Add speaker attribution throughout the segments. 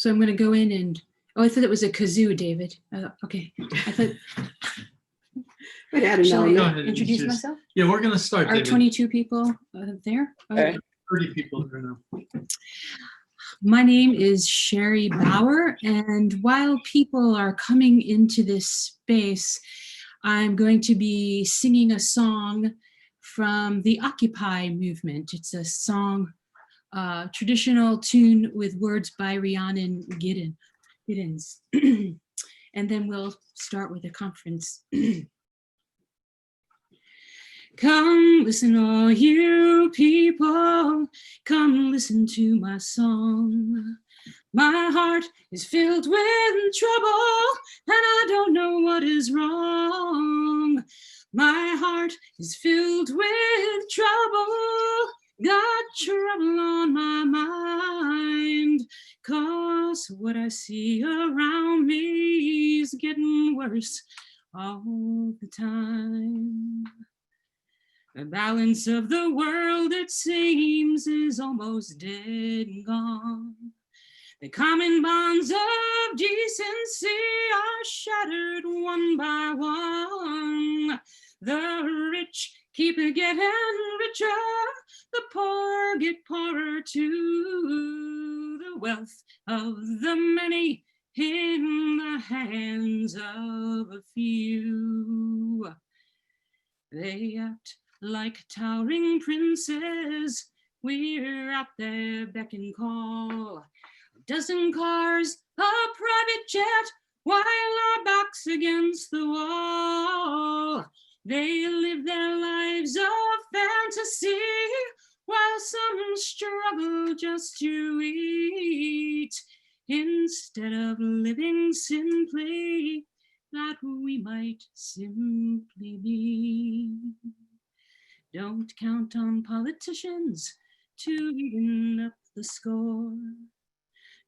Speaker 1: So I'm going to go in and, oh, I thought it was a kazoo, David. Okay. I thought, shall I introduce myself?
Speaker 2: Yeah, we're going to start,
Speaker 1: Are
Speaker 2: David.
Speaker 1: 22 people there?
Speaker 3: Okay.
Speaker 2: 30 people right now.
Speaker 1: My name is Sherry Bauer, and while people are coming into this space, I'm going to be singing a song from the Occupy movement. It's a song, traditional tune with words by Rhiannon Giddens. And then we'll start with a conference. Come listen, all you people, come listen to my song. My heart is filled with trouble, and I don't know what is wrong. My heart is filled with trouble, got trouble on my mind, 'cause what I see around me is getting worse all the time. The balance of the world, it seems, is almost dead and gone. The common bonds of decency are shattered one by one. The rich keep getting richer, the poor get poorer too. The wealth of the many in the hands of a few. They act like towering princes, we're out there beck and call. A dozen cars, a private jet, while our backs against the wall. They live their lives of fantasy, while some struggle just to eat, instead of living simply, that we might simply be. Don't count on politicians to even up the score.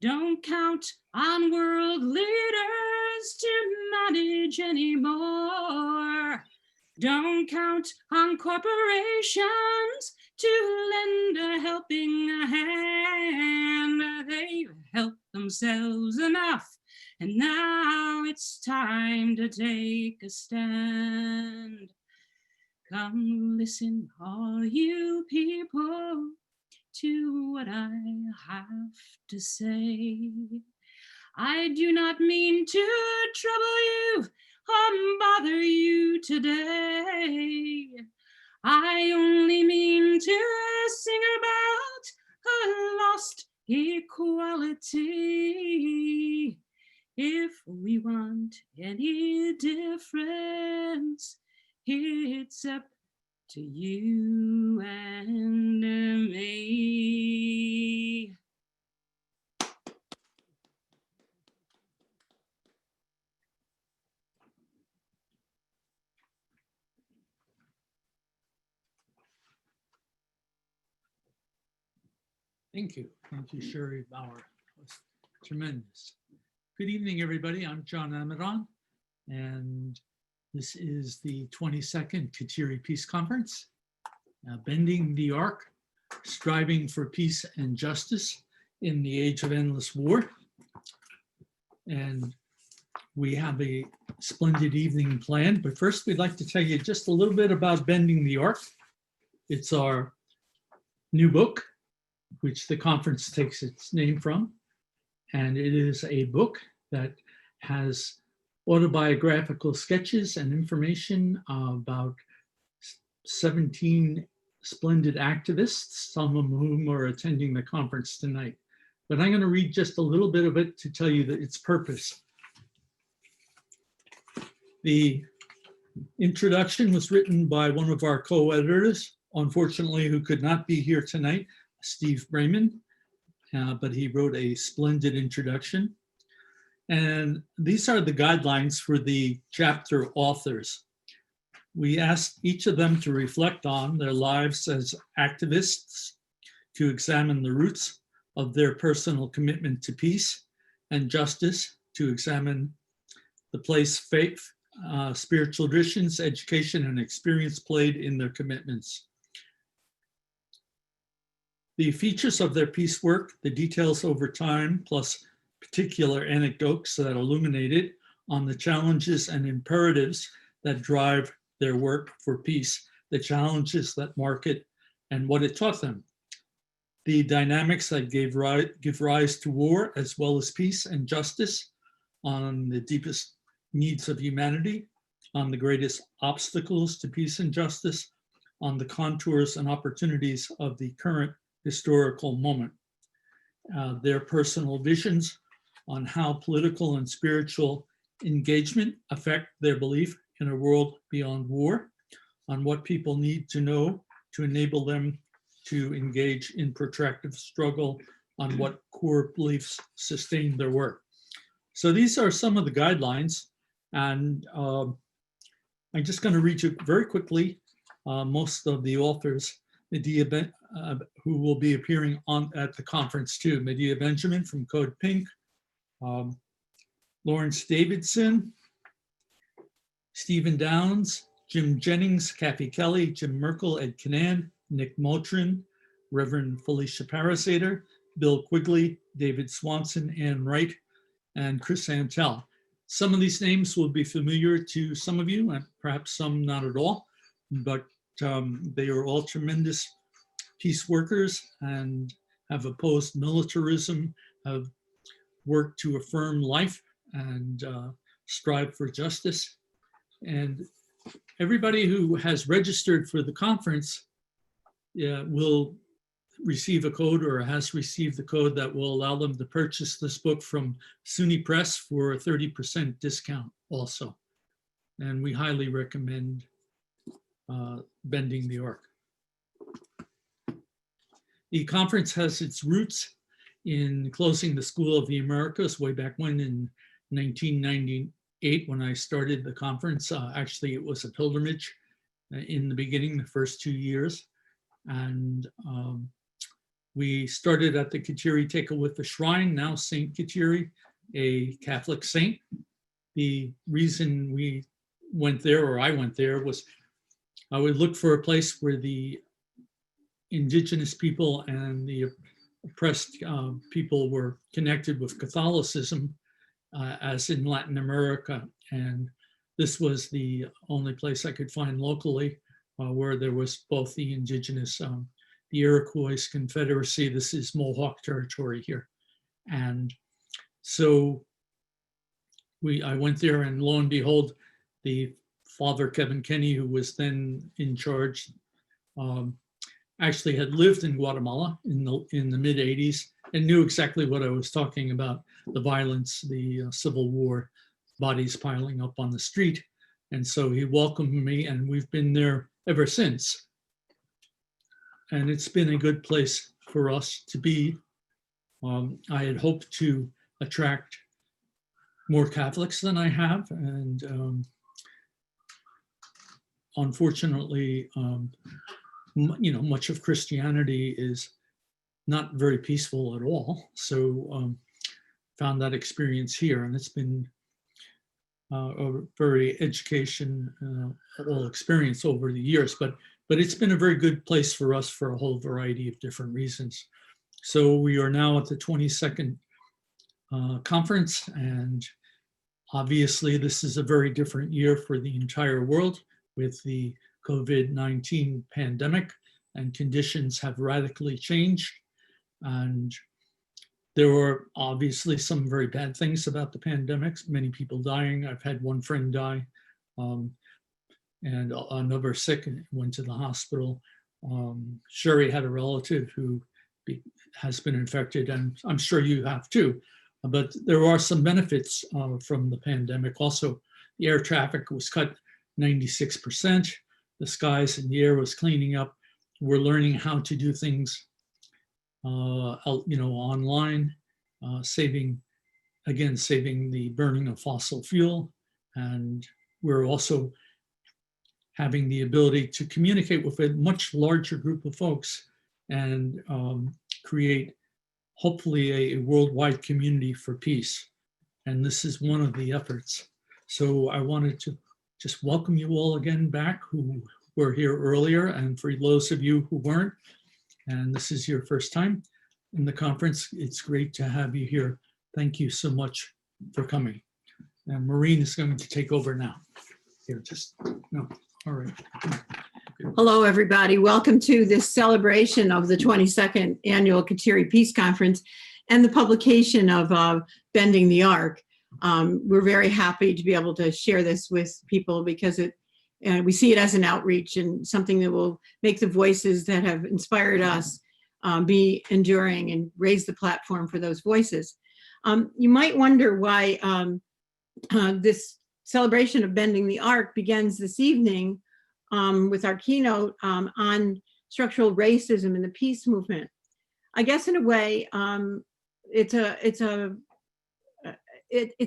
Speaker 1: Don't count on world leaders to manage anymore. Don't count on corporations to lend a helping hand. They've helped themselves enough, and now it's time to take a stand. Come listen, all you people, to what I have to say. I do not mean to trouble you or bother you today. I only mean to sing about a lost equality. If we want any difference, it's up to you and me.
Speaker 2: Thank you. Thank you, Sherry Bauer. That was tremendous. Good evening, everybody. I'm John Amadon, and this is the 22nd Kateri Peace Conference, Bending the Arc, Striving for Peace and Justice in the Age of Endless War. And we have a splendid evening planned, but first we'd like to tell you just a little bit about Bending the Arc. It's our new book, which the conference takes its name from. And it is a book that has autobiographical sketches and information about 17 splendid activists, some of whom are attending the conference tonight. But I'm going to read just a little bit of it to tell you that its purpose. The introduction was written by one of our co-editors, unfortunately, who could not be here tonight, Steve Brayman, but he wrote a splendid introduction. And these are the guidelines for the chapter authors. We asked each of them to reflect on their lives as activists, to examine the roots of their personal commitment to peace and justice, to examine the place faith, spiritual traditions, education, and experience played in their commitments. The features of their peace work, the details over time, plus particular anecdotes that illuminate it, on the challenges and imperatives that drive their work for peace, the challenges that mark it, and what it taught them, the dynamics that give rise to war, as well as peace and justice, on the deepest needs of humanity, on the greatest obstacles to peace and justice, on the contours and opportunities of the current historical moment. Their personal visions on how political and spiritual engagement affect their belief in a world beyond war, on what people need to know to enable them to engage in protracted struggle, on what core beliefs sustain their work. So these are some of the guidelines, and I'm just going to read you very quickly most of the authors, Medea, who will be appearing at the conference too. Medea Benjamin from Code Pink, Lawrence Davidson, Stephen Downs, Jim Jennings, Kathy Kelly, Jim Merkel, Ed Canaan, Nick Motrin, Reverend Felicia Parazaider, Bill Quigley, David Swanson, Ann Wright, and Chris Antel. Some of these names will be familiar to some of you, and perhaps some not at all, but they are all tremendous peace workers and have opposed militarism, have worked to affirm life and strive for justice. And everybody who has registered for the conference will receive a code, or has received the code that will allow them to purchase this book from SUNY Press for a 30% discount also. And we highly recommend Bending the Arc. The conference has its roots in closing the School of the Americas way back when in 1998 when I started the conference. Actually, it was a pilgrimage in the beginning, the first 2 years. And we started at the Kateri Take-A-With-The Shrine, now Saint Kateri, a Catholic saint. The reason we went there, or I went there, was I would look for a place where the indigenous people and the oppressed people were connected with Catholicism, as in Latin America. And this was the only place I could find locally where there was both the indigenous, the Iroquois Confederacy. This is Mohawk territory here. And so I went there, and lo and behold, the Father Kevin Kenny, who was then in charge, actually had lived in Guatemala in the mid 80s and knew exactly what I was talking about, the violence, the civil war, bodies piling up on the street. And so he welcomed me, and we've been there ever since. And it's been a good place for us to be. I had hoped to attract more Catholics than I have, and unfortunately, much of Christianity is not very peaceful at all. So found that experience here, and it's been a very educational experience over the years, but it's been a very good place for us for a whole variety of different reasons. So we are now at the 22nd conference, and obviously this is a very different year for the entire world with the COVID-19 pandemic, and conditions have radically changed. And there were obviously some very bad things about the pandemics, many people dying. I've had one friend die, and another sick and went to the hospital. Sherry had a relative who has been infected, and I'm sure you have too. But there are some benefits from the pandemic. Also, the air traffic was cut 96%. The skies and the air was cleaning up. We're learning how to do things, online, saving the burning of fossil fuel. And we're also having the ability to communicate with a much larger group of folks and create, hopefully, a worldwide community for peace. And this is one of the efforts. So I wanted to just welcome you all again back who were here earlier, and for those of you who weren't, and this is your first time in the conference, it's great to have you here Thank you so much for coming. And Maureen is going to take over now. Here, just, no, all right.
Speaker 3: Hello, everybody. Welcome to this celebration of the 22nd Annual Kateri Peace Conference and the publication of Bending the Arc. We're very happy to be able to share this with people because we see it as an outreach and something that will make the voices that have inspired us be enduring and raise the platform for those voices. You might wonder why this celebration of Bending the Arc begins this evening with our keynote on structural racism in the peace movement. I guess in a way, it's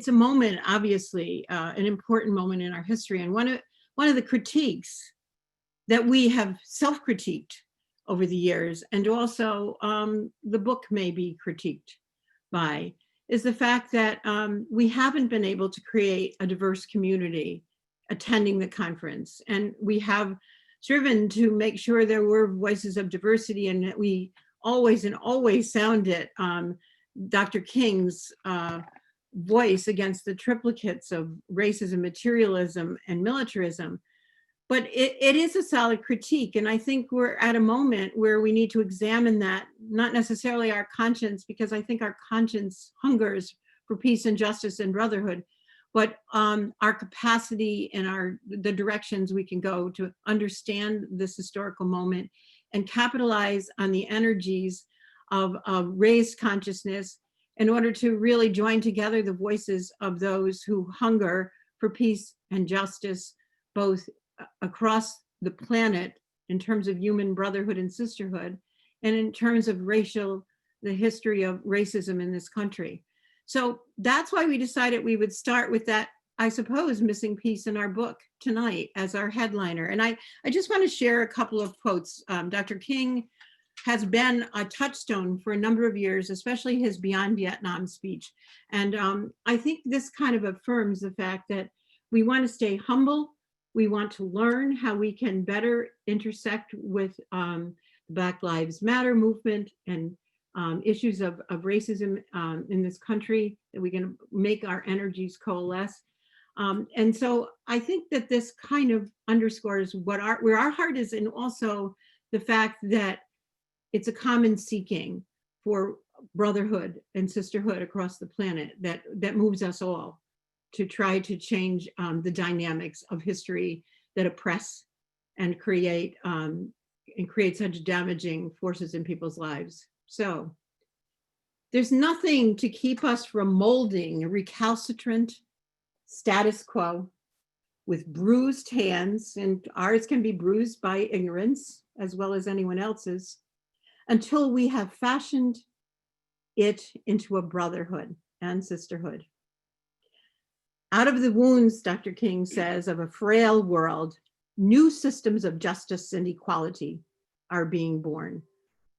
Speaker 3: a moment, obviously, an important moment in our history, and one of the critiques that we have self-critiqued over the years, and also the book may be critiqued by, is the fact that we haven't been able to create a diverse community attending the conference. And we have striven to make sure there were voices of diversity, and that we always sounded Dr. King's voice against the triplicates of racism, materialism, and militarism. But it is a solid critique. And I think we're at a moment where we need to examine that, not necessarily our conscience, because I think our conscience hungers for peace and justice and brotherhood, but our capacity and the directions we can go to understand this historical moment and capitalize on the energies of raised consciousness in order to really join together the voices of those who hunger for peace and justice, both across the planet in terms of human brotherhood and sisterhood, and in terms of the history of racism in this country. So that's why we decided we would start with that, I suppose, missing piece in our book tonight as our headliner. And I just want to share a couple of quotes. Dr. King has been a touchstone for a number of years, especially his Beyond Vietnam speech. And I think this kind of affirms the fact that we want to stay humble. We want to learn how we can better intersect with the Black Lives Matter movement and issues of racism in this country, that we can make our energies coalesce. And so I think that this kind of underscores where our heart is, and also the fact that it's a common seeking for brotherhood and sisterhood across the planet that moves us all to try to change the dynamics of history that oppress and create such damaging forces in people's lives. So there's nothing to keep us from molding a recalcitrant status quo with bruised hands, and ours can be bruised by ignorance as well as anyone else's, until we have fashioned it into a brotherhood and sisterhood. Out of the wounds, Dr. King says, of a frail world, new systems of justice and equality are being born.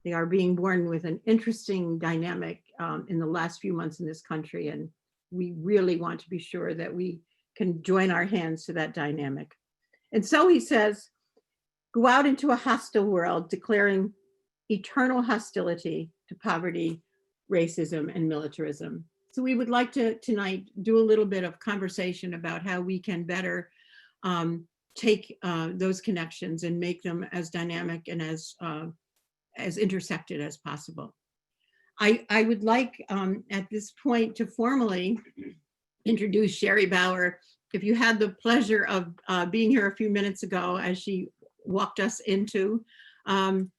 Speaker 3: They are being born with an interesting dynamic in the last few months in this country, and we really want to be sure that we can join our hands to that dynamic. And so he says, go out into a hostile world, declaring eternal hostility to poverty, racism, and militarism. So we would like to tonight do a little bit of conversation about how we can better take those connections and make them as dynamic and as intersected as possible. I would like at this point to formally introduce Sherry Bauer. If you had the pleasure of being here a few minutes ago as she walked us into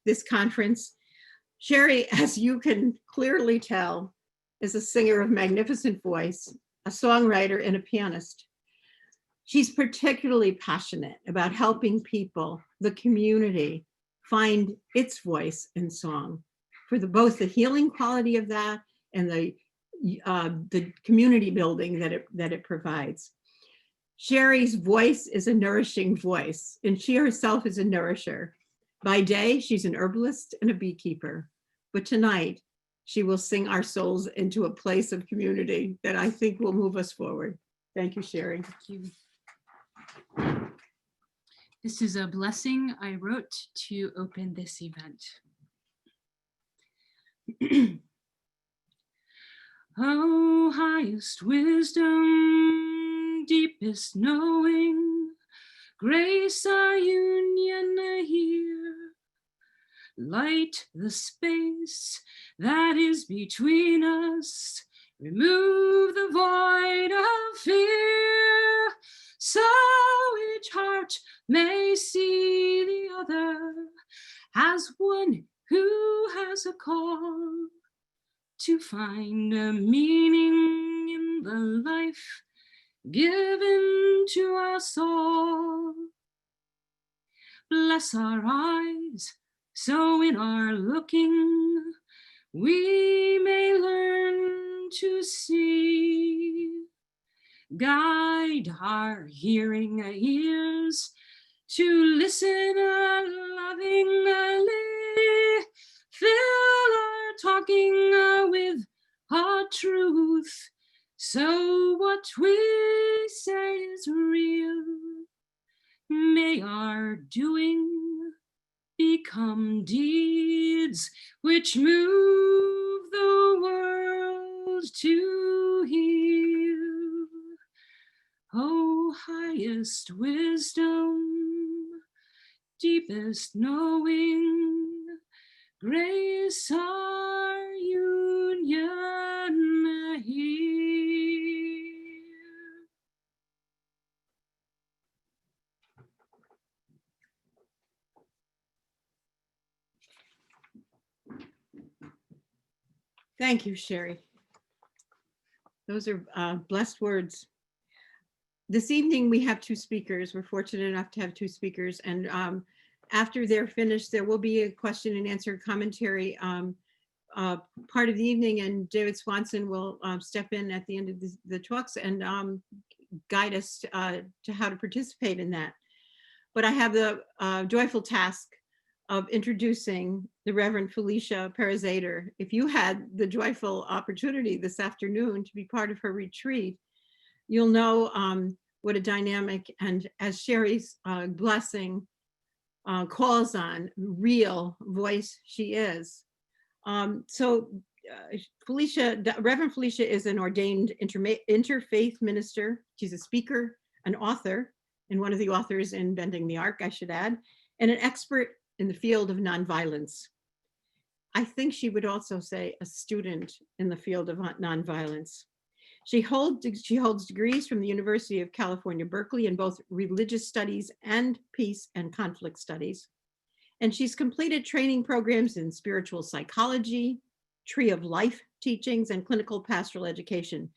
Speaker 3: this conference, Sherry, as you can clearly tell, is a singer of magnificent voice, a songwriter, and a pianist. She's particularly passionate about helping people, the community, find its voice in song, for both the healing quality of that and the community building that it provides. Sherry's voice is a nourishing voice, and she herself is a nourisher. By day, she's an herbalist and a beekeeper, but tonight, she will sing our souls into a place of community that I think will move us forward. Thank you, Sherry.
Speaker 1: Thank you. This is a blessing I wrote to open this event. Oh, highest wisdom, deepest knowing, grace our union here. Light the space that is between us, remove the void of fear, so each heart may see the other as one who has a call to find a meaning in the life given to us all. Bless our eyes, so in our looking, we may learn to see. Guide our hearing ears to listen lovingly. Fill our talking with our truth, so what we say is real. May our doing become deeds which move the world to heal. Oh, highest wisdom, deepest knowing, grace our union here.
Speaker 3: Thank you, Sherry. Those are blessed words. This evening, we have two speakers. We're fortunate enough to have two speakers. And after they're finished, there will be a question and answer commentary part of the evening. And David Swanson will step in at the end of the talks and guide us to how to participate in that. But I have the joyful task of introducing the Reverend Felicia Parazaider. If you had the joyful opportunity this afternoon to be part of her retreat, you'll know what a dynamic, and as Sherry's blessing calls on, real voice she is. Reverend Felicia is an ordained interfaith minister. She's a speaker, an author, and one of the authors in Bending the Arc, I should add, and an expert in the field of nonviolence. I think she would also say a student in the field of nonviolence. She holds degrees from the University of California, Berkeley in both religious studies and peace and conflict studies. And she's completed training programs in spiritual psychology, tree of life teachings, and clinical pastoral education.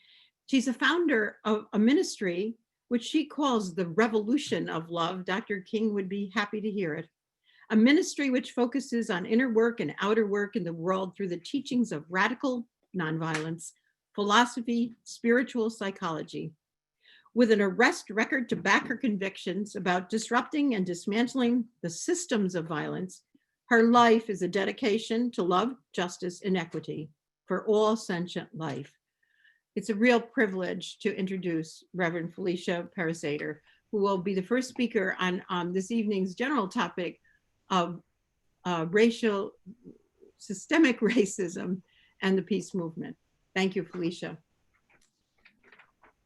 Speaker 3: She's a founder of a ministry which she calls the Revolution of Love. Dr. King would be happy to hear it. A ministry which focuses on inner work and outer work in the world through the teachings of radical nonviolence, philosophy, spiritual psychology. With an arrest record to back her convictions about disrupting and dismantling the systems of violence, her life is a dedication to love, justice, and equity for all sentient life. It's a real privilege to introduce Reverend Felicia Parazaider, who will be the first speaker on this evening's general topic of systemic racism and the peace movement. Thank you, Felicia.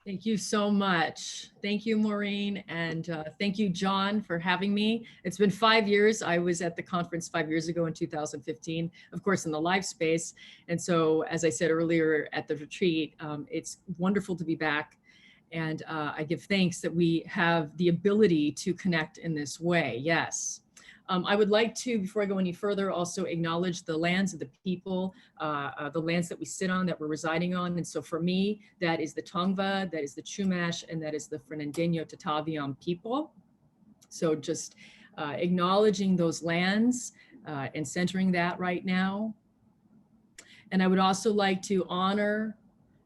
Speaker 4: Thank you so much. Thank you, Maureen. And thank you, John, for having me. It's been 5 years. I was at the conference 5 years ago in 2015, of course, in the live space. And so, as I said earlier at the retreat, it's wonderful to be back. And I give thanks that we have the ability to connect in this way. Yes. I would like to, before I go any further, also acknowledge the lands of the people, the lands that we sit on, that we're residing on. And so for me, that is the Tongva, that is the Chumash, and that is the Fernandino Tataviam people. So just acknowledging those lands and centering that right now. And I would also like to honor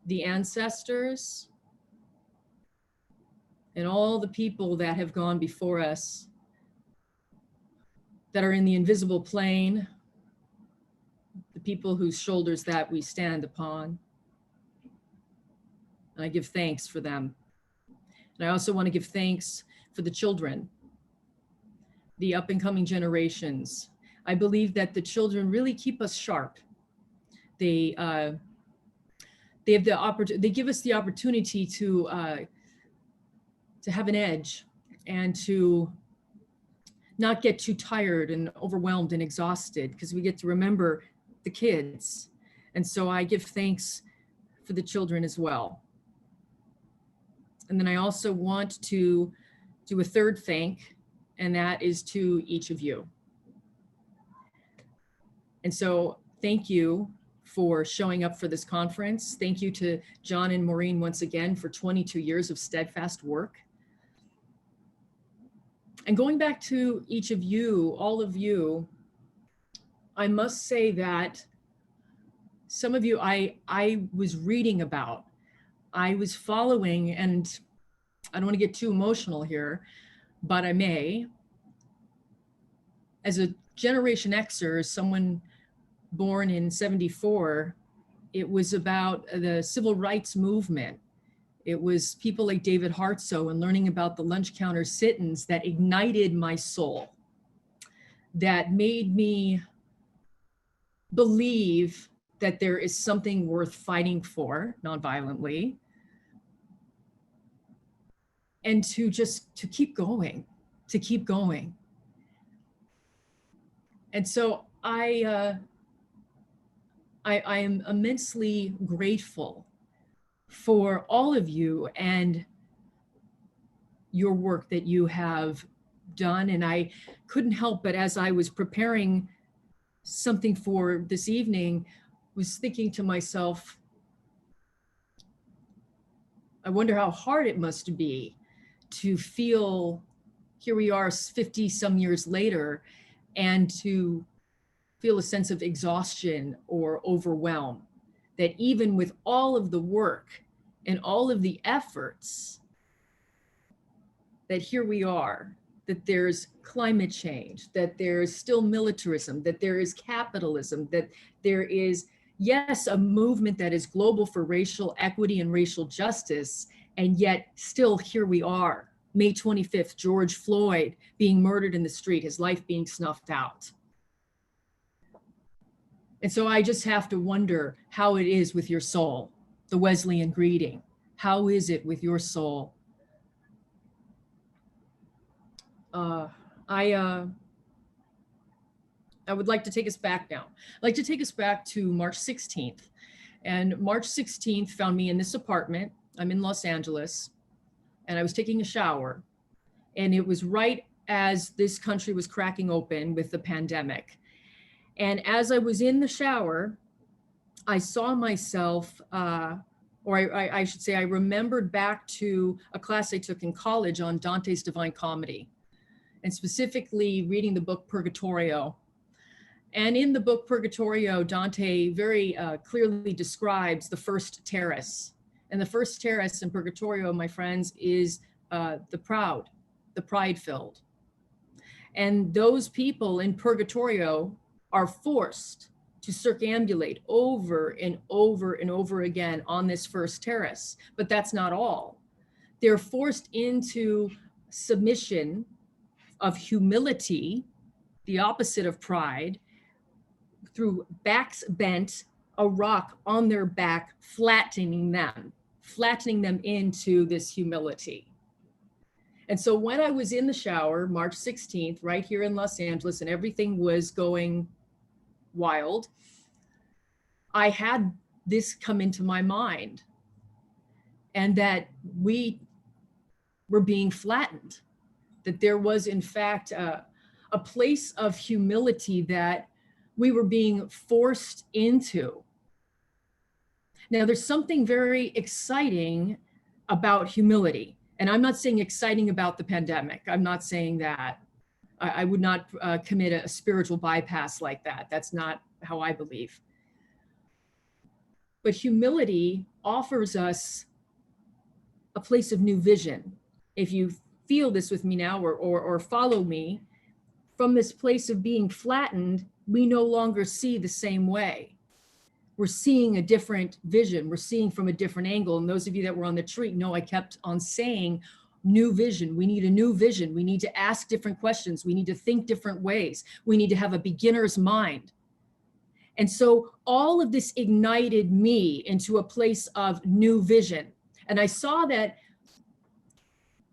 Speaker 4: the ancestors and all the people that have gone before us, that are in the invisible plane, the people whose shoulders that we stand upon. And I give thanks for them. And I also want to give thanks for the children, the up and coming generations. I believe that the children really keep us sharp. They they have the opportunity, they give us the opportunity to have an edge and to not get too tired and overwhelmed and exhausted, because we get to remember the kids. And so I give thanks for the children as well. And then I also want to do a third thank, and that is to each of you. And so thank you for showing up for this conference. Thank you to John and Maureen once again for 22 years of steadfast work. And going back to each of you, all of you, I must say that some of you I was reading about, I was following, and I don't want to get too emotional here, but I may. As a Generation Xer, as someone born in '74, it was about the civil rights movement. It was people like David Hartsoe and learning about the lunch counter sit-ins that ignited my soul, that made me believe that there is something worth fighting for nonviolently, and to keep going, to keep going. And so I am immensely grateful for all of you and your work that you have done. And I couldn't help but, as I was preparing something for this evening, was thinking to myself, I wonder how hard it must be to feel, here we are 50 some years later, and to feel a sense of exhaustion or overwhelm, that even with all of the work and all of the efforts, that here we are, that there's climate change, that there's still militarism, that there is capitalism, that there is, yes, a movement that is global for racial equity and racial justice, and yet still here we are, May 25th, George Floyd being murdered in the street, his life being snuffed out. And so I just have to wonder how it is with your soul, the Wesleyan greeting. How is it with your soul? I would like to take us back now. I'd like to take us back to March 16th. And March 16th found me in this apartment. I'm in Los Angeles, and I was taking a shower. And it was right as this country was cracking open with the pandemic. And as I was in the shower, I saw myself, or I should say, I remembered back to a class I took in college on Dante's Divine Comedy, and specifically reading the book Purgatorio. And in the book Purgatorio, Dante very clearly describes the first terrace. And the first terrace in Purgatorio, my friends, is the proud, the pride-filled. And those people in Purgatorio are forced to circambulate over and over and over again on this first terrace. But that's not all. They're forced into submission of humility, the opposite of pride, through backs bent, a rock on their back, flattening them into this humility. And so when I was in the shower, March 16th, right here in Los Angeles, and everything was going wild, I had this come into my mind, and that we were being flattened, that there was in fact a place of humility that we were being forced into. Now, there's something very exciting about humility. And I'm not saying exciting about the pandemic. I'm not saying that. I would not commit a spiritual bypass like that. That's not how I believe. But humility offers us a place of new vision. If you feel this with me now, or follow me, from this place of being flattened, we no longer see the same way. We're seeing a different vision. We're seeing from a different angle. And those of you that were on the retreat know I kept on saying, new vision. We need a new vision. We need to ask different questions. We need to think different ways. We need to have a beginner's mind. And so all of this ignited me into a place of new vision. And I saw that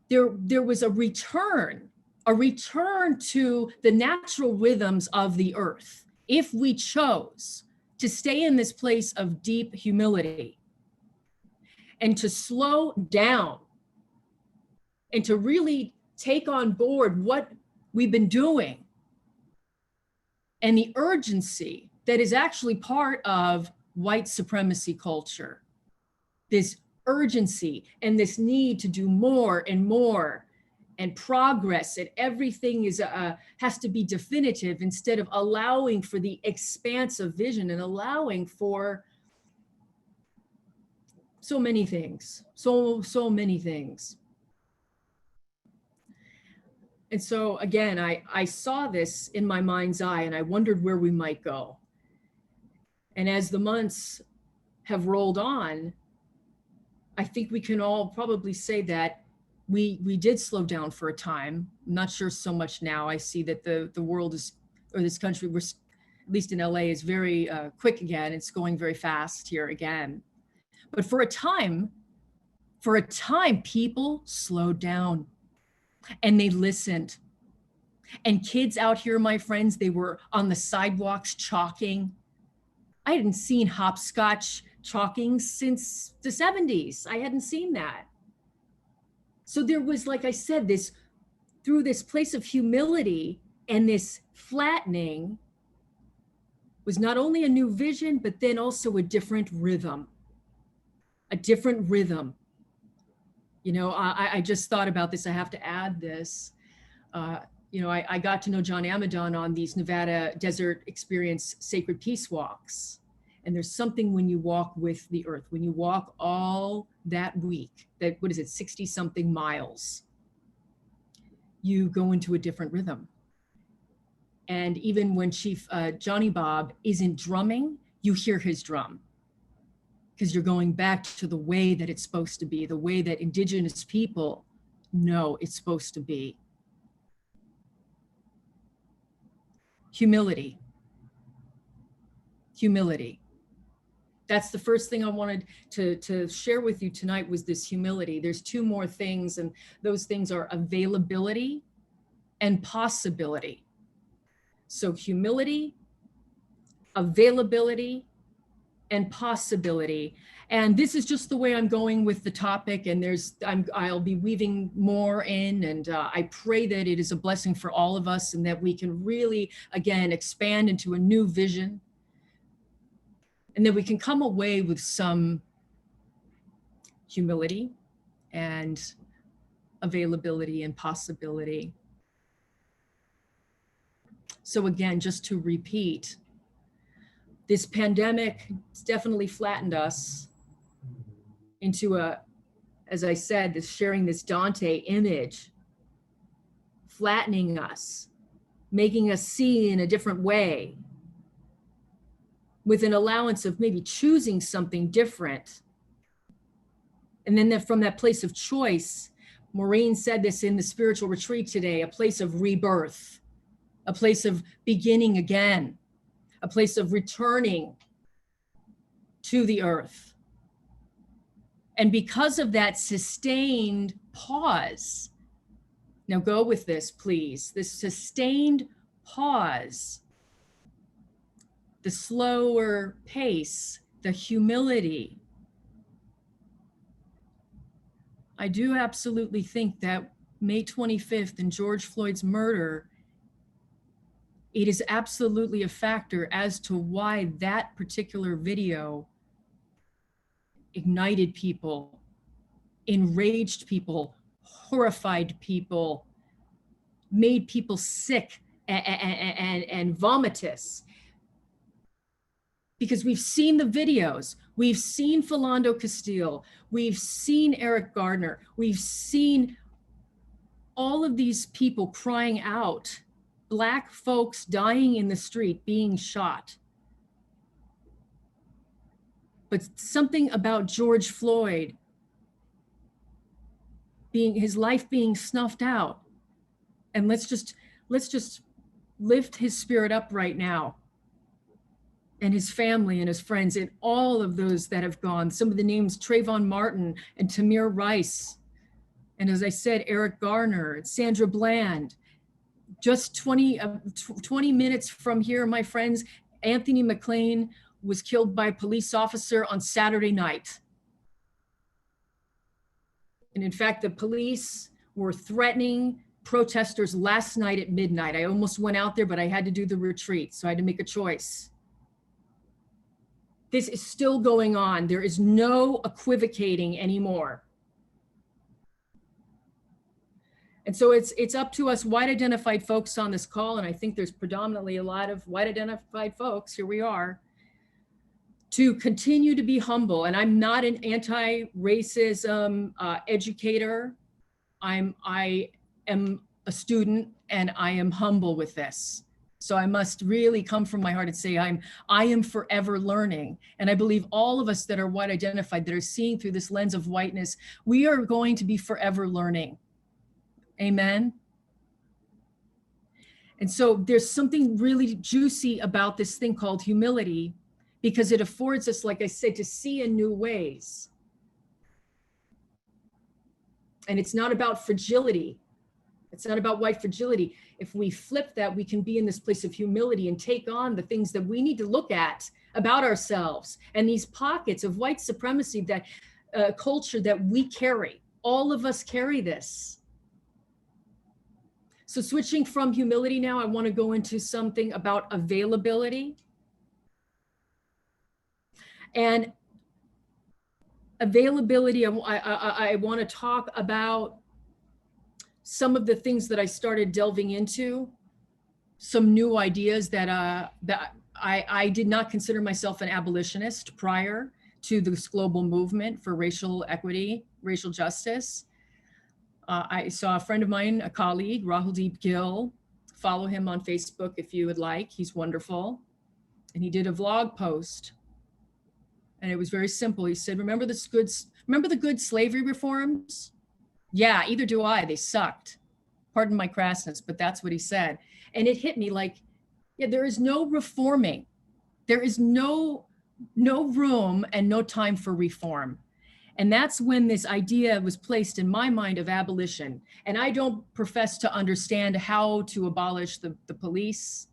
Speaker 4: there was a return to the natural rhythms of the earth if we chose to stay in this place of deep humility and to slow down and to really take on board what we've been doing and the urgency that is actually part of white supremacy culture. This urgency and this need to do more and more and progress, and everything is has to be definitive instead of allowing for the expanse of vision and allowing for so many things, so many things. And so again, I saw this in my mind's eye and I wondered where we might go. And as the months have rolled on, I think we can all probably say that we did slow down for a time. I'm not sure so much now. I see that the world is, or this country, we're, at least in LA, is very quick again. It's going very fast here again. But for a time, people slowed down and they listened. And kids out here, my friends, they were on the sidewalks chalking. I hadn't seen hopscotch chalking since the 70s. I hadn't seen that. So there was, like I said, this, through this place of humility and this flattening was not only a new vision, but then also a different rhythm. You know, I just thought about this. I have to add this. You know, I got to know John Amadon on these Nevada Desert Experience Sacred Peace Walks. And there's something when you walk with the earth, when you walk all that week, that, what is it, 60 something miles, you go into a different rhythm. And even when Chief Johnny Bob isn't drumming, you hear his drum, because you're going back to the way that it's supposed to be, the way that Indigenous people know it's supposed to be. Humility. That's the first thing I wanted to share with you tonight, was this humility. There's two more things, and those things are availability and possibility. So humility, availability, and possibility. And this is just the way I'm going with the topic, and I'll be weaving more in, and I pray that it is a blessing for all of us and that we can really, again, expand into a new vision, and that we can come away with some humility and availability and possibility. So again, just to repeat, this pandemic has definitely flattened us into as I said, this sharing this Dante image, flattening us, making us see in a different way, with an allowance of maybe choosing something different. And then from that place of choice, Maureen said this in the spiritual retreat today, a place of rebirth, a place of beginning again, a place of returning to the earth. And because of that sustained pause, now go with this, please, this sustained pause, the slower pace, the humility. I do absolutely think that May 25th and George Floyd's murder, it is absolutely a factor as to why that particular video ignited people, enraged people, horrified people, made people sick and vomitous. Because we've seen the videos, we've seen Philando Castile, we've seen Eric Gardner, we've seen all of these people crying out, Black folks dying in the street, being shot. But something about George Floyd, his life being snuffed out. And let's just lift his spirit up right now. and his family and his friends and all of those that have gone. Some of the names, Trayvon Martin and Tamir Rice. And as I said, Eric Garner, Sandra Bland. Just 20 minutes from here, my friends, Anthony McLean was killed by a police officer on Saturday night. And in fact, the police were threatening protesters last night at midnight. I almost went out there, but I had to do the retreat, so I had to make a choice. This is still going on. There is no equivocating anymore. And so it's up to us white identified folks on this call, and I think there's predominantly a lot of white identified folks, here we are, to continue to be humble. And I'm not an anti-racism educator. I am a student, and I am humble with this. So I must really come from my heart and say I am forever learning. And I believe all of us that are white identified, that are seeing through this lens of whiteness, we are going to be forever learning. Amen. And so there's something really juicy about this thing called humility, because it affords us, like I said, to see in new ways. And it's not about fragility. It's not about white fragility. If we flip that, we can be in this place of humility and take on the things that we need to look at about ourselves and these pockets of white supremacy, that culture that we carry. All of us carry this. So switching from humility now, I want to go into something about availability. And availability, I want to talk about some of the things that I started delving into, some new ideas that I did not consider myself an abolitionist prior to this global movement for racial equity, racial justice. I saw a friend of mine, a colleague, Rahuldeep Gill. Follow him on Facebook if you would like. He's wonderful. And he did a vlog post. And it was very simple. He said, remember the good slavery reforms? Yeah, either do I. They sucked. Pardon my crassness, but that's what he said. And it hit me like, yeah, there is no reforming. There is no room and no time for reform. And that's when this idea was placed in my mind of abolition. And I don't profess to understand how to abolish the police,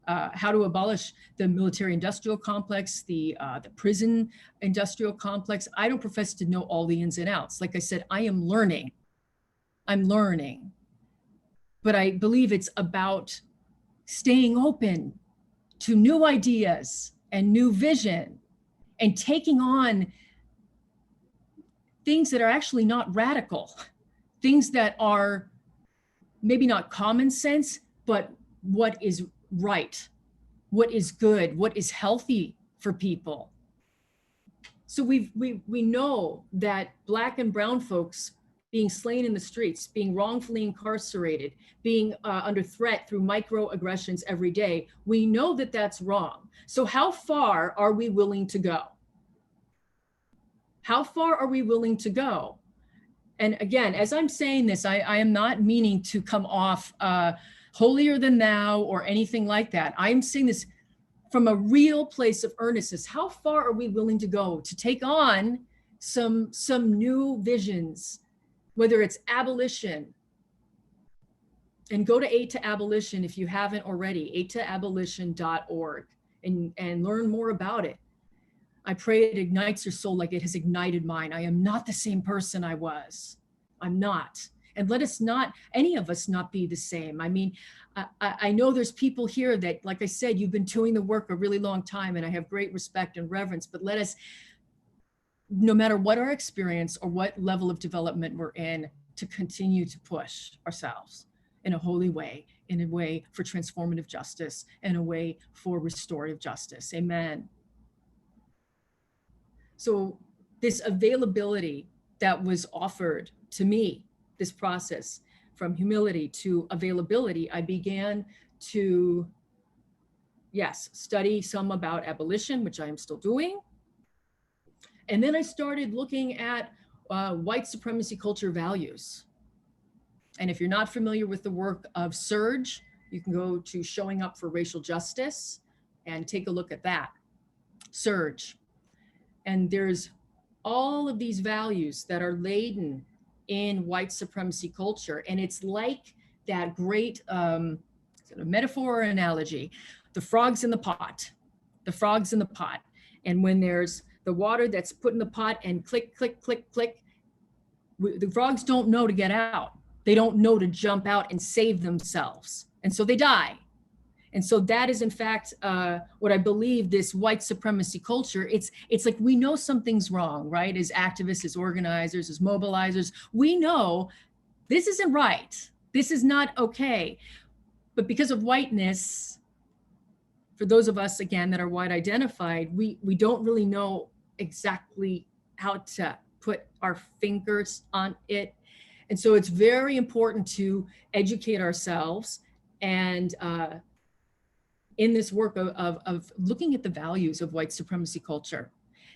Speaker 4: how to abolish the military industrial complex, the prison industrial complex. I don't profess to know all the ins and outs. Like I said, I am learning. I'm learning. But I believe it's about staying open to new ideas and new vision and taking on things that are actually not radical, things that are maybe not common sense, but what is right, what is good, what is healthy for people. So we know that Black and brown folks being slain in the streets, being wrongfully incarcerated, being under threat through microaggressions every day, we know that that's wrong. So how far are we willing to go? How far are we willing to go? And again, as I'm saying this, I am not meaning to come off holier than thou or anything like that. I'm saying this from a real place of earnestness. How far are we willing to go to take on some new visions, whether it's abolition? And go to Aid to Abolition if you haven't already, aidtoabolition.org, and learn more about it. I pray it ignites your soul like it has ignited mine. I am not the same person I was. I'm not. And let us not, any of us not be the same. I mean, I know there's people here that, like I said, you've been doing the work a really long time, and I have great respect and reverence, but let us, no matter what our experience or what level of development we're in, to continue to push ourselves in a holy way, in a way for transformative justice, in a way for restorative justice. Amen. So this availability that was offered to me, this process from humility to availability, I began to, yes, study some about abolition, which I am still doing. And then I started looking at white supremacy culture values. And if you're not familiar with the work of Surge, you can go to Showing Up for Racial Justice and take a look at that. surge. And there's all of these values that are laden in white supremacy culture. And it's like that great sort of metaphor or analogy, the frogs in the pot, the frogs in the pot. And when there's the water that's put in the pot and click, click, click, click, the frogs don't know to get out. They don't know to jump out and save themselves. And so they die. And so that is in fact what I believe this white supremacy culture, it's like we know something's wrong, right? As activists, as organizers, as mobilizers, we know this isn't right. This is not okay. But because of whiteness, for those of us, again, that are white identified, we don't really know exactly how to put our fingers on it. And so it's very important to educate ourselves and in this work of looking at the values of white supremacy culture.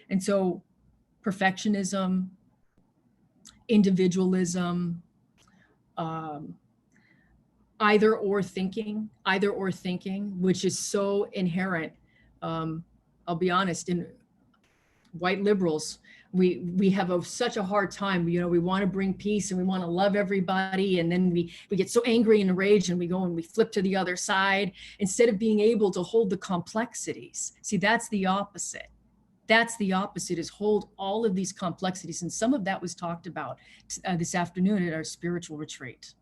Speaker 4: And so perfectionism, individualism, either or thinking, which is so inherent. I'll be honest, in white liberals, we have such a hard time. You know, we want to bring peace and we want to love everybody, and then we get so angry and enraged, and we go and we flip to the other side instead of being able to hold the complexities. See, that's the opposite. That's the opposite, is hold all of these complexities, and some of that was talked about this afternoon at our spiritual retreat.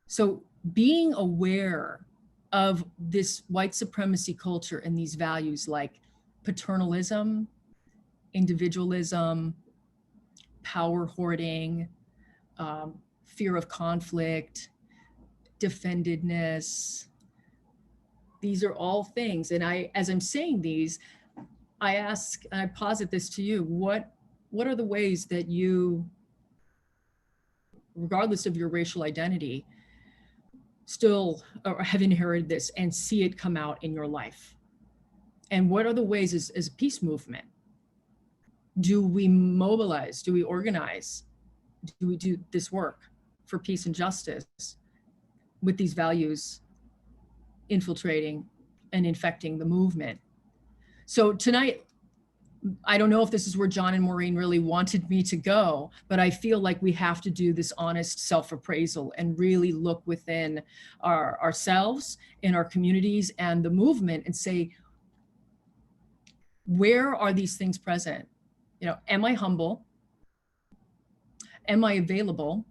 Speaker 4: So being aware of this white supremacy culture and these values like paternalism, individualism, power hoarding, fear of conflict, defendedness. These are all things. And as I'm saying these, I ask, and I posit this to you, what are the ways that you, regardless of your racial identity, still have inherited this and see it come out in your life? And what are the ways as a peace movement? Do we mobilize? Do we organize? Do we do this work for peace and justice with these values infiltrating and infecting the movement? So tonight, I don't know if this is where John and Maureen really wanted me to go, but I feel like we have to do this honest self-appraisal and really look within ourselves and our communities and the movement and say, where are these things present? You know, am I humble? Am I available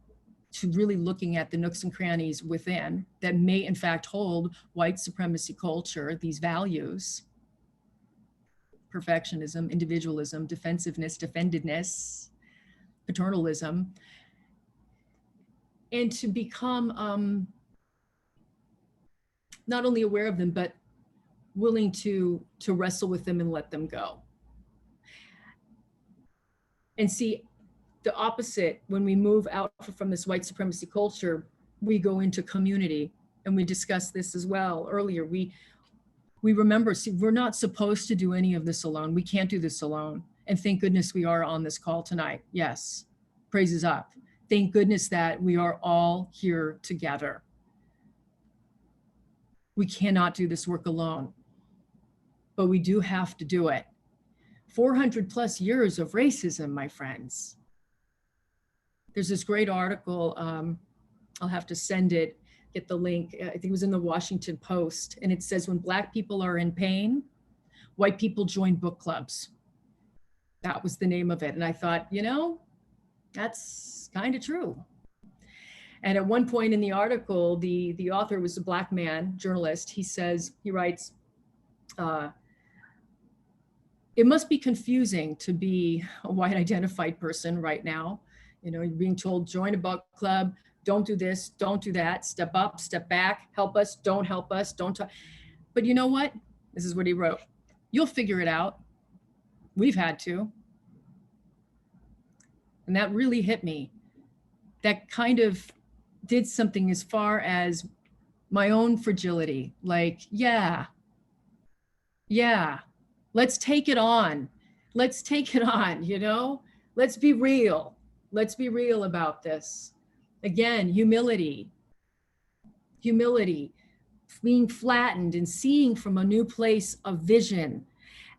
Speaker 4: to really looking at the nooks and crannies within that may in fact hold white supremacy culture, these values, perfectionism, individualism, defensiveness, defendedness, paternalism, and to become not only aware of them, but willing to wrestle with them and let them go. And see, the opposite, when we move out from this white supremacy culture, we go into community, and we discussed this as well earlier. We remember, see, we're not supposed to do any of this alone. We can't do this alone. And thank goodness we are on this call tonight. Yes, praises up. Thank goodness that we are all here together. We cannot do this work alone, but we do have to do it. 400 plus years of racism, my friends. There's this great article, I'll have to send it, get the link. I think it was in the Washington Post, and it says, when Black people are in pain, white people join book clubs. That was the name of it. And I thought, you know, that's kind of true. And at one point in the article, the author was a Black man, journalist. He writes, it must be confusing to be a white identified person right now. You know, you're being told, join a book club, don't do this, don't do that, step up, step back, help us, don't talk. But you know what? This is what he wrote. You'll figure it out. We've had to. And that really hit me. That kind of did something as far as my own fragility. Like, yeah, let's take it on. Let's take it on, you know? Let's be real. Let's be real about this. Again, humility. being flattened and seeing from a new place of vision.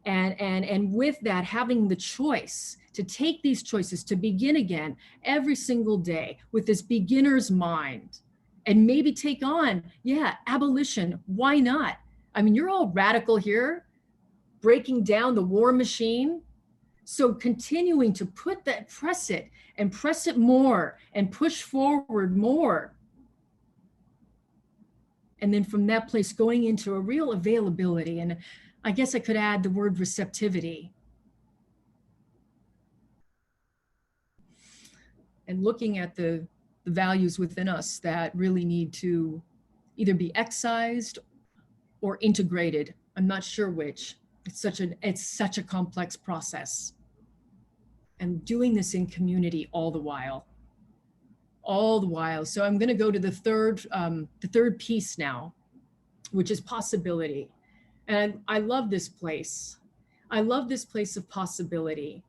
Speaker 4: And with that, having the choice to take these choices to begin again every single day with this beginner's mind, and maybe take on, yeah, abolition. Why not? I mean, you're all radical here, breaking down the war machine. So continuing to put that, press it more and push forward more. And then from that place, going into a real availability. And I guess I could add the word receptivity. And looking at the values within us that really need to either be excised or integrated. I'm not sure which. It's such a complex process. And doing this in community all the while. So I'm going to go to the third piece now, which is possibility. And I love this place. I love this place of possibility.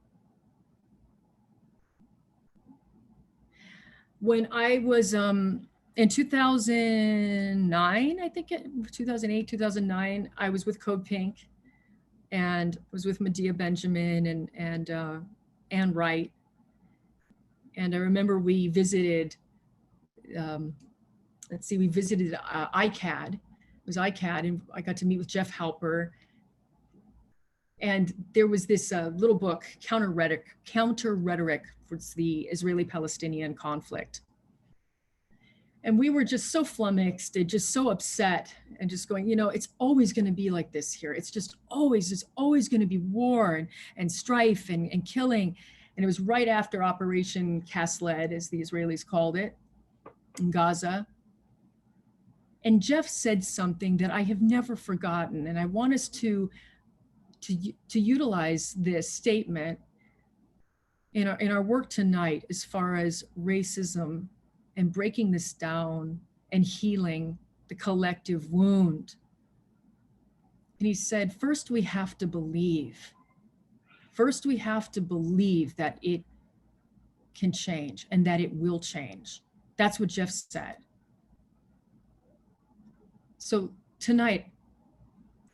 Speaker 4: When I was in 2009, I think 2008, 2009, I was with Code Pink, and was with Medea Benjamin and Anne Wright. And I remember we visited, we visited ICAD. It was ICAD, and I got to meet with Jeff Halper. And there was this little book, Counter Rhetoric for the Israeli-Palestinian conflict. And we were just so flummoxed and just so upset and just going, it's always going to be like this here. It's always going to be war and strife and killing. And it was right after Operation Cast Lead, as the Israelis called it, in Gaza. And Jeff said something that I have never forgotten. And I want us to utilize this statement in our work tonight, as far as racism and breaking this down and healing the collective wound. And he said, first we have to believe. First we have to believe that it can change and that it will change. That's what Jeff said. So tonight,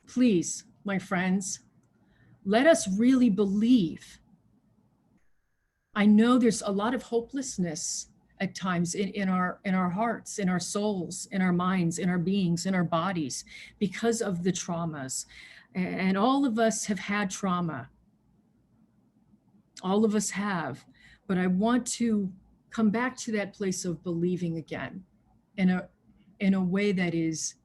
Speaker 4: please, my friends, let us really believe. I know there's a lot of hopelessness at times in our hearts, in our souls, in our minds, in our beings, in our bodies, because of the traumas. And all of us have had trauma. All of us have. But I want to come back to that place of believing again in a way that is,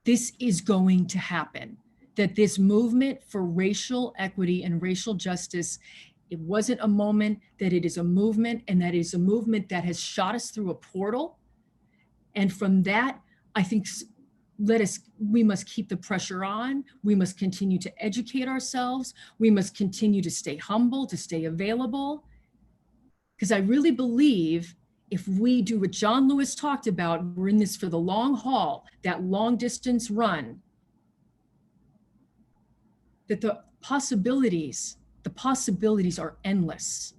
Speaker 4: this is going to happen. That this movement for racial equity and racial justice, it wasn't a moment, that it is a movement, and that is a movement that has shot us through a portal. And from that, I think we must keep the pressure on. We must continue to educate ourselves. We must continue to stay humble, to stay available. Because I really believe if we do what John Lewis talked about, we're in this for the long haul, that long distance run, that the possibilities are endless,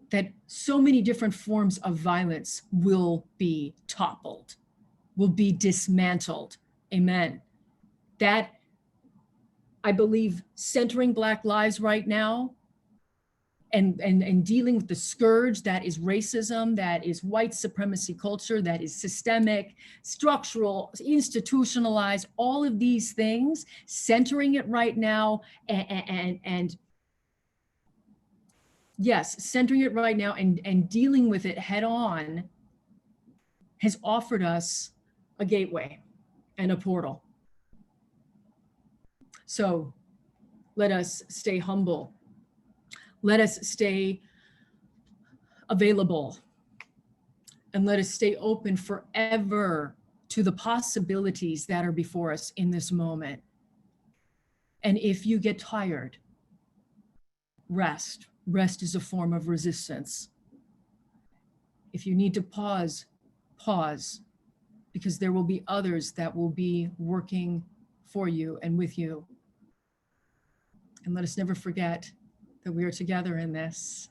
Speaker 4: that so many different forms of violence will be toppled, will be dismantled. Amen. That, I believe, centering Black lives right now and dealing with the scourge that is racism, that is white supremacy culture, that is systemic, structural, institutionalized, all of these things, centering it right now and yes, centering it right now and dealing with it head on has offered us a gateway and a portal. So let us stay humble. Let us stay available, and let us stay open forever to the possibilities that are before us in this moment. And if you get tired, rest. Rest is a form of resistance. If you need to pause, pause, because there will be others that will be working for you and with you. And let us never forget that we are together in this.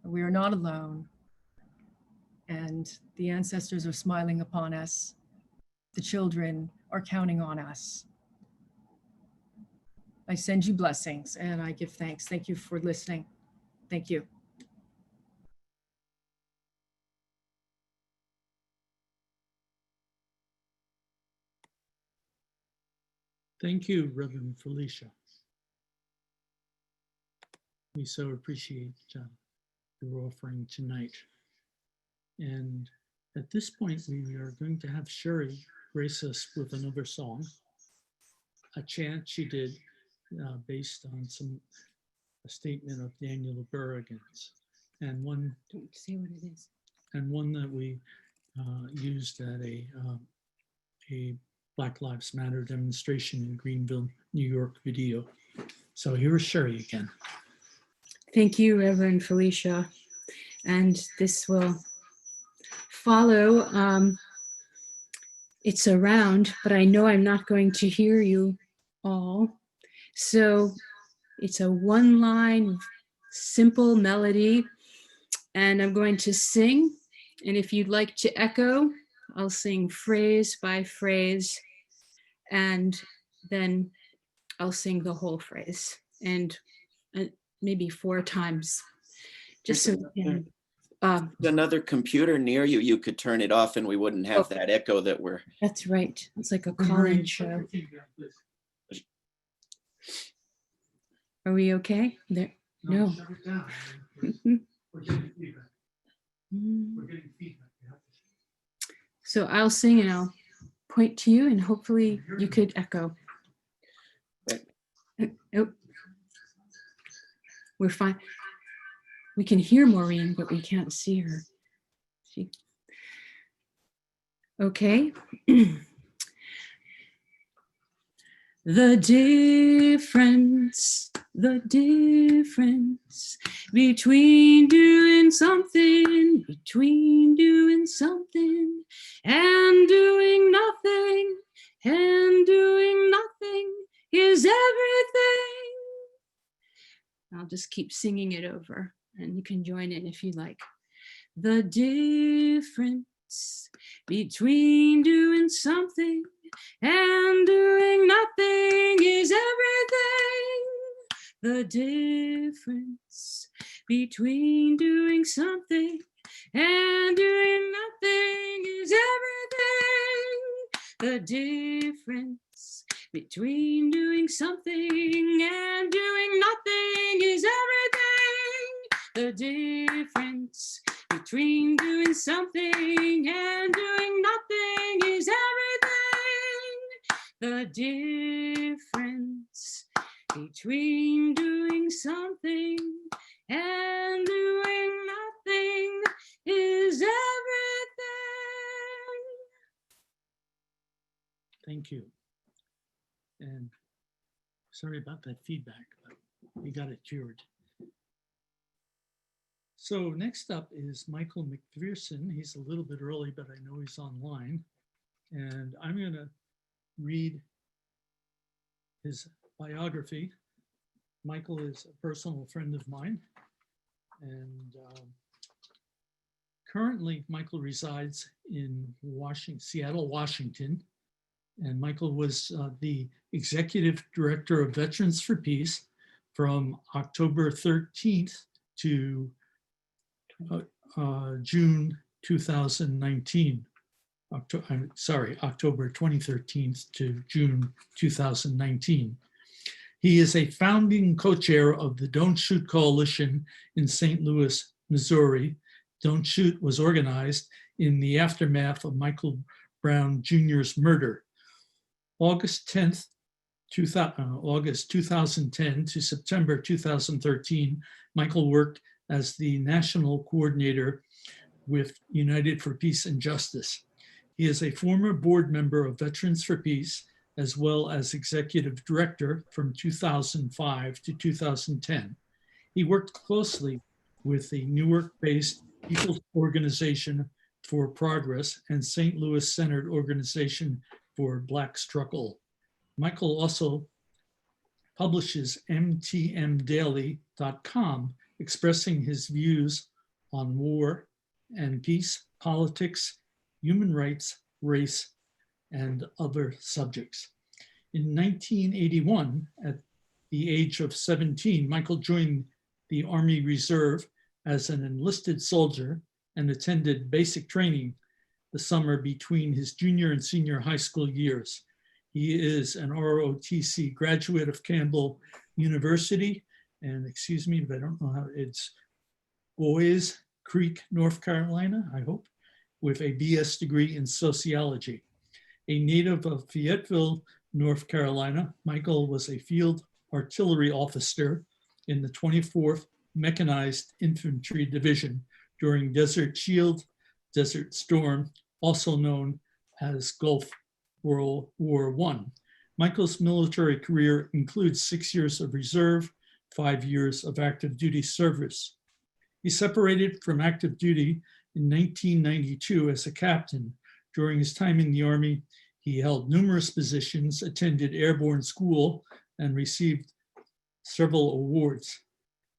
Speaker 4: We are not alone. And the ancestors are smiling upon us. The children are counting on us. I send you blessings and I give thanks. Thank you for listening. Thank you.
Speaker 2: Thank you, Reverend Felicia. We so appreciate your offering tonight. And at this point, we are going to have Sherry grace us with another song, a chant she did based on a statement of Daniel Berrigan's, and one.
Speaker 1: Don't say what it is.
Speaker 2: And one that we used at a Black Lives Matter demonstration in Greenville, New York video. So here's Sherry again.
Speaker 1: Thank you, Reverend Felicia. And this will follow. It's around, but I know I'm not going to hear you all. So it's a one-line, simple melody, and I'm going to sing. And if you'd like to echo, I'll sing phrase by phrase, and then I'll sing the whole phrase, and maybe 4 times, just so we can.
Speaker 5: Another computer near you, you could turn it off and we wouldn't have that echo that we're.
Speaker 1: That's right. It's like a call-in show. Are we okay? There. No.
Speaker 2: Shut it down. We're getting feedback. We're getting feedback.
Speaker 1: So I'll sing and I'll point to you, and hopefully you could echo. Oh. We're fine. We can hear Maureen, but we can't see her. Okay. The difference between doing something, and doing nothing, is everything. I'll just keep singing it over, and you can join in if you like. The difference between doing something and doing nothing is everything. The difference between doing something and doing nothing is everything. The difference between doing something and doing nothing is everything. The difference between doing something and doing nothing is everything. The difference between doing something and doing nothing is everything.
Speaker 2: Thank you. And sorry about that feedback, but we got it cured. So next up is Michael McPhearson. He's a little bit early, but I know he's online. And I'm going to read his biography. Michael is a personal friend of mine. And currently, Michael resides in Seattle, Washington. And Michael was the executive director of Veterans for Peace from October 13th to June 2019. October 2013 to June 2019. He is a founding co-chair of the Don't Shoot Coalition in St. Louis, Missouri. Don't Shoot was organized in the aftermath of Michael Brown Jr.'s murder. August 2010 to September 2013, Michael worked as the national coordinator with United for Peace and Justice. He is a former board member of Veterans for Peace, as well as executive director from 2005 to 2010. He worked closely with the Newark-based People's Organization for Progress and St. Louis-centered Organization for Black Struggle. Michael also publishes mtmdaily.com, expressing his views on war and peace, politics, human rights, race, and other subjects. In 1981, at the age of 17, Michael joined the Army Reserve as an enlisted soldier and attended basic training the summer between his junior and senior high school years. He is an ROTC graduate of Campbell University, and excuse me, but I don't know how it's Boys Creek, North Carolina, I hope, with a BS degree in sociology. A native of Fayetteville, North Carolina, Michael was a field artillery officer in the 24th Mechanized Infantry Division during Desert Shield, Desert Storm, also known as Gulf World War I. Michael's military career includes 6 years of reserve, 5 years of active duty service. He separated from active duty in 1992 as a captain. During his time in the Army, he held numerous positions, attended airborne school, and received several awards.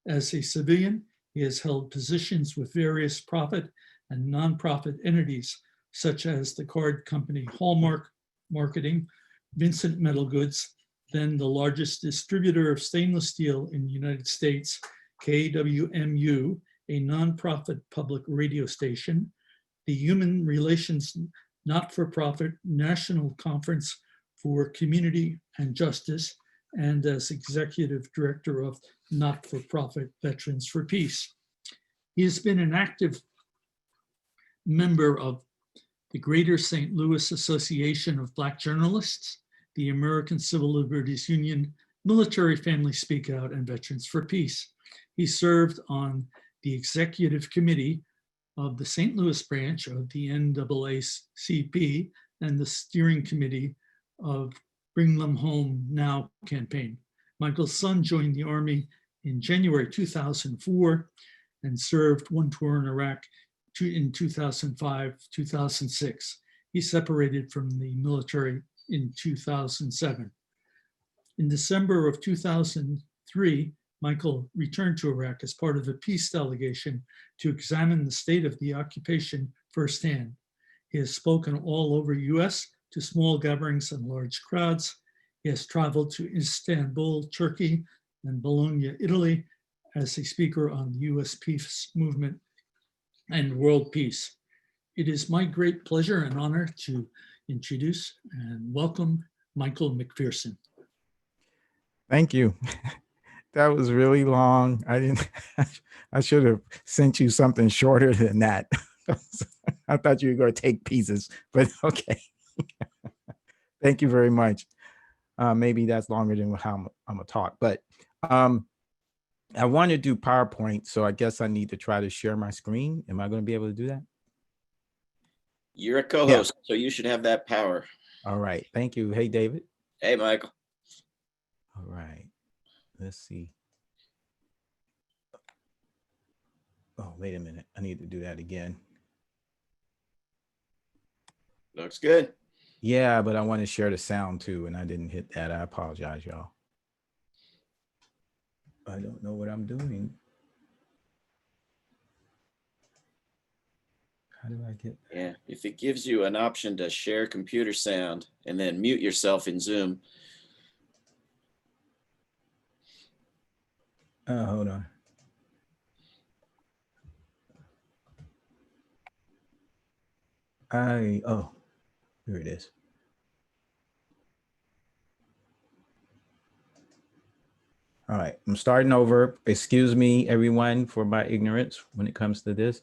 Speaker 2: As a civilian, he has held positions with various profit and nonprofit entities, such as the card company Hallmark Marketing, Vincent Metal Goods, then the largest distributor of stainless steel in the United States, KWMU, a nonprofit public radio station, the Human Relations Not-for-Profit National Conference for Community and Justice, and as executive director of not-for-profit Veterans for Peace. He has been an active member of the Greater St. Louis Association of Black Journalists, the American Civil Liberties Union, Military Family Speak Out, and Veterans for Peace. He served on the executive committee of the St. Louis branch of the NAACP and the steering committee of Bring Them Home Now campaign. Michael's son joined the Army in January 2004 and served one tour in Iraq in 2005, 2006. He separated from the military in 2007. In December of 2003, Michael returned to Iraq as part of a peace delegation to examine the state of the occupation firsthand. He has spoken all over US to small gatherings and large crowds. He has traveled to Istanbul, Turkey, and Bologna, Italy, as a speaker on the US peace movement and world peace. It is my great pleasure and honor to introduce and welcome Michael McPhearson.
Speaker 6: Thank you. That was really long. I should have sent you something shorter than that. I thought you were going to take pieces, but okay. Thank you very much. Maybe that's longer than how I'm gonna talk, but I want to do PowerPoint, so I guess I need to try to share my screen. Am I going to be able to do that?
Speaker 5: You're a co-host, so you should have that power.
Speaker 6: All right. Thank you. Hey, David.
Speaker 5: Hey, Michael.
Speaker 6: All right. Let's see. Oh, wait a minute. I need to do that again.
Speaker 5: Looks good.
Speaker 6: Yeah, but I want to share the sound too, and I didn't hit that. I apologize, y'all. I don't know what I'm doing. How do I get that?
Speaker 5: Yeah, if it gives you an option to share computer sound and then mute yourself in Zoom.
Speaker 6: Hold on. Oh, here it is. All right, I'm starting over. Excuse me, everyone, for my ignorance when it comes to this.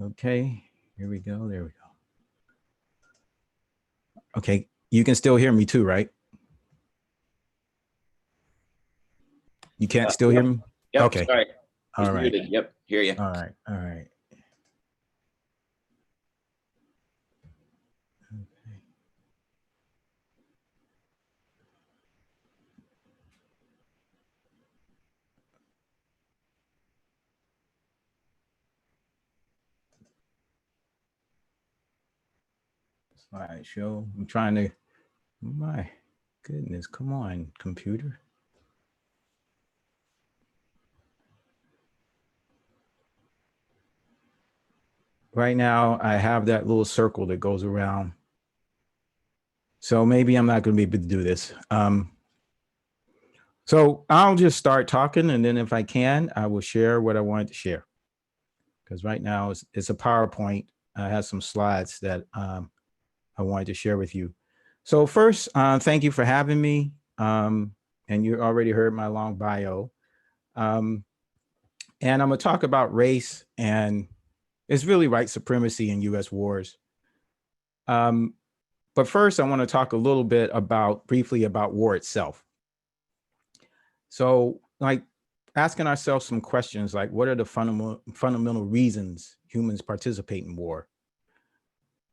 Speaker 6: Okay, here we go. There we go. Okay, you can still hear me too, right? You can't still hear me?
Speaker 5: Yep,
Speaker 6: okay.
Speaker 5: Sorry.
Speaker 6: All right.
Speaker 5: Muted. Yep, hear you.
Speaker 6: All right. All right. Okay. Slideshow. I'm trying to, my goodness, come on, computer. Right now, I have that little circle that goes around So maybe I'm not going to be able to do this. So I'll just start talking, and then if I can, I will share what I wanted to share. Because right now it's a PowerPoint. I have some slides that I wanted to share with you. So first, thank you for having me. And you already heard my long bio. And I'm going to talk about race, and it's really white supremacy in U.S. wars. But first, I want to talk a little bit briefly about war itself. So, like, asking ourselves some questions like, what are the fundamental reasons humans participate in war?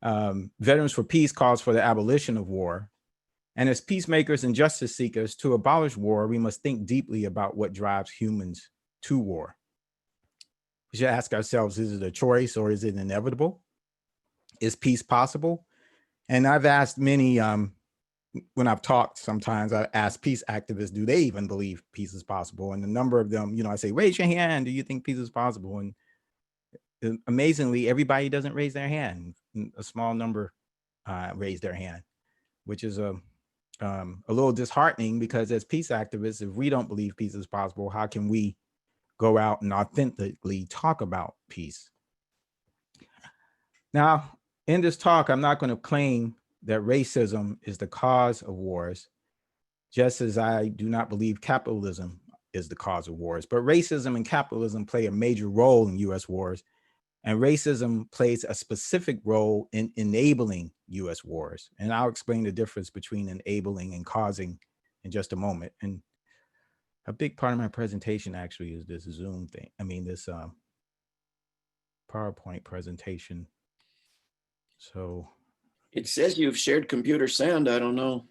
Speaker 6: Veterans for Peace calls for the abolition of war. And as peacemakers and justice seekers, to abolish war, we must think deeply about what drives humans to war. We should ask ourselves, is it a choice or is it inevitable? Is peace possible? And I've asked many, when I've talked, sometimes I ask peace activists, do they even believe peace is possible? And a number of them, I say, raise your hand. Do you think peace is possible? And amazingly, everybody doesn't raise their hand. A small number raise their hand, which is a little disheartening, because as peace activists, if we don't believe peace is possible, how can we go out and authentically talk about peace? Now, in this talk, I'm not going to claim that racism is the cause of wars, just as I do not believe capitalism is the cause of wars. But racism and capitalism play a major role in U.S. wars, and racism plays a specific role in enabling U.S. wars. And I'll explain the difference between enabling and causing in just a moment. And a big part of my presentation actually is this Zoom thing. I mean, this PowerPoint presentation. So
Speaker 5: It says you've shared computer sound. I don't know.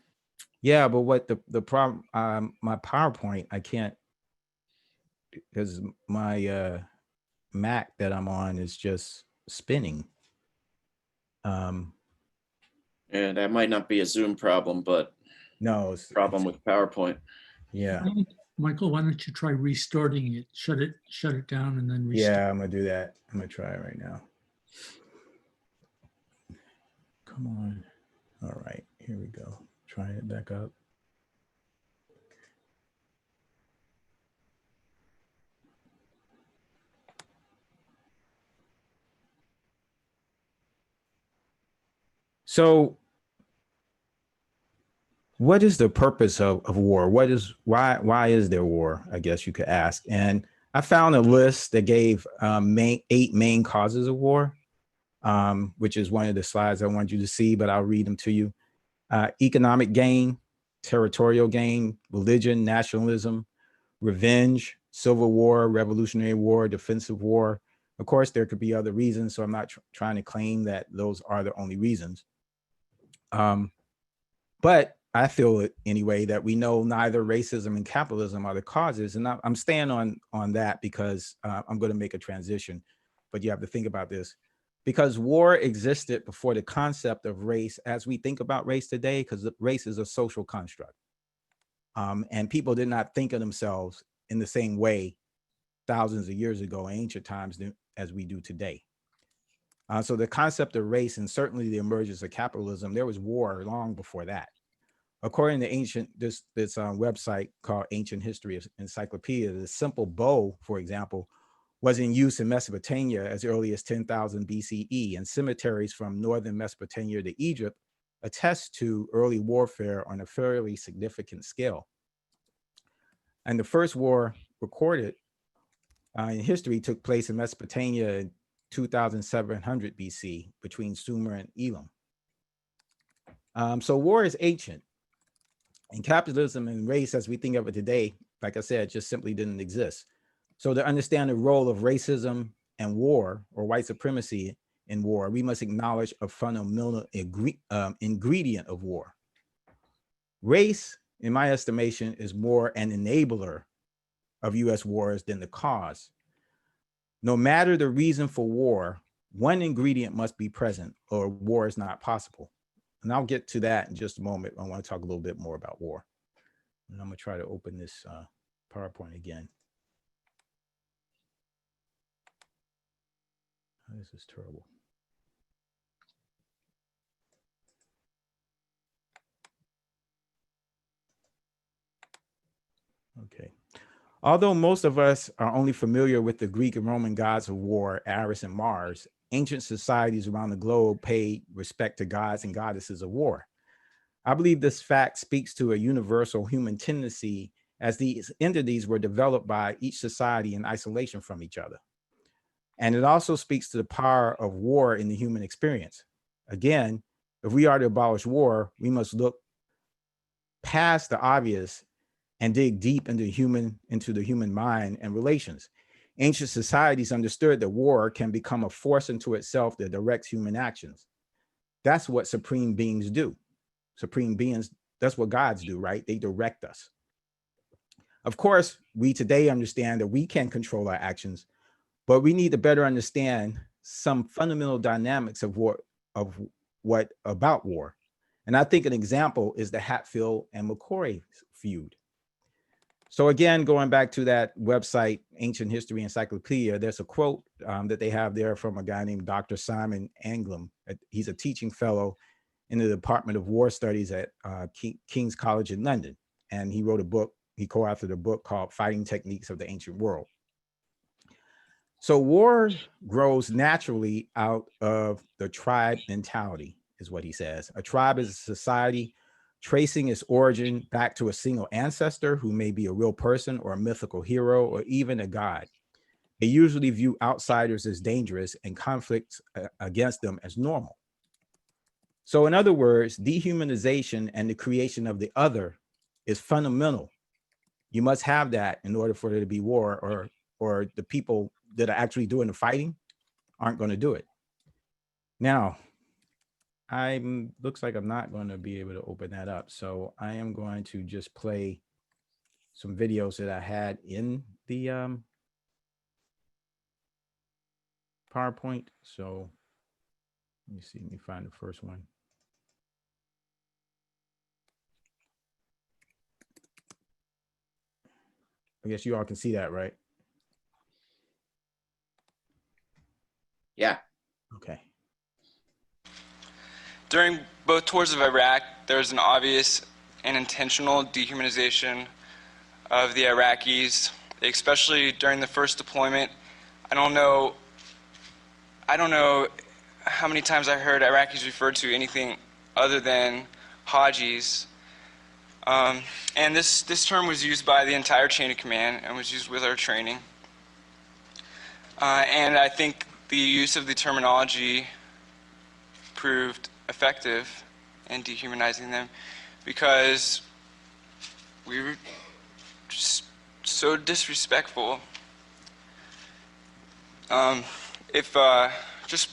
Speaker 6: yeah, but what the problem, my PowerPoint, I can't, because my Mac that I'm on is just spinning.
Speaker 5: And that might not be a Zoom problem, but
Speaker 6: no,
Speaker 5: it's a problem with PowerPoint.
Speaker 6: Yeah.
Speaker 2: Michael, why don't you try restarting it? Shut it down and then restart.
Speaker 6: Yeah, I'm gonna do that. I'm gonna try it right now. Come on. All right, here we go. Try it back up. So what is the purpose of war? Why is there war? I guess you could ask. And I found a list that gave 8 main causes of war, which is one of the slides I want you to see, but I'll read them to you. Economic gain, territorial gain, religion, nationalism, revenge, civil war, revolutionary war, defensive war. Of course, there could be other reasons, so I'm not trying to claim that those are the only reasons. But I feel it anyway that we know neither racism and capitalism are the causes, and I'm staying on that because I'm going to make a transition. But you have to think about this, because war existed before the concept of race as we think about race today, because race is a social construct, and people did not think of themselves in the same way thousands of years ago in ancient times as we do today. So the concept of race, and certainly the emergence of capitalism, there was war long before that. According to this website called Ancient History Encyclopedia, the simple bow, for example, was in use in Mesopotamia as early as 10,000 BCE, and cemeteries from northern Mesopotamia to Egypt attest to early warfare on a fairly significant scale. And the first war recorded in history took place in Mesopotamia in 2700 BC between Sumer and Elam. So war is ancient. And capitalism and race, as we think of it today, like I said, just simply didn't exist. So to understand the role of racism and war, or white supremacy in war, we must acknowledge a fundamental ingredient of war. Race, in my estimation, is more an enabler of US wars than the cause. No matter the reason for war, one ingredient must be present or war is not possible. And I'll get to that in just a moment. I want to talk a little bit more about war. And I'm going to try to open this PowerPoint again. Oh, this is terrible. Although most of us are only familiar with the Greek and Roman gods of war, Ares and Mars, ancient societies around the globe paid respect to gods and goddesses of war. I believe this fact speaks to a universal human tendency, as these entities were developed by each society in isolation from each other. And it also speaks to the power of war in the human experience. Again, if we are to abolish war, we must look past the obvious and dig deep into the human mind and relations. Ancient societies understood that war can become a force unto itself that directs human actions. That's what supreme beings do. Supreme beings, that's what gods do, right? They direct us. Of course, we today understand that we can control our actions, but we need to better understand some fundamental dynamics of what about war. And I think an example is the Hatfield and Mccoy feud. So again, going back to that website, Ancient History Encyclopedia, there's a quote that they have there from a guy named Dr. Simon Anglem. He's a teaching fellow in the Department of War Studies at King's College in London. And he wrote a book, he co-authored a book called Fighting Techniques of the Ancient World. So war grows naturally out of the tribe mentality, is what he says. A tribe is a society tracing its origin back to a single ancestor who may be a real person or a mythical hero or even a god. They usually view outsiders as dangerous and conflicts against them as normal. So in other words, dehumanization and the creation of the other is fundamental. You must have that in order for there to be war, or the people that are actually doing the fighting aren't going to do it. Now, looks like I'm not going to be able to open that up. So I am going to just play some videos that I had in the PowerPoint. So let me see, let me find the first one. I guess you all can see that, right?
Speaker 5: Yeah.
Speaker 6: Okay.
Speaker 7: During both tours of Iraq, there was an obvious and intentional dehumanization of the Iraqis, especially during the first deployment. I don't know how many times I heard Iraqis referred to anything other than Hajis. And this term was used by the entire chain of command and was used with our training. And I think the use of the terminology proved effective in dehumanizing them, because we were just so disrespectful. If just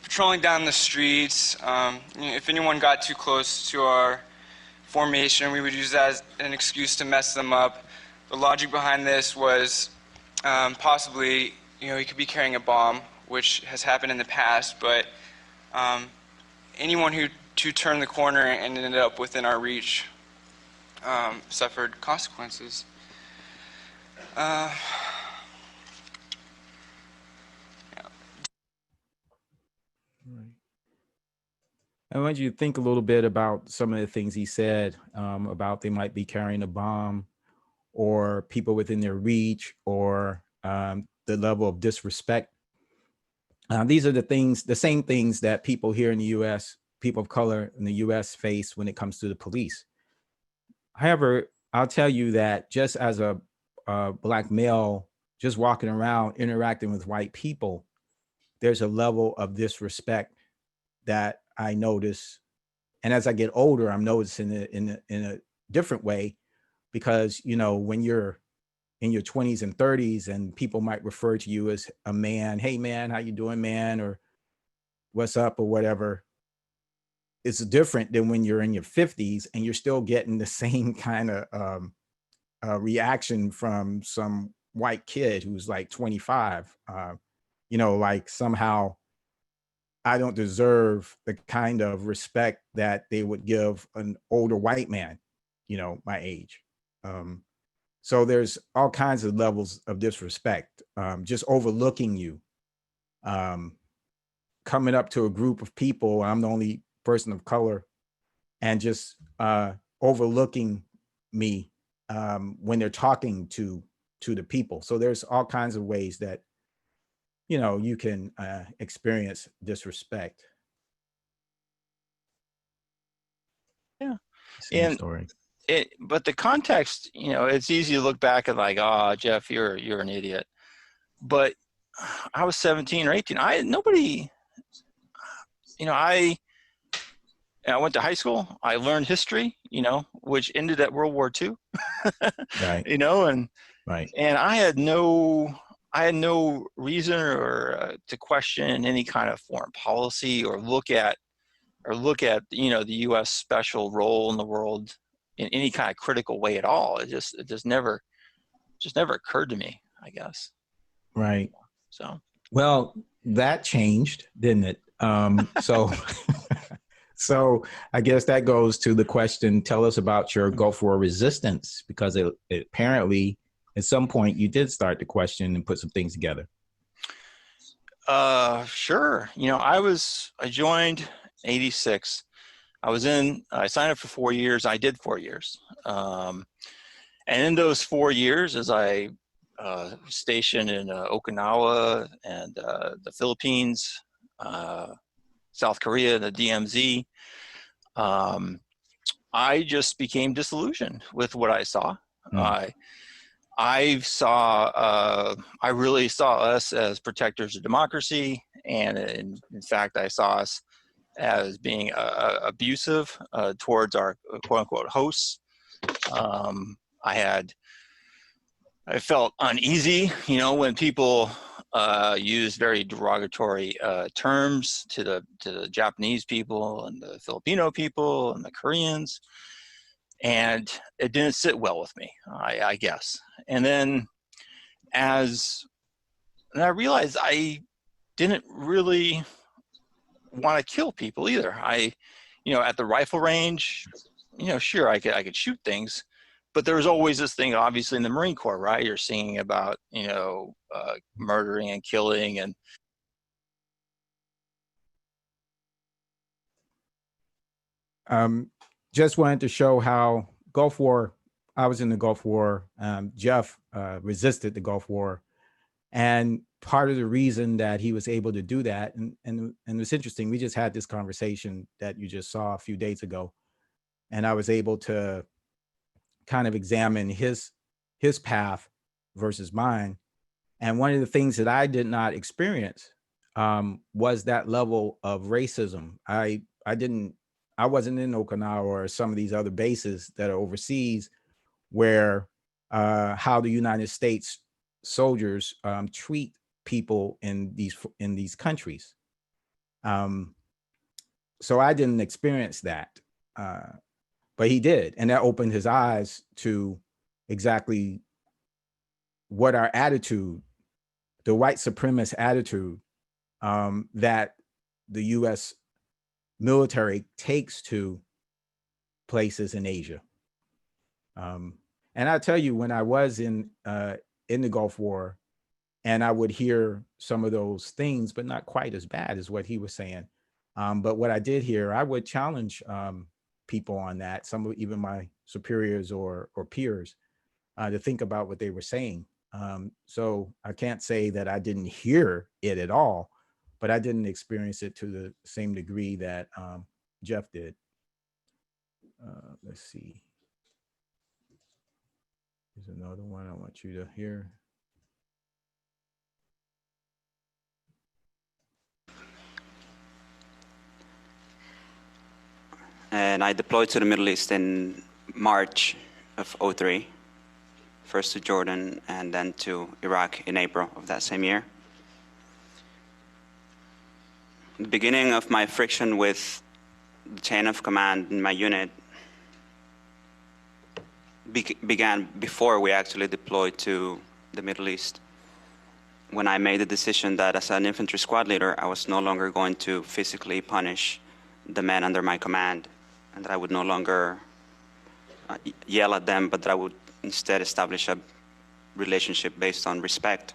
Speaker 7: patrolling down the streets, if anyone got too close to our formation, we would use that as an excuse to mess them up. The logic behind this was possibly, he could be carrying a bomb, which has happened in the past, but anyone who turned the corner and ended up within our reach suffered consequences.
Speaker 6: I want you to think a little bit about some of the things he said about they might be carrying a bomb, or people within their reach, or the level of disrespect. These are the same things that people here in the U.S., people of color in the U.S. face when it comes to the police. However, I'll tell you that just as a Black male, just walking around interacting with white people, there's a level of disrespect that I notice. And as I get older, I'm noticing it in a different way, because, when you're in your 20s and 30s and people might refer to you as a man, hey man, how you doing, man? Or what's up, or whatever. It's different than when you're in your 50s and you're still getting the same kind of reaction from some white kid who's like 25. Like somehow I don't deserve the kind of respect that they would give an older white man, my age. So there's all kinds of levels of disrespect, just overlooking you, coming up to a group of people. I'm the only person of color, and just overlooking me when they're talking to the people. So there's all kinds of ways that, you know, you can experience disrespect.
Speaker 8: Yeah.
Speaker 6: Same
Speaker 8: And
Speaker 6: story.
Speaker 8: but the context, you know, it's easy to look back and like, oh, Jeff, you're an idiot. But I was 17 or 18. Nobody, you know, I went to high school. I learned history, you know, which ended at World War II.
Speaker 6: Right.
Speaker 8: You know, and
Speaker 6: Right.
Speaker 8: I had no reason or to question any kind of foreign policy or look at you know, the U.S. special role in the world in any kind of critical way at all. It just never occurred to me, I guess.
Speaker 6: Right.
Speaker 8: So
Speaker 6: Well, that changed, didn't it? So so I guess that goes to the question, tell us about your Gulf War resistance, because it apparently at some point you did start to question and put some things together.
Speaker 8: Sure. You know, I joined 86. I signed up for 4 years. I did 4 years. And in those 4 years, as I stationed in Okinawa and the Philippines, South Korea, the DMZ, I just became disillusioned with what I saw. I really saw us as protectors of democracy, and in fact, I saw us as being abusive towards our quote-unquote hosts. I felt uneasy, you know, when people use very derogatory terms to the Japanese people and the Filipino people and the Koreans, and it didn't sit well with me, I guess. And then I realized I didn't really want to kill people either. You know, at the rifle range, you know, sure, I could shoot things, but there was always this thing, obviously, in the Marine Corps, right? You're singing about, you know, murdering and killing and.
Speaker 6: Just wanted to show how Gulf War, I was in the Gulf War, Jeff resisted the Gulf War. And part of the reason that he was able to do that, and it's interesting, we just had this conversation that you just saw a few days ago, and I was able to kind of examine his path versus mine. And one of the things that I did not experience was that level of racism. I wasn't in Okinawa or some of these other bases that are overseas, where how the United States soldiers treat people in these countries. So I didn't experience that, but he did, and that opened his eyes to exactly what our attitude, the white supremacist attitude that the U.S. military takes to places in Asia. And I tell you, when I was in the Gulf War, and I would hear some of those things, but not quite as bad as what he was saying. But what I did hear, I would challenge people on that, some of even my superiors or peers, to think about what they were saying. So I can't say that I didn't hear it at all, but I didn't experience it to the same degree that Jeff did. Let's see. Here's another one I want you to hear.
Speaker 9: And I deployed to the Middle East in March of '03, first to Jordan and then to Iraq in April of that same year. The beginning of my friction with the chain of command in my unit began before we actually deployed to the Middle East, when I made the decision that as an infantry squad leader, I was no longer going to physically punish the men under my command, and that I would no longer yell at them, but that I would instead establish a relationship based on respect.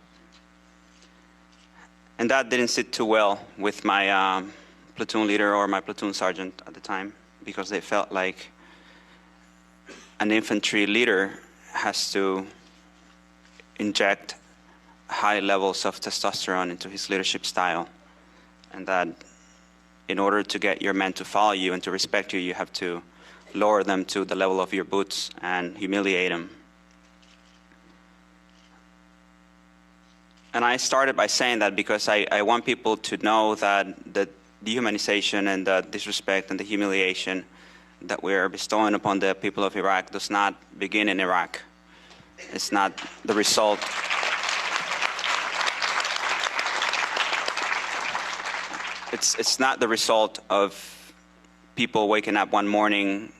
Speaker 9: And that didn't sit too well with my platoon leader or my platoon sergeant at the time, because they felt like an infantry leader has to inject high levels of testosterone into his leadership style, and that in order to get your men to follow you and to respect you, you have to lower them to the level of your boots and humiliate them. And I started by saying that because I want people to know that the dehumanization and the disrespect and the humiliation that we are bestowing upon the people of Iraq does not begin in Iraq. It's not the result. It's not the result of people waking up one morning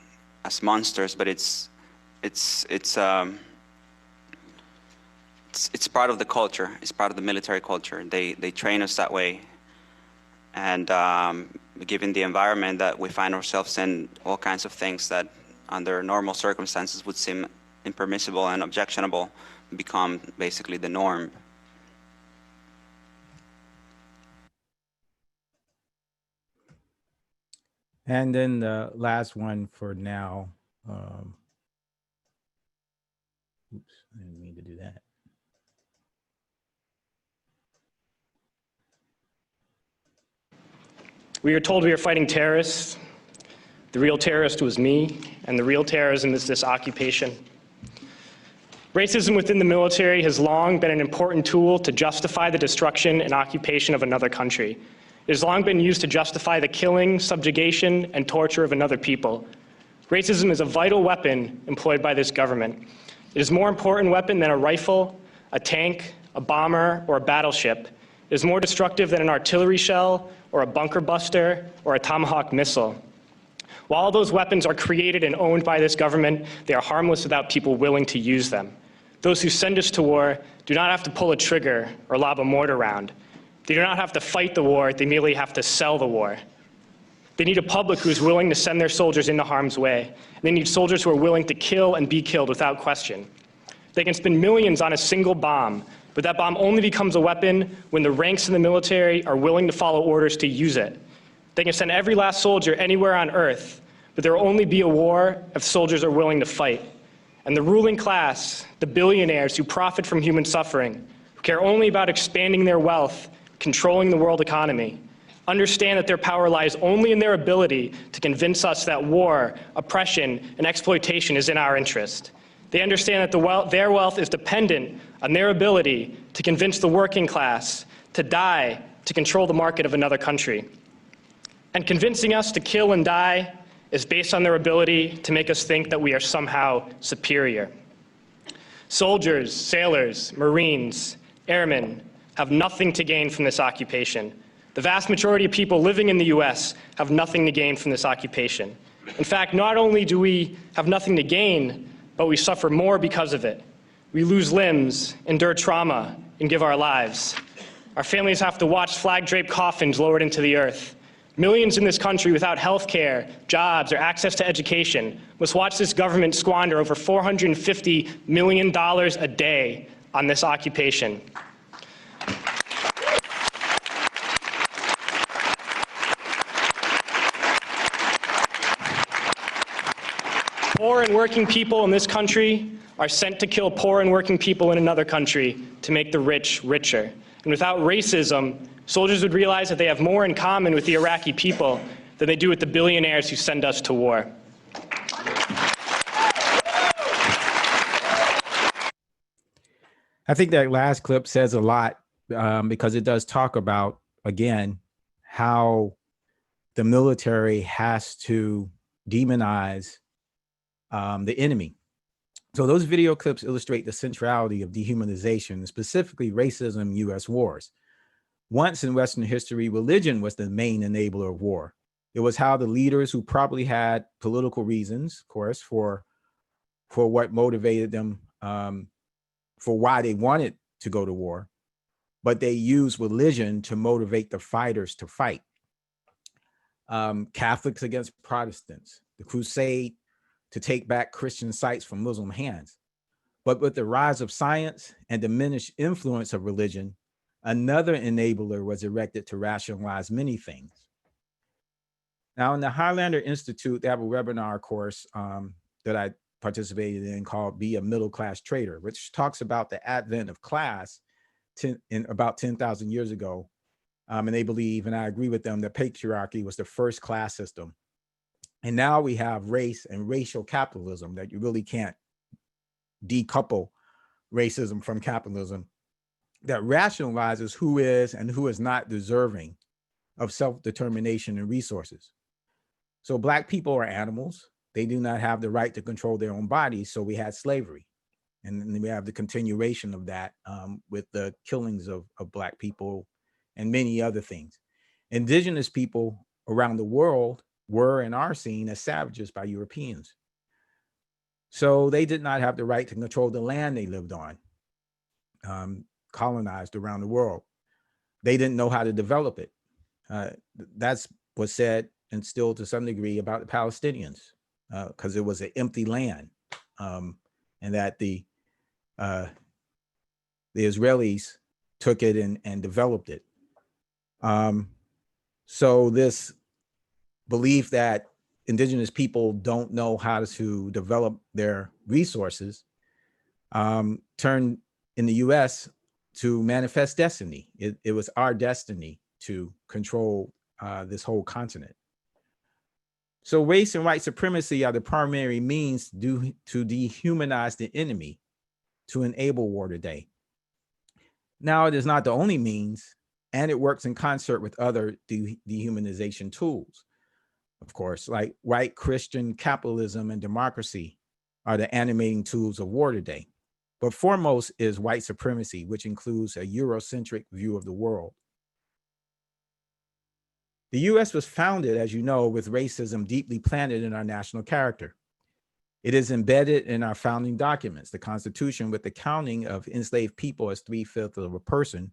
Speaker 9: as monsters, but it's part of the culture. It's part of the military culture. They train us that way, and given the environment that we find ourselves in, all kinds of things that under normal circumstances would seem impermissible and objectionable become basically the norm.
Speaker 6: And then the last one for now. Oops, I didn't mean to do that.
Speaker 10: We are told we are fighting terrorists. The real terrorist was me, and the real terrorism is this occupation. Racism within the military has long been an important tool to justify the destruction and occupation of another country. It has long been used to justify the killing, subjugation, and torture of another people. Racism is a vital weapon employed by this government. It is a more important weapon than a rifle, a tank, a bomber, or a battleship. It is more destructive than an artillery shell, or a bunker buster, or a Tomahawk missile. While all those weapons are created and owned by this government, they are harmless without people willing to use them. Those who send us to war do not have to pull a trigger or lob a mortar round. They do not have to fight the war, they merely have to sell the war. They need a public who is willing to send their soldiers into harm's way. And they need soldiers who are willing to kill and be killed without question. They can spend millions on a single bomb, but that bomb only becomes a weapon when the ranks in the military are willing to follow orders to use it. They can send every last soldier anywhere on earth, but there will only be a war if soldiers are willing to fight. And the ruling class, the billionaires who profit from human suffering, who care only about expanding their wealth, controlling the world economy, understand that their power lies only in their ability to convince us that war, oppression, and exploitation is in our interest. They understand that their wealth is dependent on their ability to convince the working class to die to control the market of another country. And convincing us to kill and die is based on their ability to make us think that we are somehow superior. Soldiers, sailors, Marines, airmen have nothing to gain from this occupation. The vast majority of people living in the US have nothing to gain from this occupation. In fact, not only do we have nothing to gain, but we suffer more because of it. We lose limbs, endure trauma, and give our lives. Our families have to watch flag-draped coffins lowered into the earth. Millions in this country without health care, jobs, or access to education must watch this government squander over $450 million a day on this occupation. Poor and working people in this country are sent to kill poor and working people in another country to make the rich richer. And without racism, soldiers would realize that they have more in common with the Iraqi people than they do with the billionaires who send us to war.
Speaker 6: I think that last clip says a lot because it does talk about, again, how the military has to demonize the enemy. So those video clips illustrate the centrality of dehumanization, and specifically racism in US wars. Once in Western history, religion was the main enabler of war. It was how the leaders who probably had political reasons, of course, for what motivated them, for why they wanted to go to war, but they used religion to motivate the fighters to fight. Catholics against Protestants, the crusade to take back Christian sites from Muslim hands. But with the rise of science and diminished influence of religion, another enabler was erected to rationalize many things. Now in the Highlander Institute, they have a webinar course that I participated in called Be a Middle Class Trader, which talks about the advent of class in about 10,000 years ago. And they believe, and I agree with them, that patriarchy was the first class system. And now we have race and racial capitalism, that you really can't decouple racism from capitalism, that rationalizes who is and who is not deserving of self-determination and resources. So Black people are animals. They do not have the right to control their own bodies. So we had slavery. And then we have the continuation of that with the killings of Black people and many other things. Indigenous people around the world were and are seen as savages by Europeans. So they did not have the right to control the land they lived on, colonized around the world. They didn't know how to develop it. That's what's said and still to some degree about the Palestinians, because it was an empty land, and that the Israelis took it and developed it. So this belief that indigenous people don't know how to develop their resources turned in the US to manifest destiny. It was our destiny to control this whole continent. So race and white supremacy are the primary means to dehumanize the enemy to enable war today. Now, it is not the only means, and it works in concert with other dehumanization tools. Of course, like white Christian capitalism and democracy are the animating tools of war today. But foremost is white supremacy, which includes a Eurocentric view of the world. The US was founded, as you know, with racism deeply planted in our national character. It is embedded in our founding documents, the Constitution, with the counting of enslaved people as 3/5 of a person.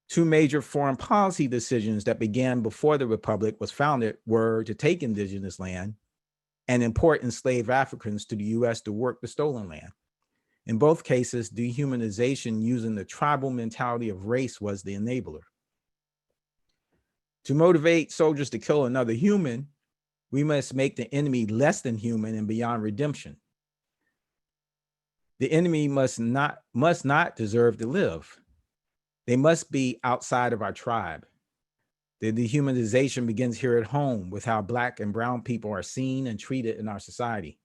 Speaker 6: Two major foreign policy decisions that began before the Republic was founded were to take indigenous land and import enslaved Africans to the US to work the stolen land. In both cases, dehumanization using the tribal mentality of race was the enabler. To motivate soldiers to kill another human, we must make the enemy less than human and beyond redemption. The enemy must not deserve to live. They must be outside of our tribe. The dehumanization begins here at home with how Black and brown people are seen and treated in our society.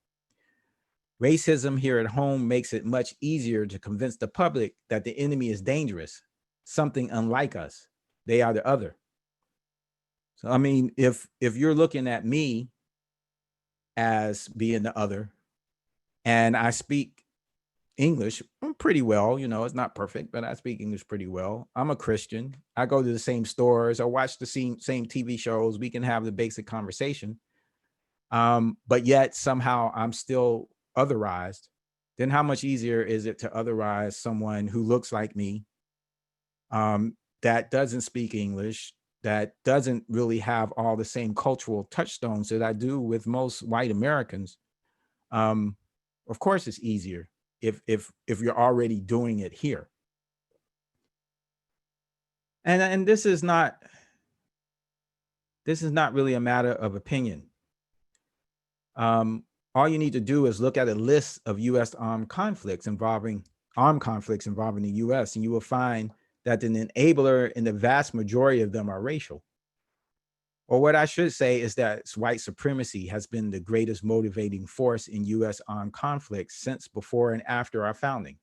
Speaker 6: Racism here at home makes it much easier to convince the public that the enemy is dangerous, something unlike us. They are the other. So, I mean, if you're looking at me as being the other, and I speak English pretty well, you know, it's not perfect, but I speak English pretty well. I'm a Christian. I go to the same stores. I watch the same TV shows. We can have the basic conversation. But yet somehow I'm still otherized. Then how much easier is it to otherize someone who looks like me, that doesn't speak English, that doesn't really have all the same cultural touchstones that I do with most white Americans? Of course, it's easier if you're already doing it here. And this is not really a matter of opinion. All you need to do is look at a list of U.S. armed conflicts involving the U.S., and you will find that an enabler in the vast majority of them are racial. Or what I should say is that white supremacy has been the greatest motivating force in U.S. armed conflicts since before and after our founding.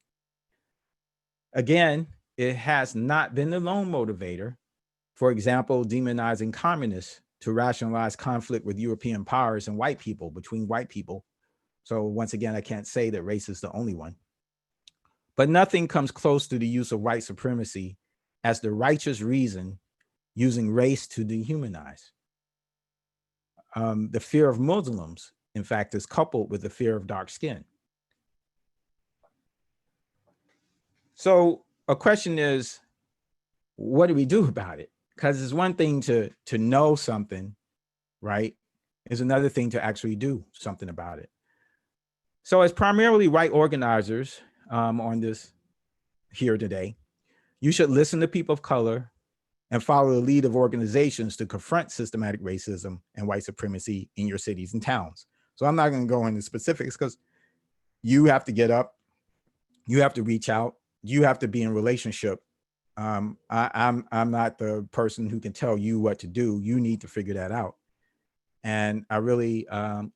Speaker 6: Again, it has not been the lone motivator. For example, demonizing communists to rationalize conflict with European powers and white people, between white people. So once again, I can't say that race is the only one. But nothing comes close to the use of white supremacy as the righteous reason using race to dehumanize. The fear of Muslims, in fact, is coupled with the fear of dark skin. So a question is, what do we do about it? Because it's one thing to know something, right? It's another thing to actually do something about it. So as primarily white organizers on this here today, you should listen to people of color and follow the lead of organizations to confront systematic racism and white supremacy in your cities and towns. So I'm not going to go into specifics because you have to get up, you have to reach out, you have to be in relationship. I'm not the person who can tell you what to do. You need to figure that out. And I really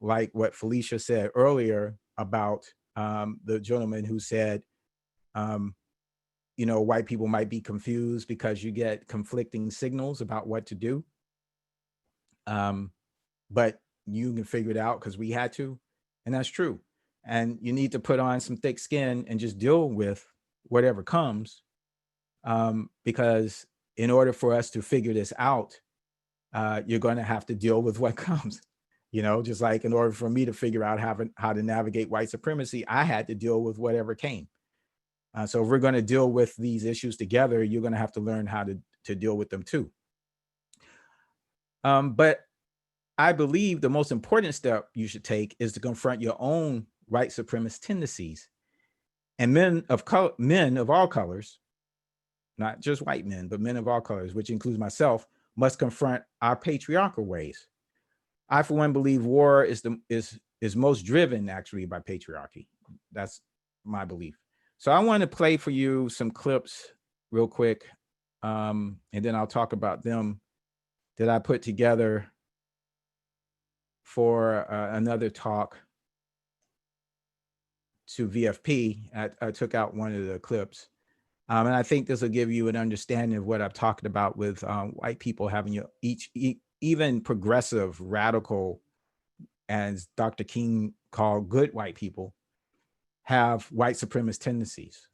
Speaker 6: like what Felicia said earlier about the gentleman who said, you know, white people might be confused because you get conflicting signals about what to do. But you can figure it out because we had to, and that's true. And you need to put on some thick skin and just deal with whatever comes, because in order for us to figure this out, you're going to have to deal with what comes. You know, just like in order for me to figure out how to navigate white supremacy, I had to deal with whatever came. So if we're going to deal with these issues together, you're going to have to learn how to deal with them too. But I believe the most important step you should take is to confront your own white supremacist tendencies. And men of all colors, not just white men, but men of all colors, which includes myself, must confront our patriarchal ways. I, for one, believe war is most driven actually by patriarchy. That's my belief. So I want to play for you some clips real quick, and then I'll talk about them that I put together for another talk to VFP. I took out one of the clips. And I think this will give you an understanding of what I'm talking about with white people having even progressive, radical, as Dr. King called good white people, have white supremacist tendencies.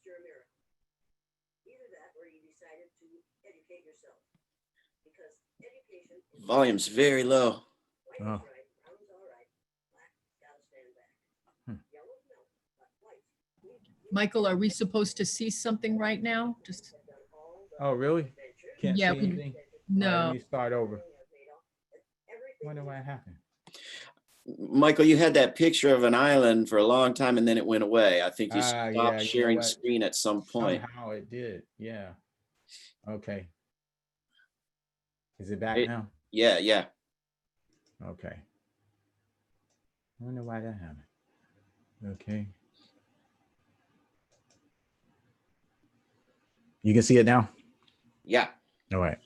Speaker 11: You're a miracle. Either that or you decided to educate yourself. Because education is
Speaker 5: Volume's very low.
Speaker 11: white is right, brown's all right, black's gotta stand back. Yellow's no, but white.
Speaker 4: Michael, are we supposed to see something right now? Just
Speaker 6: Oh, really? Can't
Speaker 4: Yeah,
Speaker 6: see anything?
Speaker 4: no.
Speaker 6: All right, let me start over. Wonder what happened.
Speaker 5: Michael, you had that picture of an island for a long time and then it went away. I think you
Speaker 6: Yeah,
Speaker 5: stopped
Speaker 6: you know
Speaker 5: sharing
Speaker 6: what?
Speaker 5: screen at some point.
Speaker 6: Somehow it did. Yeah. Okay. Is it back now?
Speaker 5: Yeah, yeah.
Speaker 6: Okay. I wonder why that happened. Okay. You can see it now?
Speaker 5: Yeah.
Speaker 6: All right.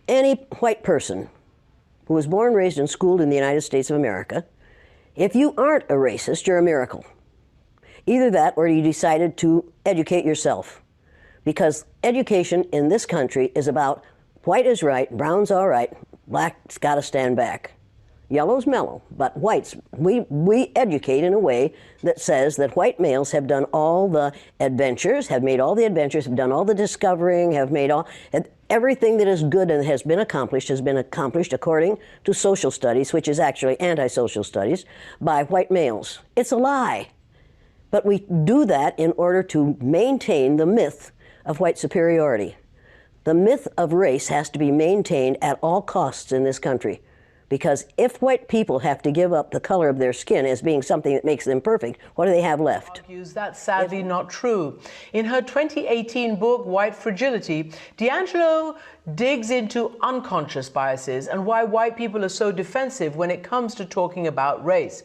Speaker 11: Any white person who was born, raised, and schooled in the United States of America, if you aren't a racist, you're a miracle. Either that or you decided to educate yourself. Because education in this country is about white is right, brown's all right, black's gotta stand back. Yellow's mellow, but whites, we educate in a way that says that white males have done all the adventures, have made all the adventures, have done all the discovering, have made everything that is good and has been accomplished according to social studies, which is actually anti-social studies, by white males. It's a lie. But we do that in order to maintain the myth of white superiority. The myth of race has to be maintained at all costs in this country. Because if white people have to give up the color of their skin as being something that makes them perfect, what do they have left?
Speaker 12: Argues that's sadly not true. In her 2018 book, White Fragility, D'Angelo digs into unconscious biases and why white people are so defensive when it comes to talking about race.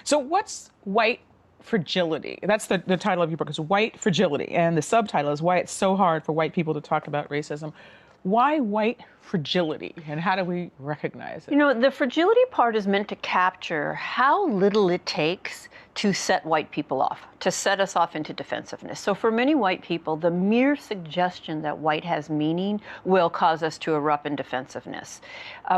Speaker 13: So what's white fragility? That's the title of your book, is White Fragility. And the subtitle is why it's so hard for white people to talk about racism. Why white fragility, and how do we recognize it?
Speaker 14: You know, the fragility part is meant to capture how little it takes to set white people off, to set us off into defensiveness. So for many white people, the mere suggestion that white has meaning will cause us to erupt in defensiveness.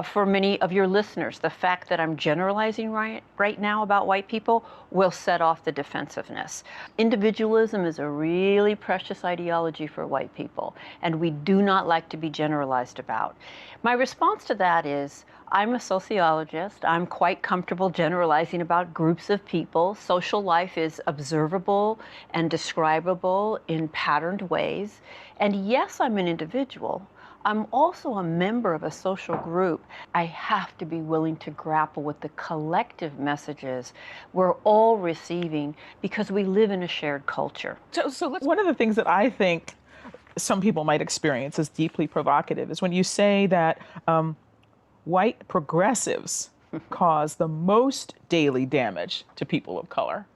Speaker 14: For many of your listeners, the fact that I'm generalizing right now about white people will set off the defensiveness. Individualism is a really precious ideology for white people, and we do not like to be generalized about. My response to that is, I'm a sociologist. I'm quite comfortable generalizing about groups of people. Social life is observable and describable in patterned ways. And yes, I'm an individual. I'm also a member of a social group. I have to be willing to grapple with the collective messages we're all receiving because we live in a shared culture.
Speaker 13: So one of the things that I think some people might experience as deeply provocative is when you say that white progressives cause the most daily damage to people of color.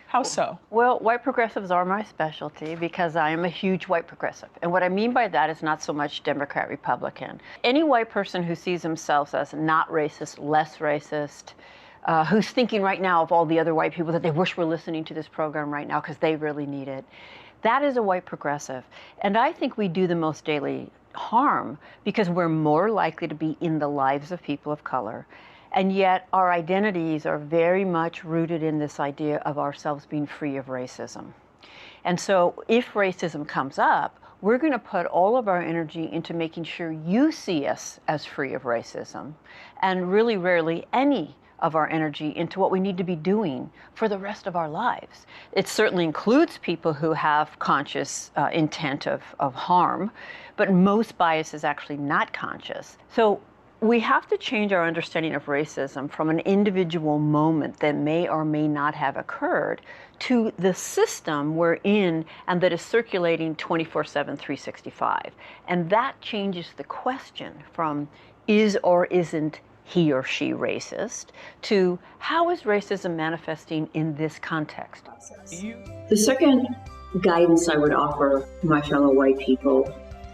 Speaker 13: How so?
Speaker 14: Well, white progressives are my specialty because I am a huge white progressive. And what I mean by that is not so much Democrat, Republican. Any white person who sees themselves as not racist, less racist, who's thinking right now of all the other white people that they wish were listening to this program right now because they really need it, that is a white progressive. And I think we do the most daily harm because we're more likely to be in the lives of people of color. And yet our identities are very much rooted in this idea of ourselves being free of racism. And so if racism comes up, we're going to put all of our energy into making sure you see us as free of racism, and really rarely any of our energy into what we need to be doing for the rest of our lives. It certainly includes people who have conscious intent of harm, but most bias is actually not conscious. So we have to change our understanding of racism from an individual moment that may or may not have occurred to the system we're in and that is circulating 24/7, 365. And that changes the question from is or isn't he or she racist to how is racism manifesting in this context?
Speaker 15: The second guidance I would offer my fellow white people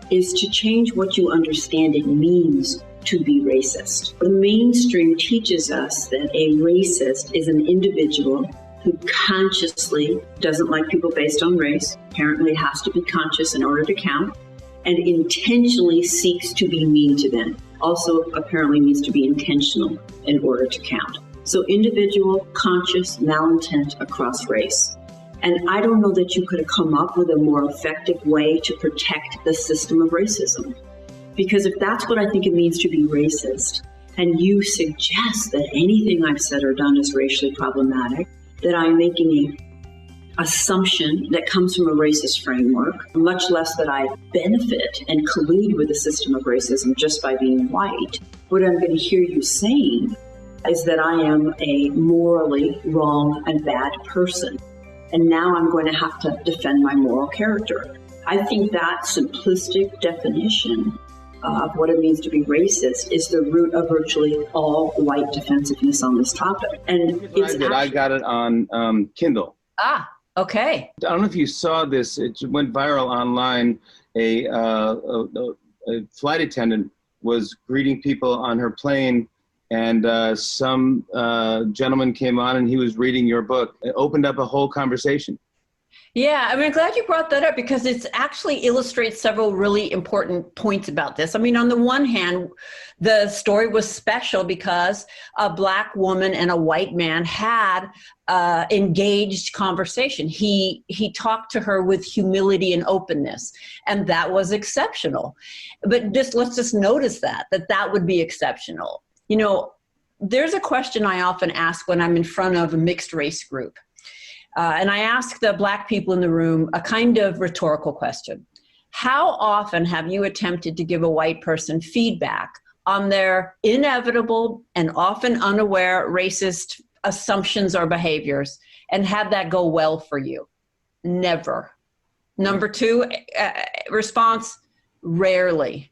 Speaker 15: is to change what you understand it means to be racist. The mainstream teaches us that a racist is an individual who consciously doesn't like people based on race, apparently has to be conscious in order to count, and intentionally seeks to be mean to them. Also apparently needs to be intentional in order to count. So individual, conscious, malintent across race. And I don't know that you could have come up with a more effective way to protect the system of racism. Because if that's what I think it means to be racist, and you suggest that anything I've said or done is racially problematic, that I'm making an assumption that comes from a racist framework, much less that I benefit and collude with the system of racism just by being white, what I'm going to hear you saying is that I am a morally wrong and bad person. And now I'm going to have to defend my moral character. I think that simplistic definition of what it means to be racist is the root of virtually all white defensiveness on this topic. And it's
Speaker 16: I got it on Kindle.
Speaker 14: Ah, okay.
Speaker 16: I don't know if you saw this. It went viral online. A flight attendant was greeting people on her plane, and some gentleman came on and he was reading your book. It opened up a whole conversation.
Speaker 14: Yeah, I mean, I'm glad you brought that up because it actually illustrates several really important points about this. I mean, on the one hand, the story was special because a Black woman and a white man had engaged conversation. He talked to her with humility and openness, and that was exceptional. But let's just notice that would be exceptional. You know, there's a question I often ask when I'm in front of a mixed race group. And I ask the Black people in the room a kind of rhetorical question. How often have you attempted to give a white person feedback on their inevitable and often unaware racist assumptions or behaviors and had that go well for you? Never. Number two, response, rarely.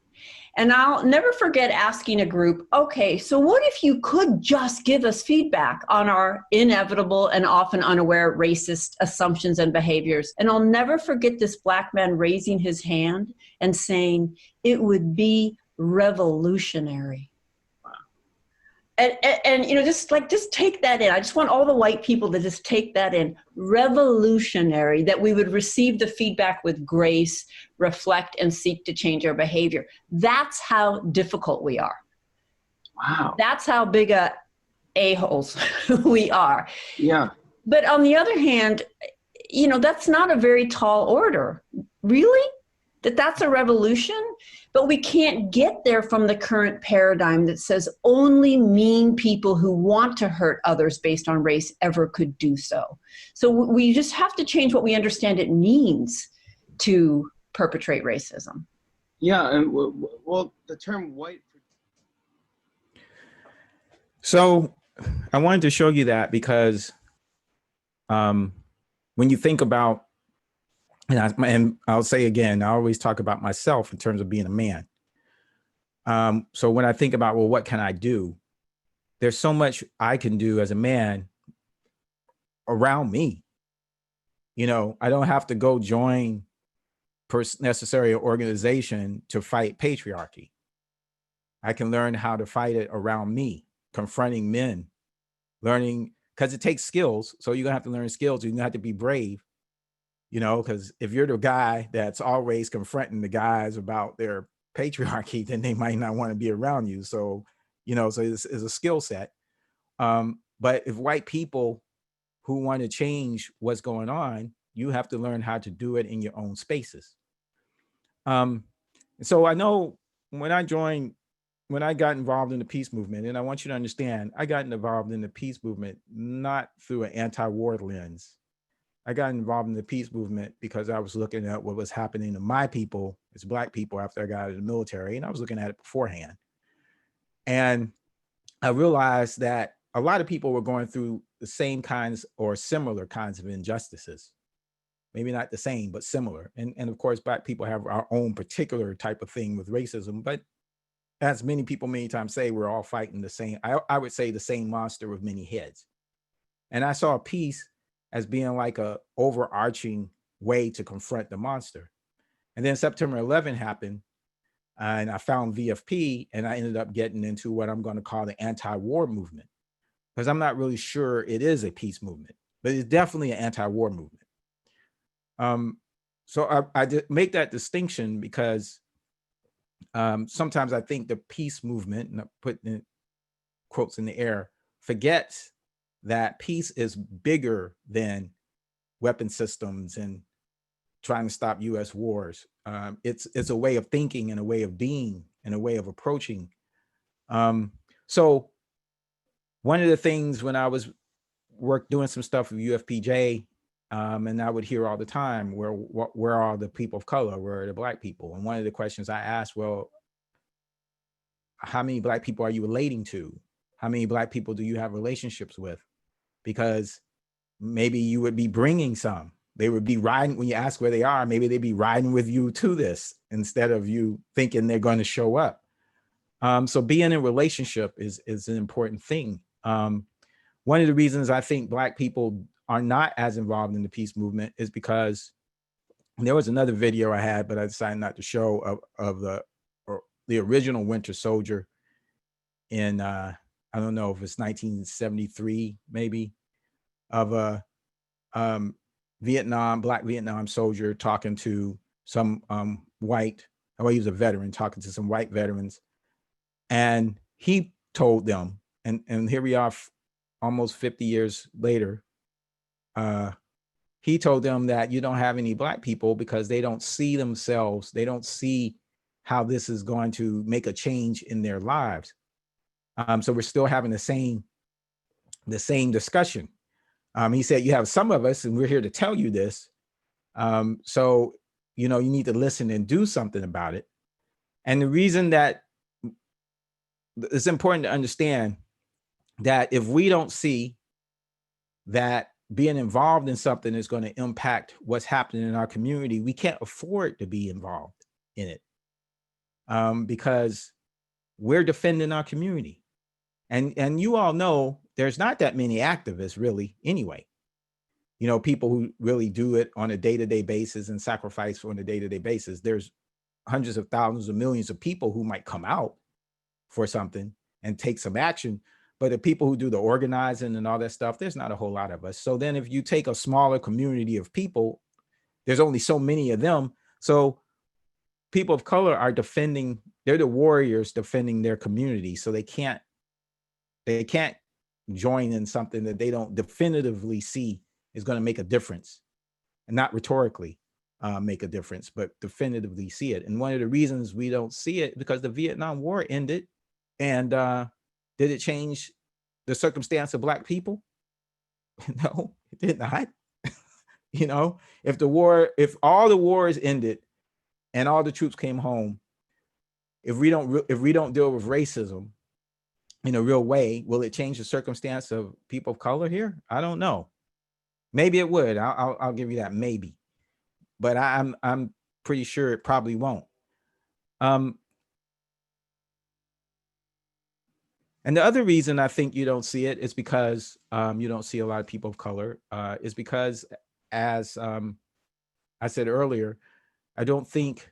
Speaker 14: And I'll never forget asking a group, okay, so what if you could just give us feedback on our inevitable and often unaware racist assumptions and behaviors? And I'll never forget this Black man raising his hand and saying, it would be revolutionary. And you know, just take that in. I just want all the white people to just take that in. Revolutionary, that we would receive the feedback with grace, reflect, and seek to change our behavior. That's how difficult we are.
Speaker 16: Wow.
Speaker 14: That's how big a-holes we are.
Speaker 16: Yeah.
Speaker 14: But on the other hand, you know, that's not a very tall order. Really?
Speaker 15: that that's a revolution, but we can't get there from the current paradigm that says only mean people who want to hurt others based on race ever could do so. So we just have to change what we understand it means to perpetrate racism.
Speaker 16: Yeah, and well, the term white.
Speaker 6: So I wanted to show you that because when you think about, and I'll say again, I always talk about myself in terms of being a man. So when I think about, well, what can I do? There's so much I can do as a man around me. You know, I don't have to go join necessary organization to fight patriarchy. I can learn how to fight it around me, confronting men, learning, because it takes skills. So you're gonna have to learn skills. You're gonna have to be brave, you know, because if you're the guy that's always confronting the guys about their patriarchy, then they might not want to be around you. So, you know, so it's a skill set. But if white people who want to change what's going on, you have to learn how to do it in your own spaces. So I know when I got involved in the peace movement, and I want you to understand, I got involved in the peace movement not through an anti-war lens. I got involved in the peace movement because I was looking at what was happening to my people as Black people after I got out of the military, and I was looking at it beforehand. And I realized that a lot of people were going through the same kinds or similar kinds of injustices. Maybe not the same, but similar. And of course, Black people have our own particular type of thing with racism, but as many people many times say, we're all fighting the same, I would say the same monster with many heads. And I saw peace as being like a overarching way to confront the monster. And then September 11 happened, and I found VFP, and I ended up getting into what I'm going to call the anti-war movement, because I'm not really sure it is a peace movement, but it's definitely an anti-war movement. So I did make that distinction because sometimes I think the peace movement, and I put in quotes in the air, forgets that peace is bigger than weapon systems and trying to stop US wars. It's a way of thinking and a way of being and a way of approaching. So one of the things when I was doing some stuff with UFPJ, and I would hear all the time, where are the people of color? Where are the Black people? And one of the questions I asked, well, how many Black people are you relating to? How many Black people do you have relationships with? Because maybe you would be bringing some. They would be riding, when you ask where they are, maybe they'd be riding with you to this instead of you thinking they're going to show up. So being in a relationship is an important thing. One of the reasons I think Black people are not as involved in the peace movement is because there was another video I had, but I decided not to show, of the original Winter Soldier in, I don't know if it's 1973, maybe, of a Black Vietnam soldier talking to some white, well, he was a veteran, talking to some white veterans. And he told them, and here we are almost 50 years later, he told them that you don't have any Black people because they don't see themselves, they don't see how this is going to make a change in their lives. So we're still having the same discussion. He said, you have some of us, and we're here to tell you this. So, you know, you need to listen and do something about it. And the reason that it's important to understand that if we don't see that being involved in something is going to impact what's happening in our community, we can't afford to be involved in it, because we're defending our community. And you all know there's not that many activists really anyway. You know, people who really do it on a day-to-day basis and sacrifice on a day-to-day basis. There's hundreds of thousands of millions of people who might come out for something and take some action. But the people who do the organizing and all that stuff, there's not a whole lot of us. So then if you take a smaller community of people, there's only so many of them. So people of color are defending, they're the warriors defending their community. So they can't join in something that they don't definitively see is going to make a difference, and not rhetorically. make a difference, but definitively see it. And one of the reasons we don't see it because the Vietnam War ended, and did it change the circumstance of Black people? No, it did not. You know, if all the wars ended and all the troops came home, if we don't deal with racism in a real way, will it change the circumstance of people of color here? I don't know. Maybe it would. I'll give you that, maybe, but I'm pretty sure it probably won't. And the other reason I think you don't see it is because you don't see a lot of people of color is because, as I said earlier, I don't think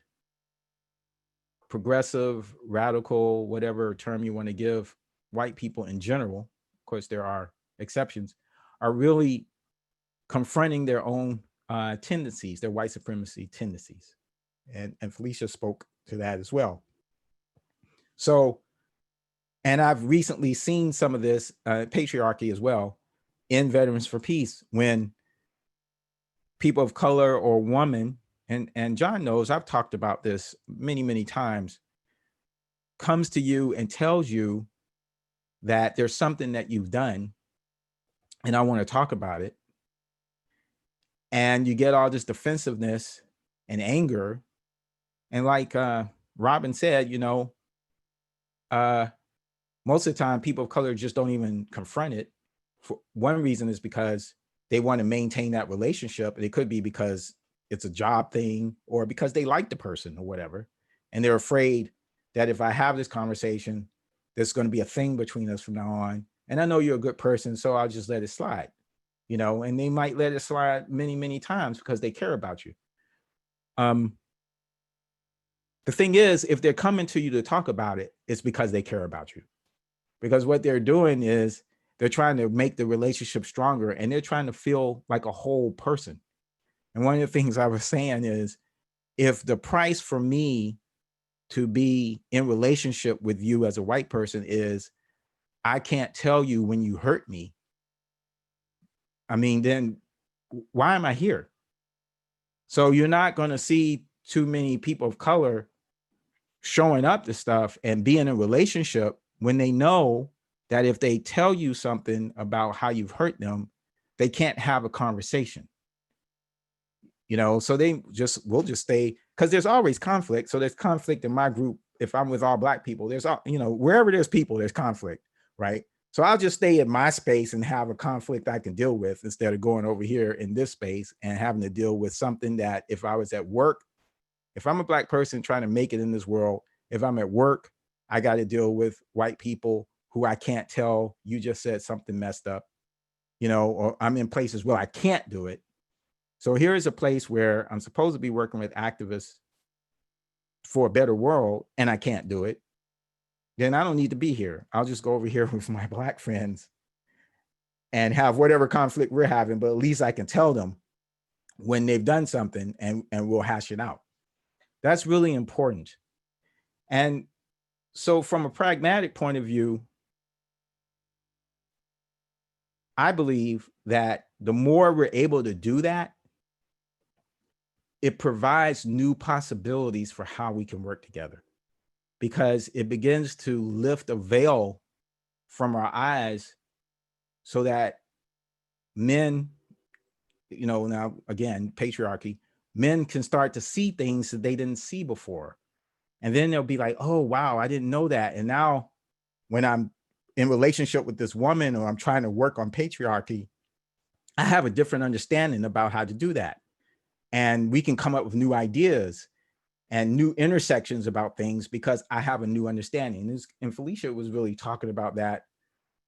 Speaker 6: progressive, radical, whatever term you want to give white people in general, of course there are exceptions, are really confronting their own tendencies, their white supremacy tendencies. And Felicia spoke to that as well. So, and I've recently seen some of this patriarchy as well in Veterans for Peace, when people of color or women, and John knows, I've talked about this many, many times, comes to you and tells you that there's something that you've done and I want to talk about it. And you get all this defensiveness and anger. And like Robin said, you know, most of the time people of color just don't even confront it. For one reason is because they want to maintain that relationship. And it could be because it's a job thing or because they like the person or whatever. And they're afraid that if I have this conversation, there's going to be a thing between us from now on. And I know you're a good person, so I'll just let it slide, you know, and they might let it slide many, many times because they care about you. The thing is, if they're coming to you to talk about it, it's because they care about you. Because what they're doing is they're trying to make the relationship stronger and they're trying to feel like a whole person. And one of the things I was saying is, if the price for me to be in relationship with you as a white person is I can't tell you when you hurt me, I mean, then why am I here? So you're not going to see too many people of color showing up to stuff and being in a relationship when they know that if they tell you something about how you've hurt them, they can't have a conversation. You know, so we'll just stay, because there's always conflict. So there's conflict in my group. If I'm with all Black people, there's, you know, wherever there's people, there's conflict, right? So I'll just stay in my space and have a conflict I can deal with instead of going over here in this space and having to deal with something that if I was at work, if I'm a Black person trying to make it in this world, if I'm at work, I got to deal with white people who I can't tell you just said something messed up, you know, or I'm in places where I can't do it. So here is a place where I'm supposed to be working with activists for a better world and I can't do it. Then I don't need to be here. I'll just go over here with my Black friends and have whatever conflict we're having, but at least I can tell them when they've done something and we'll hash it out. That's really important. And so from a pragmatic point of view, I believe that the more we're able to do that, it provides new possibilities for how we can work together, because it begins to lift a veil from our eyes so that men, you know, now again, patriarchy, men can start to see things that they didn't see before. And then they'll be like, oh, wow, I didn't know that. And now when I'm in relationship with this woman or I'm trying to work on patriarchy, I have a different understanding about how to do that. And we can come up with new ideas and new intersections about things because I have a new understanding. And Felicia was really talking about that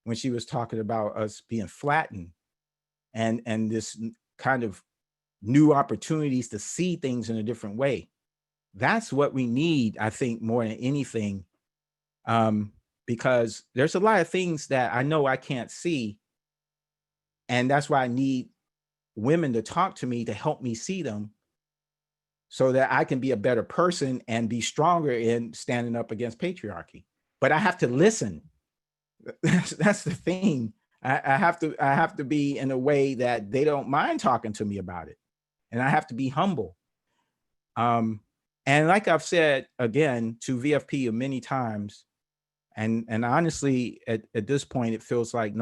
Speaker 6: when she was talking about us being flattened and this kind of new opportunities to see things in a different way. That's what we need, I think, more than anything, because there's a lot of things that I know I can't see. And that's why I need women to talk to me to help me see them so that I can be a better person and be stronger in standing up against patriarchy. But I have to listen. That's the thing. I have to be in a way that they don't mind talking to me about it. And I have to be humble. And like I've said, again, to VFP many times, and honestly, at this point, it feels like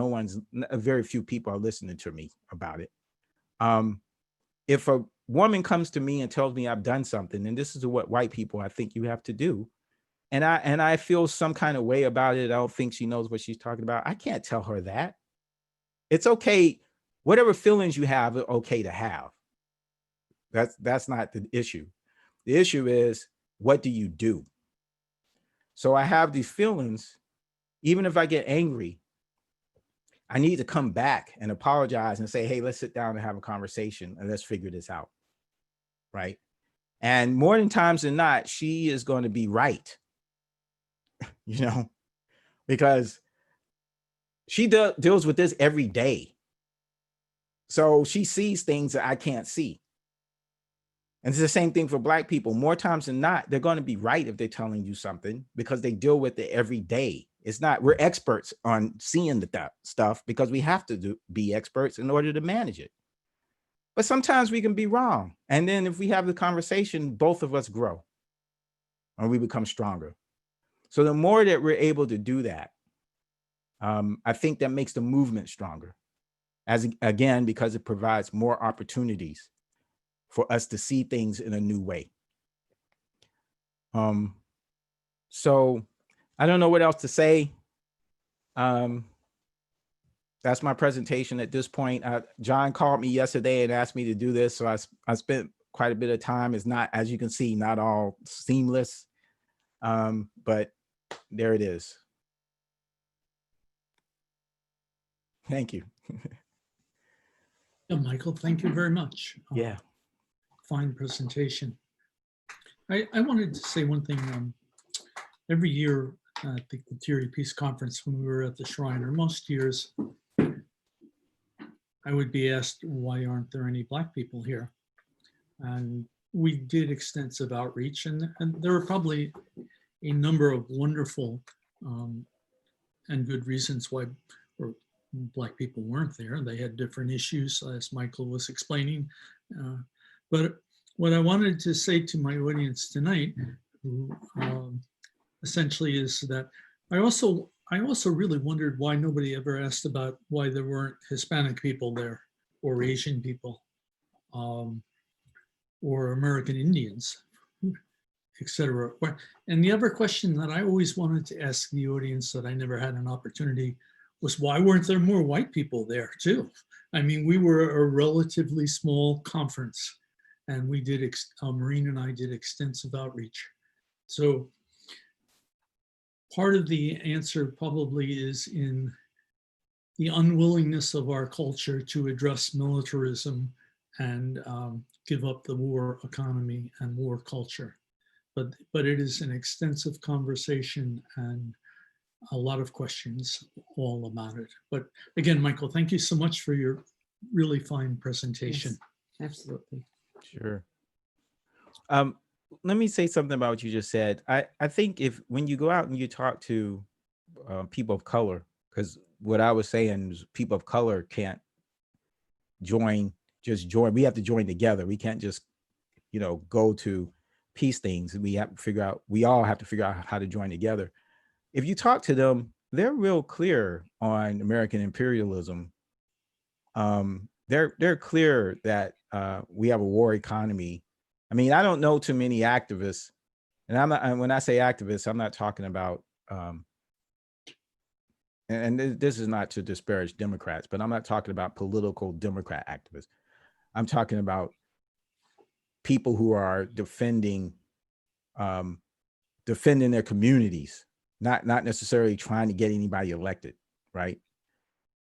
Speaker 6: very few people are listening to me about it. If a woman comes to me and tells me I've done something, and this is what white people I think you have to do, and I feel some kind of way about it, I don't think she knows what she's talking about, I can't tell her that. It's okay. Whatever feelings you have are okay to have. That's not the issue. The issue is, what do you do? So I have these feelings. Even if I get angry, I need to come back and apologize and say, hey, let's sit down and have a conversation and let's figure this out. Right. And more than times than not, she is going to be right. Because she deals with this every day. So she sees things that I can't see. And it's the same thing for Black people. More times than not, they're going to be right if they're telling you something, because they deal with it every day. It's not, we're experts on seeing the stuff because we have to be experts in order to manage it. But sometimes we can be wrong. And then if we have the conversation, both of us grow or we become stronger. So the more that we're able to do that, I think that makes the movement stronger. Again, because it provides more opportunities for us to see things in a new way. So I don't know what else to say. That's my presentation at this point. John called me yesterday and asked me to do this, so I spent quite a bit of time. It's not, as you can see, not all seamless, but there it is. Thank you.
Speaker 2: Yeah, Michael, thank you very much.
Speaker 6: Yeah.
Speaker 2: Fine presentation. I wanted to say one thing. Every year at the Kateri Peace Conference, when we were at the shrine, or most years, I would be asked, why aren't there any Black people here? And we did extensive outreach, and there were probably a number of wonderful and good reasons why Black people weren't there. They had different issues, as Michael was explaining. But what I wanted to say to my audience tonight, who essentially is that I also really wondered why nobody ever asked about why there weren't Hispanic people there, or Asian people, or American Indians, etc. And the other question that I always wanted to ask the audience that I never had an opportunity was, why weren't there more white people there too? I mean, we were a relatively small conference, and we did, Maureen and I did extensive outreach. So part of the answer probably is in the unwillingness of our culture to address militarism and give up the war economy and war culture. But it is an extensive conversation and a lot of questions all about it. But again, Michael, thank you so much for your really fine presentation.
Speaker 3: Yes, absolutely.
Speaker 6: Sure. Let me say something about what you just said. I think when you go out and you talk to people of color, because what I was saying is people of color can't just join. We have to join together. We can't just, go to peace things. We have to figure out, we all have to figure out how to join together. If you talk to them, they're real clear on American imperialism. They're clear that we have a war economy. I mean, I don't know too many activists, and when I say activists, I'm not talking about, and this is not to disparage Democrats, but I'm not talking about political Democrat activists. I'm talking about people who are defending their communities, not necessarily trying to get anybody elected, right?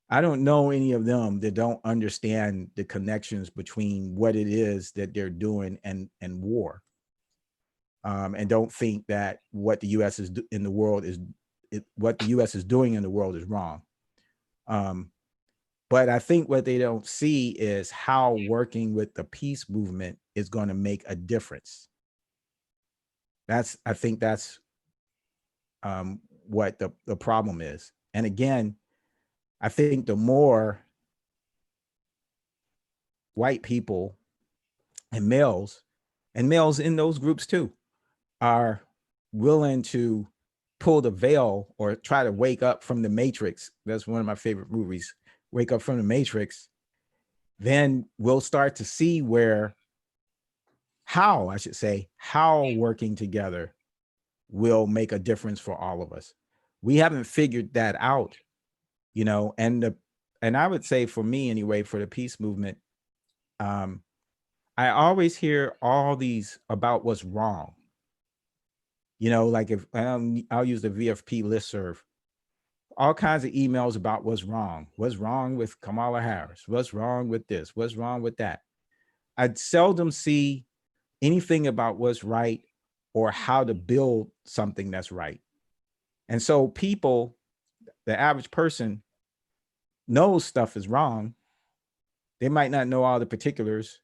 Speaker 6: I don't know any of them that don't understand the connections between what it is that they're doing and war, and don't think that what the U.S. is in the world is what the U.S. is doing in the world is wrong. But I think what they don't see is how working with the peace movement is going to make a difference. I think that's what the problem is. And again, I think the more white people and males and males in those groups too, are willing to pull the veil or try to wake up from the matrix. That's one of my favorite movies, Wake Up from the Matrix. Then we'll start to see how working together will make a difference for all of us. We haven't figured that out, you know, and I would say, for me anyway, for the peace movement, I always hear all these about what's wrong. You know, like if I'll use the VFP listserv, all kinds of emails about what's wrong with Kamala Harris, what's wrong with this, what's wrong with that. I'd seldom see anything about what's right or how to build something that's right. And so people, the average person, knows stuff is wrong. They might not know all the particulars,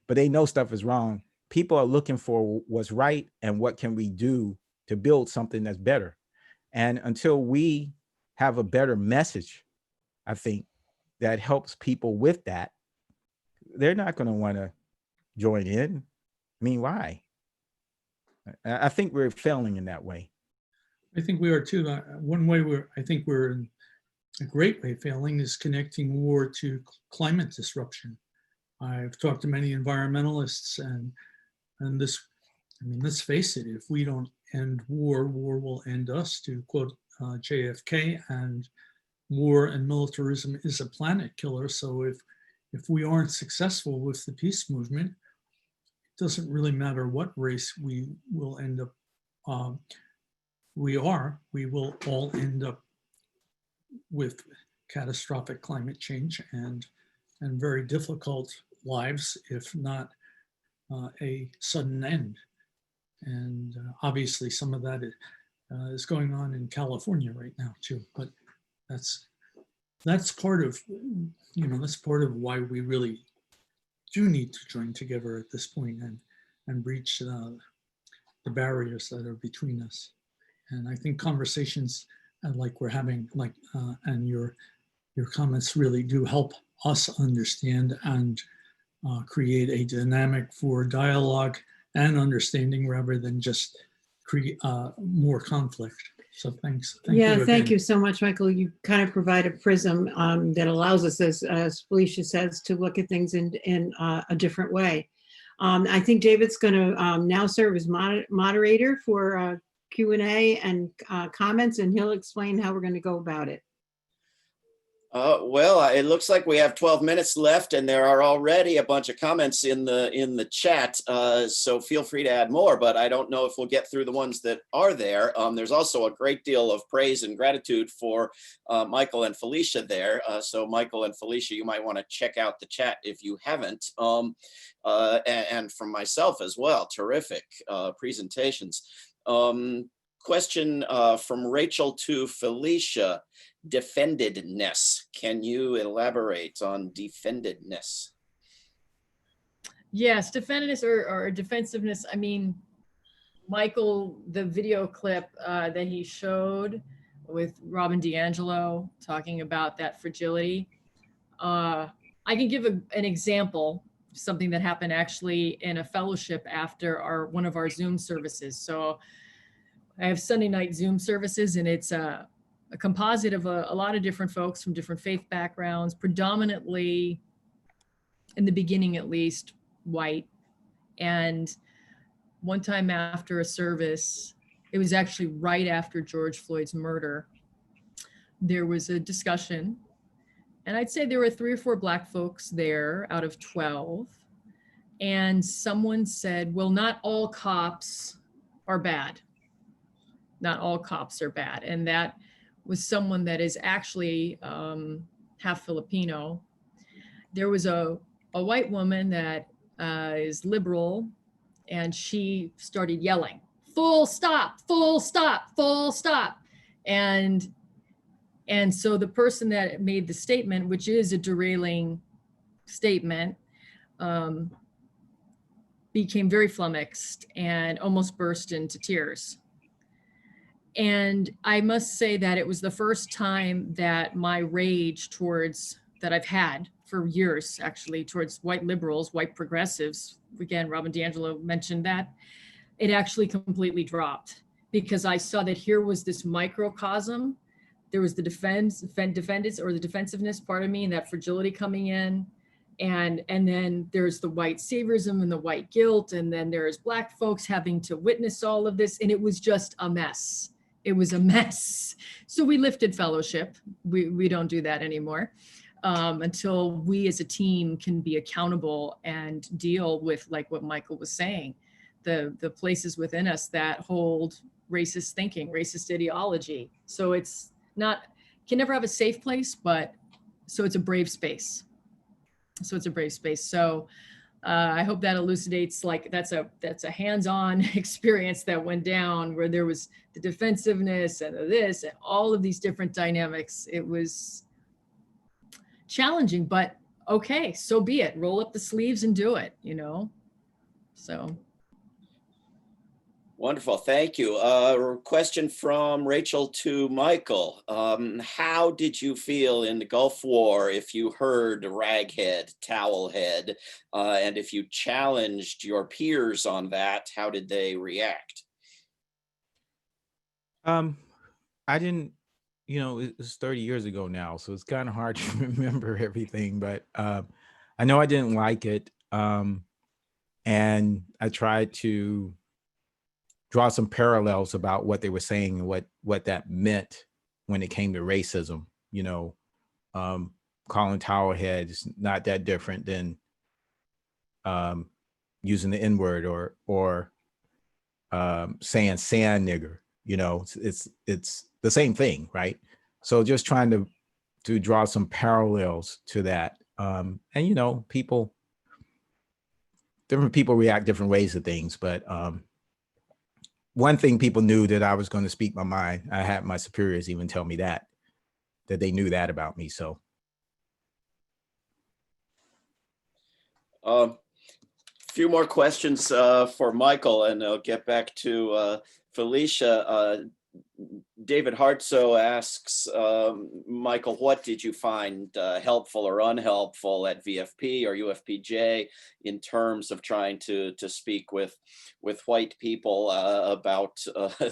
Speaker 6: but they know stuff is wrong. People are looking for what's right and what can we do to build something that's better. And until we have a better message, I think, that helps people with that, they're not going to want to join in. I mean, why? I think we're failing in that way.
Speaker 2: I think we are too. One way I think we're in a great way failing is connecting war to climate disruption. I've talked to many environmentalists, and this, I mean, let's face it, if we don't end war, war will end us, to quote JFK, and war and militarism is a planet killer. So if we aren't successful with the peace movement, it doesn't really matter what race we will end up, we will all end up with catastrophic climate change and very difficult lives, if not a sudden end. And obviously some of that is going on in California right now too, but that's part of, you know, that's part of why we really do need to join together at this point and breach the barriers that are between us. And I think conversations like we're having, like and your comments really do help us understand and create a dynamic for dialogue and understanding rather than just create more conflict. So thanks.
Speaker 3: Thank you so much, Michael. You kind of provide a prism that allows us, as Felicia says, to look at things in a different way. I think David's going to now serve as moderator for Q&A and comments, and he'll explain how we're going to go about it.
Speaker 5: Well, it looks like we have 12 minutes left, and there are already a bunch of comments in the chat. So feel free to add more, but I don't know if we'll get through the ones that are there. There's also a great deal of praise and gratitude for Michael and Felicia there. So Michael and Felicia, you might want to check out the chat if you haven't. And from myself as well, terrific presentations. Question from Rachel to Felicia. Defendedness. Can you elaborate on defendedness?
Speaker 4: Yes, defendedness or defensiveness. I mean, Michael, the video clip that he showed with Robin DiAngelo talking about that fragility. I can give an example, something that happened actually in a fellowship after one of our Zoom services. So I have Sunday night Zoom services, and it's a composite of a lot of different folks from different faith backgrounds, predominantly, in the beginning at least, white. And one time after a service, it was actually right after George Floyd's murder, there was a discussion. And I'd say there were 3 or 4 Black folks there out of 12. And someone said, well, not all cops are bad. Not all cops are bad. And that was someone that is actually half Filipino. There was a white woman that is liberal, and she started yelling, full stop, full stop, full stop. And so the person that made the statement, which is a derailing statement, became very flummoxed and almost burst into tears. And I must say that it was the first time that my rage that I've had for years, actually, towards white liberals, white progressives. Again, Robin DiAngelo mentioned that. It actually completely dropped because I saw that here was this microcosm. There was the defendants or the defensiveness part of me and that fragility coming in. And then there's the white saviorism and the white guilt. And then there's Black folks having to witness all of this. And it was just a mess. It was a mess. So we lifted fellowship. We don't do that anymore until we as a team can be accountable and deal with, like what Michael was saying, the places within us that hold racist thinking, racist ideology. So it's not, can never have a safe place, but so it's a brave space. So I hope that elucidates, like that's a hands-on experience that went down where there was the defensiveness and this and all of these different dynamics. It was challenging, but okay, so be it. Roll up the sleeves and do it, you know? So.
Speaker 5: Wonderful, thank you. Question from Rachel to Michael. How did you feel in the Gulf War if you heard raghead, towelhead, and if you challenged your peers on that, how did they react?
Speaker 6: I didn't, you know, it was 30 years ago now, so it's kind of hard to remember everything, but I know I didn't like it. And I tried to draw some parallels about what they were saying and what that meant when it came to racism. You know, calling towelhead is not that different than using the N-word or saying sand nigger. You know, it's the same thing, right? So just trying to draw some parallels to that. And you know, different people react different ways to things, but one thing people knew that I was going to speak my mind. I had my superiors even tell me that they knew that about me. So.
Speaker 5: A few more questions for Michael, and I'll get back to Felicia. David Hartso asks, Michael, what did you find helpful or unhelpful at VFP or UFPJ in terms of trying to speak with white people about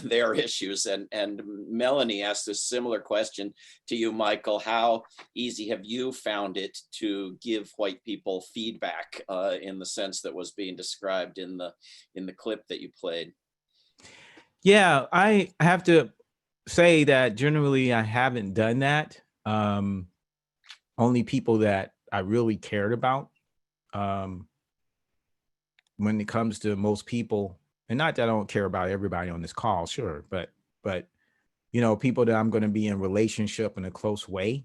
Speaker 5: their issues? And Melanie asked a similar question to you, Michael. How easy have you found it to give white people feedback in the sense that was being described in the clip that you played?
Speaker 6: Yeah, I have to say that generally I haven't done that. Only people that I really cared about. When it comes to most people, and not that I don't care about everybody on this call, sure, but you know, people that I'm going to be in relationship in a close way.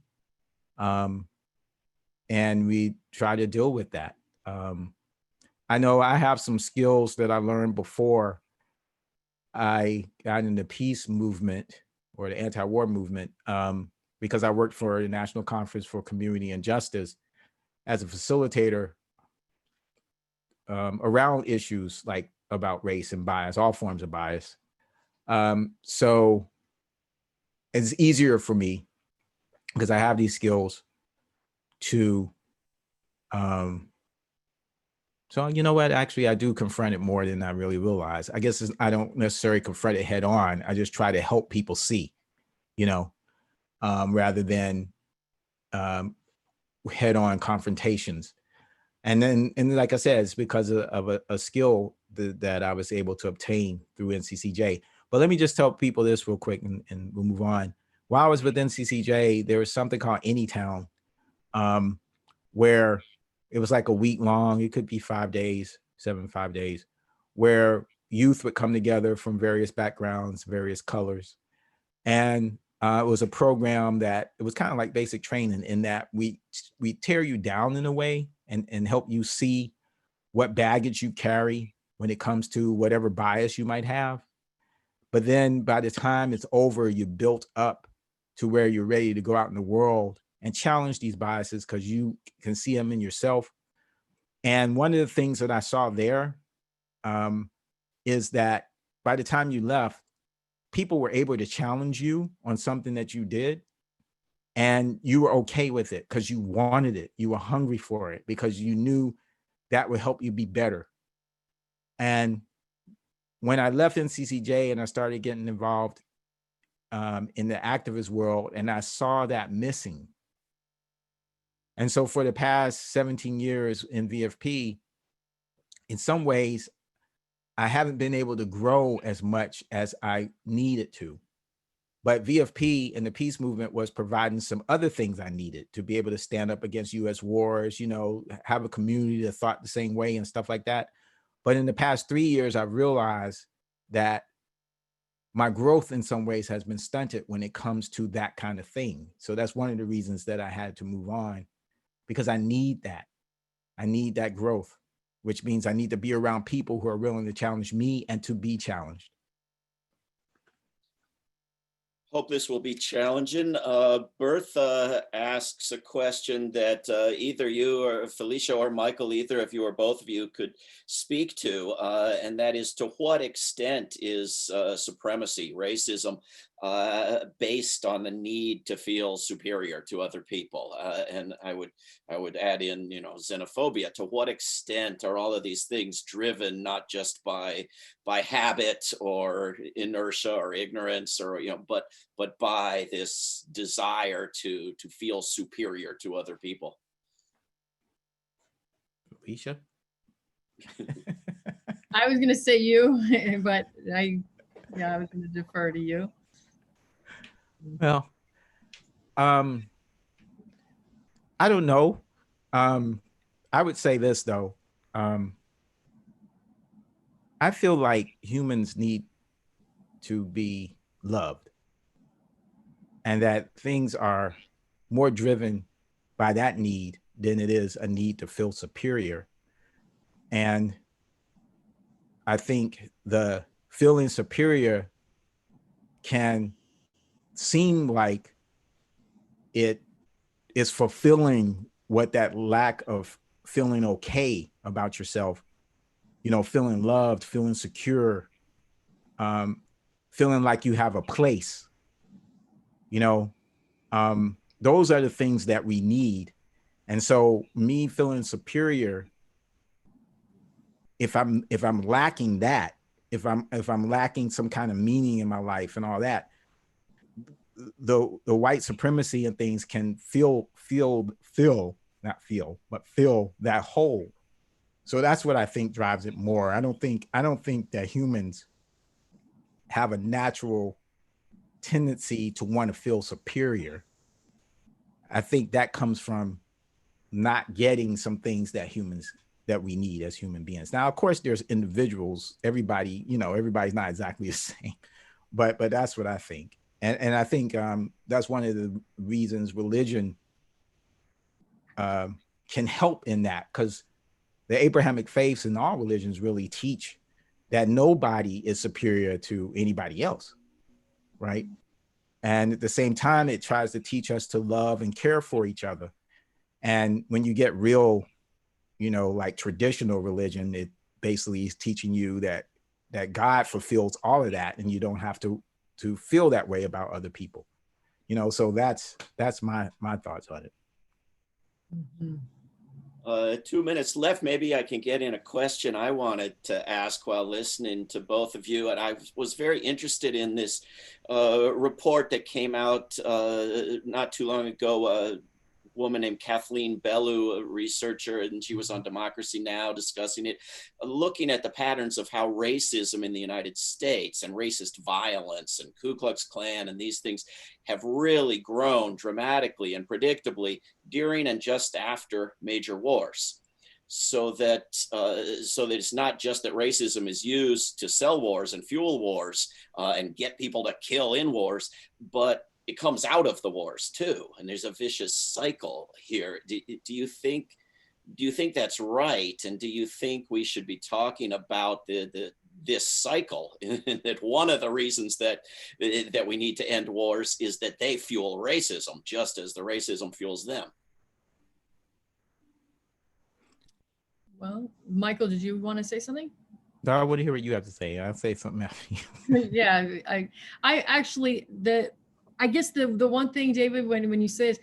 Speaker 6: And we try to deal with that. I know I have some skills that I learned before I got in the peace movement or the anti-war movement, because I worked for the National Conference for Community and Justice as a facilitator around issues like about race and bias, all forms of bias. So it's easier for me because I have these skills to, so you know what, actually I do confront it more than I really realize. I guess I don't necessarily confront it head on. I just try to help people see, you know, rather than head on confrontations. And like I said, it's because of a skill that I was able to obtain through NCCJ. But let me just tell people this real quick and we'll move on. While I was with NCCJ, there was something called Anytown, where it was like a week long. It could be 5 days, 5 days, where youth would come together from various backgrounds, various colors. And it was a program that it was kind of like basic training in that we tear you down in a way and help you see what baggage you carry when it comes to whatever bias you might have. But then by the time it's over, you're built up to where you're ready to go out in the world and challenge these biases because you can see them in yourself. And one of the things that I saw there is that by the time you left, people were able to challenge you on something that you did And you were okay with it because you wanted it. You were hungry for it because you knew that would help you be better. And when I left NCCJ and I started getting involved in the activist world, and I saw that missing. And so for the past 17 years in VFP, in some ways, I haven't been able to grow as much as I needed to. But VFP and the peace movement was providing some other things I needed to be able to stand up against US wars, you know, have a community that thought the same way and stuff like that. But in the past 3 years, I've realized that my growth in some ways has been stunted when it comes to that kind of thing. So that's one of the reasons that I had to move on, because I need that. I need that growth, which means I need to be around people who are willing to challenge me and to be challenged.
Speaker 5: Hope this will be challenging. Bertha asks a question that either you or Felicia or Michael, either of you or both of you could speak to, and that is, to what extent is supremacy, racism, based on the need to feel superior to other people? And I would add in, you know, xenophobia. To what extent are all of these things driven not just by habit or inertia or ignorance, or, you know, but by this desire to feel superior to other people?
Speaker 6: Felicia?
Speaker 4: I was going to say you, but I was going to defer to you.
Speaker 6: Well, I don't know. I would say this though. I feel like humans need to be loved, and that things are more driven by that need than it is a need to feel superior. And I think the feeling superior can seem like it is fulfilling what that lack of feeling okay about yourself, you know, feeling loved, feeling secure, feeling like you have a place, you know, those are the things that we need. And so me feeling superior, if I'm lacking that, if I'm lacking some kind of meaning in my life and all that, the white supremacy and things can fill that hole. So that's what I think drives it more. I don't think that humans have a natural tendency to want to feel superior. I think that comes from not getting some things that we need as human beings. Now, of course, there's individuals, everybody, you know, everybody's not exactly the same, but that's what I think. And I think that's one of the reasons religion can help in that, because the Abrahamic faiths and all religions really teach that nobody is superior to anybody else, right? And at the same time, it tries to teach us to love and care for each other. And when you get real, you know, like traditional religion, it basically is teaching you that God fulfills all of that, and you don't have to feel that way about other people, you know. So that's my thoughts on it.
Speaker 4: Mm-hmm.
Speaker 5: 2 minutes left. Maybe I can get in a question I wanted to ask while listening to both of you. And I was very interested in this report that came out not too long ago. Woman named Kathleen Bellew, a researcher, and she was on Democracy Now! Discussing it, looking at the patterns of how racism in the United States and racist violence and Ku Klux Klan and these things have really grown dramatically and predictably during and just after major wars. So that it's not just that racism is used to sell wars and fuel wars and get people to kill in wars, but it comes out of the wars too, and there's a vicious cycle here. Do you think that's right? And do you think we should be talking about this cycle? And that one of the reasons that we need to end wars is that they fuel racism, just as the racism fuels them.
Speaker 4: Well, Michael, did you want to say something?
Speaker 6: No, I want to hear what you have to say. I'll say something after you.
Speaker 4: Yeah, I actually I guess the one thing, David, when you say is,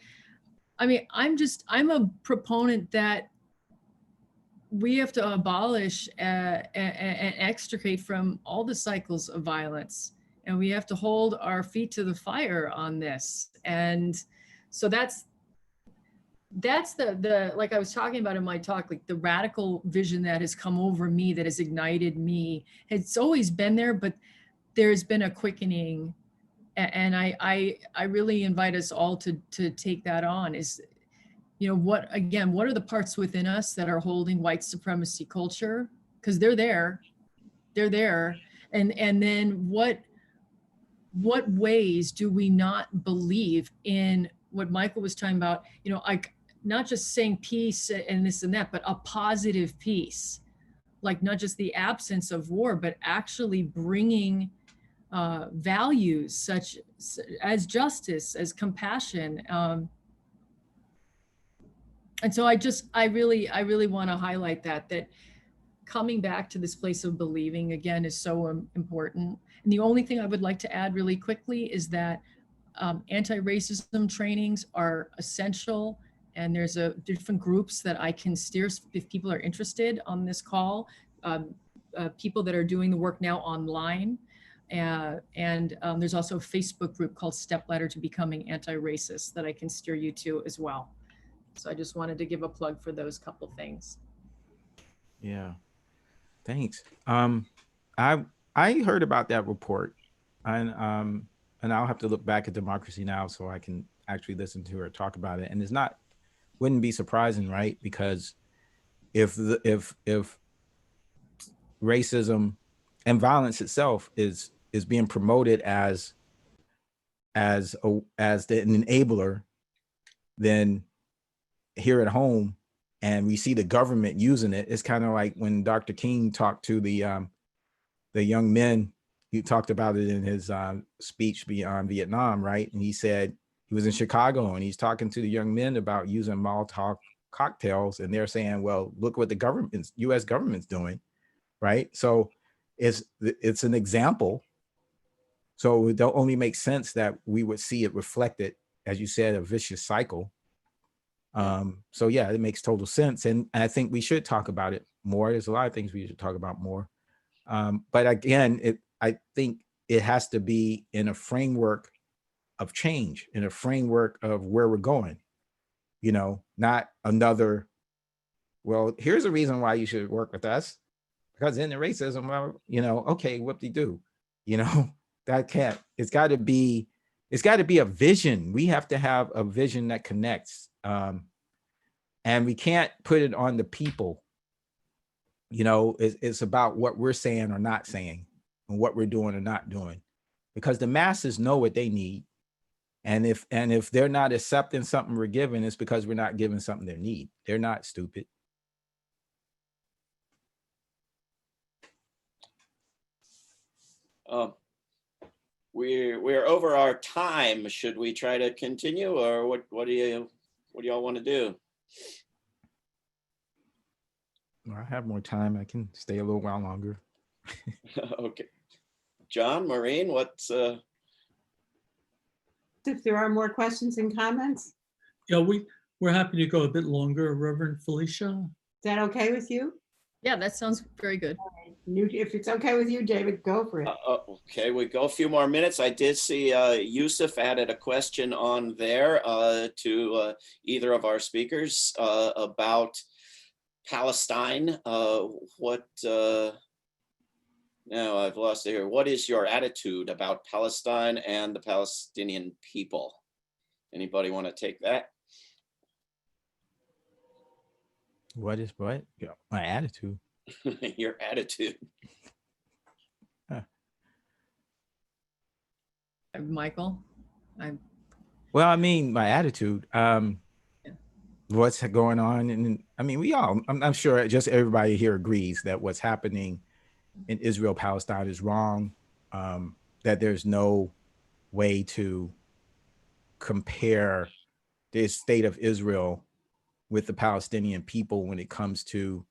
Speaker 4: I mean, I'm a proponent that we have to abolish and extricate from all the cycles of violence, and we have to hold our feet to the fire on this. And so that's the like I was talking about in my talk, like the radical vision that has come over me, that has ignited me. It's always been there, but there's been a quickening. And I really invite us all to take that on. Is, you know, what are the parts within us that are holding white supremacy culture? Because they're there. And then what ways do we not believe in what Michael was talking about? You know, like not just saying peace and this and that, but a positive peace, like not just the absence of war, but actually bringing values such as justice, as compassion. And so I really want to highlight that coming back to this place of believing again is so important. And the only thing I would like to add really quickly is that anti-racism trainings are essential. And there's different groups that I can steer if people are interested on this call, people that are doing the work now online. And there's also a Facebook group called Step Ladder to Becoming Anti-Racist that I can steer you to as well. So I just wanted to give a plug for those couple things.
Speaker 6: Yeah, thanks. I heard about that report, and I'll have to look back at Democracy Now! So I can actually listen to her talk about it. And it's wouldn't be surprising, right? Because if racism and violence itself is being promoted as the enabler, then here at home, and we see the government using it, it's kind of like when Dr. King talked to the young men. He talked about it in his speech beyond Vietnam, right? And he said he was in Chicago and he's talking to the young men about using Molotov cocktails, and they're saying, well, look what the U.S. government's doing, right? So it's an example. So it don't only make sense that we would see it reflected, as you said, a vicious cycle. So yeah, it makes total sense. And I think we should talk about it more. There's a lot of things we should talk about more. But again, I think it has to be in a framework of change, in a framework of where we're going, you know, not another, well, here's a reason why you should work with us, because in the racism, well, you know, okay, whoop-de-doo, you know, that can't, it's got to be a vision. We have to have a vision that connects. And we can't put it on the people. You know, it's about what we're saying or not saying, and what we're doing or not doing, because the masses know what they need. And if they're not accepting something we're giving, it's because we're not giving something they need. They're not stupid.
Speaker 5: We're over our time. Should we try to continue, or what do y'all want to do?
Speaker 6: I have more time. I can stay a little while longer.
Speaker 5: Okay. John, Maureen, what's
Speaker 3: If there are more questions and comments,
Speaker 2: Yeah, we're happy to go a bit longer. Reverend Felicia?
Speaker 3: is that okay with you?
Speaker 4: Yeah, that sounds very good.
Speaker 3: If it's okay with you, David, go for it.
Speaker 5: okay, we go a few more minutes. I did see Yusuf added a question on there to either of our speakers about Palestine. Now I've lost it here. What is your attitude about Palestine and the Palestinian people? Anybody want to take that?
Speaker 6: What? Yeah, my attitude.
Speaker 5: Your attitude.
Speaker 4: Michael?
Speaker 6: Well, I mean, my attitude. What's going on? And I mean, I'm sure just everybody here agrees that what's happening in Israel, Palestine is wrong. That there's no way to compare the state of Israel with the Palestinian people when it comes to,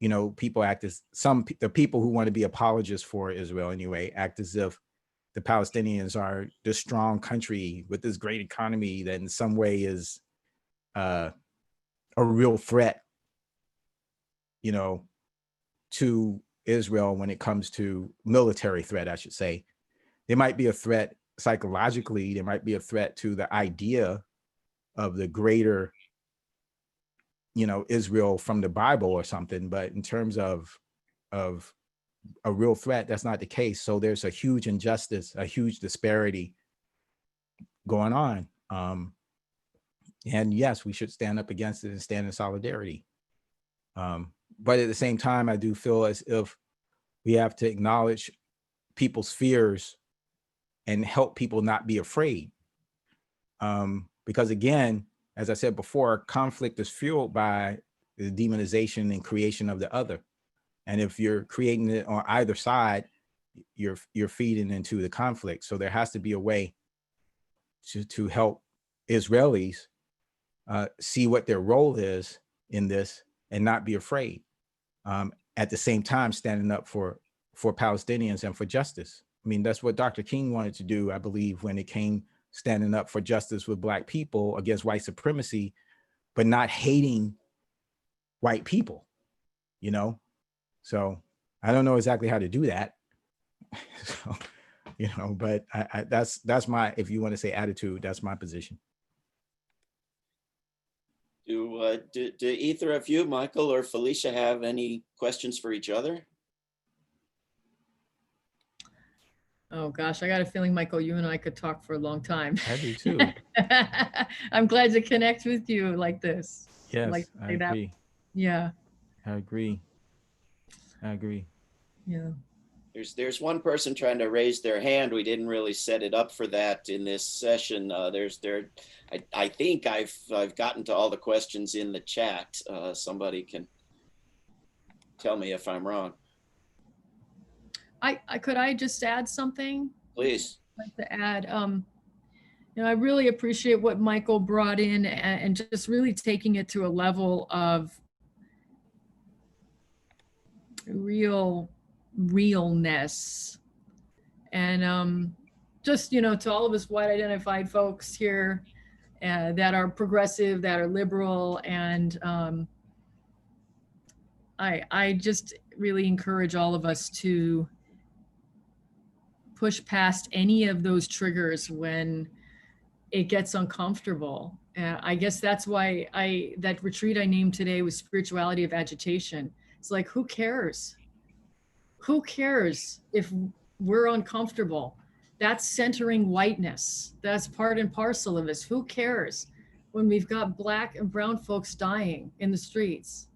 Speaker 6: you know, people act as the people who want to be apologists for Israel anyway, act as if the Palestinians are this strong country with this great economy that in some way is a real threat, you know, to Israel when it comes to military threat, I should say. There might be a threat psychologically, there might be a threat to the idea of the greater, you know, Israel from the Bible or something, but in terms of a real threat, that's not the case. So there's a huge injustice, a huge disparity going on. And yes, we should stand up against it and stand in solidarity. But at the same time, I do feel as if we have to acknowledge people's fears and help people not be afraid. Because again, as I said before, conflict is fueled by the demonization and creation of the other. And if you're creating it on either side, you're feeding into the conflict. So there has to be a way to help Israelis see what their role is in this and not be afraid. At the same time, standing up for Palestinians and for justice. I mean, that's what Dr. King wanted to do, I believe, when it came standing up for justice with Black people against white supremacy, but not hating white people, you know? So I don't know exactly how to do that. So, you know, but that's my, if you want to say attitude, that's my position.
Speaker 5: Do either of you, Michael or Felicia, have any questions for each other?
Speaker 4: Oh gosh, I got a feeling, Michael, you and I could talk for a long time.
Speaker 6: I do too.
Speaker 4: I'm glad to connect with you like this.
Speaker 6: Yes,
Speaker 4: like
Speaker 6: I agree.
Speaker 4: Yeah.
Speaker 6: I agree.
Speaker 4: Yeah.
Speaker 5: There's one person trying to raise their hand. We didn't really set it up for that in this session. I think I've gotten to all the questions in the chat. Somebody can tell me if I'm wrong.
Speaker 4: Could I just add something?
Speaker 5: Please.
Speaker 4: I'd like to add, I really appreciate what Michael brought in and just really taking it to a level of realness. And just, to all of us white identified folks here that are progressive, that are liberal, and I just really encourage all of us to push past any of those triggers when it gets uncomfortable. I guess that's why that retreat I named today was Spirituality of Agitation. It's like, who cares? Who cares if we're uncomfortable? That's centering whiteness. That's part and parcel of us. Who cares when we've got Black and brown folks dying in the streets,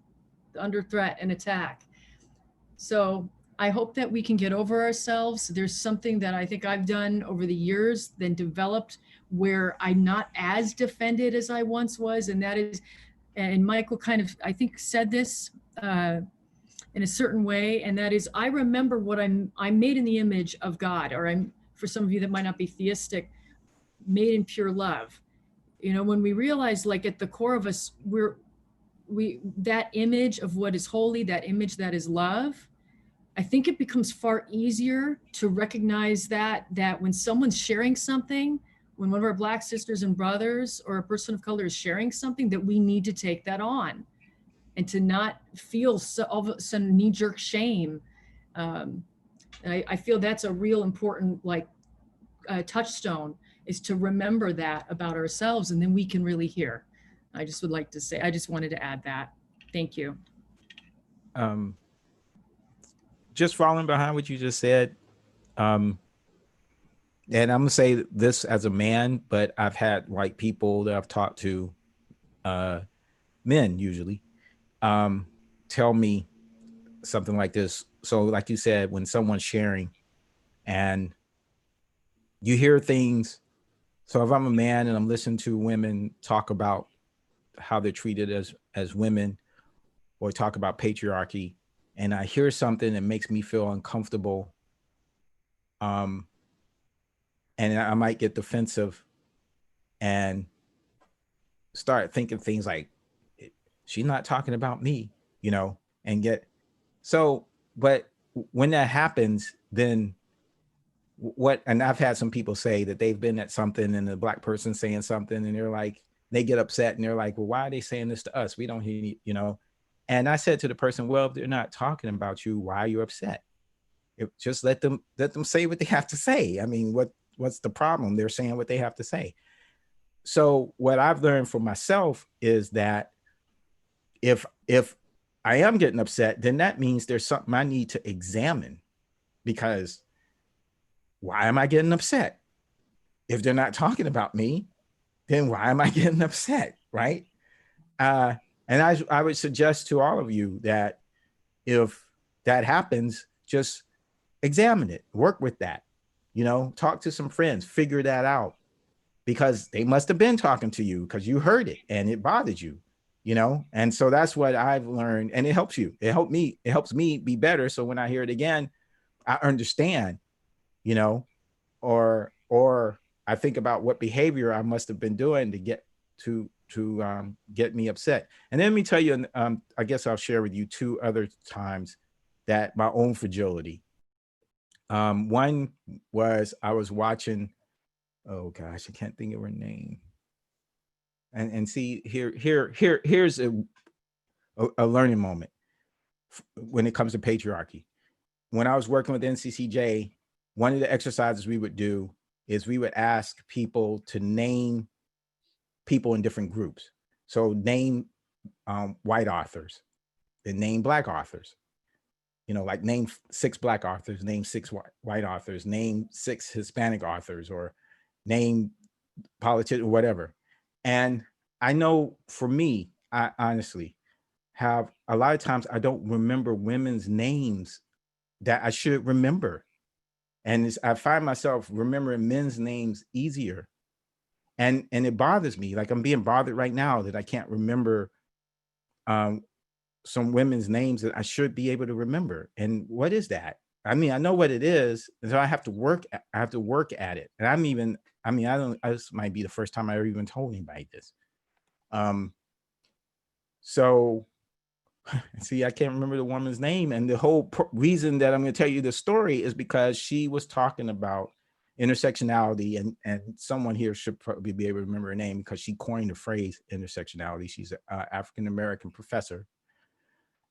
Speaker 4: under threat and attack? So I hope that we can get over ourselves. There's something that I think I've done over the years, then developed, where I'm not as defended as I once was. And that is, and Michael kind of, I think, said this in a certain way. And that is, I remember what I'm made in the image of God, or I'm, for some of you that might not be theistic, made in pure love. When we realize, like, at the core of us, that image of what is holy, that image that is love, I think it becomes far easier to recognize that when someone's sharing something, when one of our Black sisters and brothers or a person of color is sharing something, that we need to take that on and to not feel all of a sudden knee-jerk shame. And I feel that's a real important, touchstone, is to remember that about ourselves, and then we can really hear. I just wanted to add that. Thank you.
Speaker 6: Just following behind what you just said, and I'm gonna say this as a man, but I've had white people that I've talked to, men usually, tell me something like this. So like you said, when someone's sharing and you hear things, so if I'm a man and I'm listening to women talk about how they're treated as women, or talk about patriarchy, and I hear something that makes me feel uncomfortable, and I might get defensive and start thinking things like, she's not talking about me, and but when that happens, then what, and I've had some people say that they've been at something and the Black person saying something and they're like, they get upset and they're like, well, why are they saying this to us? We don't hear, you know? And I said to the person, well, if they're not talking about you, why are you upset? Just let them say what they have to say. I mean, what's the problem? They're saying what they have to say. So what I've learned for myself is that if I am getting upset, then that means there's something I need to examine, because why am I getting upset? If they're not talking about me, then why am I getting upset, right? And I would suggest to all of you that if that happens, just examine it, work with that, you know, talk to some friends, figure that out, because they must have been talking to you because you heard it and it bothered you, you know? And so that's what I've learned, and it helps you. It helps me be better. So when I hear it again, I understand, you know, or I think about what behavior I must have been doing to get get me upset. And then let me tell you, I guess I'll share with you two other times that my own fragility. One was I was watching, oh gosh, I can't think of her name. And see, here's a learning moment when it comes to patriarchy. When I was working with NCCJ, one of the exercises we would do is we would ask people to name people in different groups. So name white authors, and name Black authors. You know, like name 6 Black authors, name 6 white authors, name 6 Hispanic authors, or name politicians, or whatever. And I know for me, I honestly have a lot of times I don't remember women's names that I should remember. And I find myself remembering men's names easier. And it bothers me. Like I'm being bothered right now that I can't remember some women's names that I should be able to remember. And what is that? I mean, I know what it is, and so I have to work at it. And this might be the first time I ever even told anybody this. So see, I can't remember the woman's name. And the whole reason that I'm going to tell you the story is because she was talking about intersectionality, and someone here should probably be able to remember her name because she coined the phrase intersectionality. She's an African-American professor.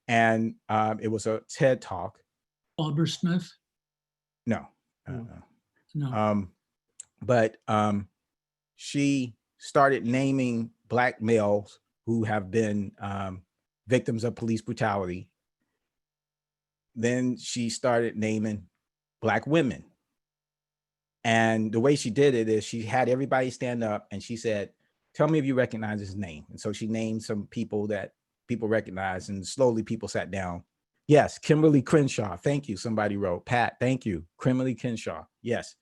Speaker 6: And it was a TED talk.
Speaker 2: Barbara Smith?
Speaker 6: No.
Speaker 2: No.
Speaker 6: But she started naming Black males who have been victims of police brutality. Then she started naming Black women. And the way she did it is she had everybody stand up and she said, tell me if you recognize his name. And so she named some people that people recognize, and slowly people sat down. Yes, Kimberly Crenshaw. Thank you. Somebody wrote. Pat, thank you. Kimberly Crenshaw. Yes.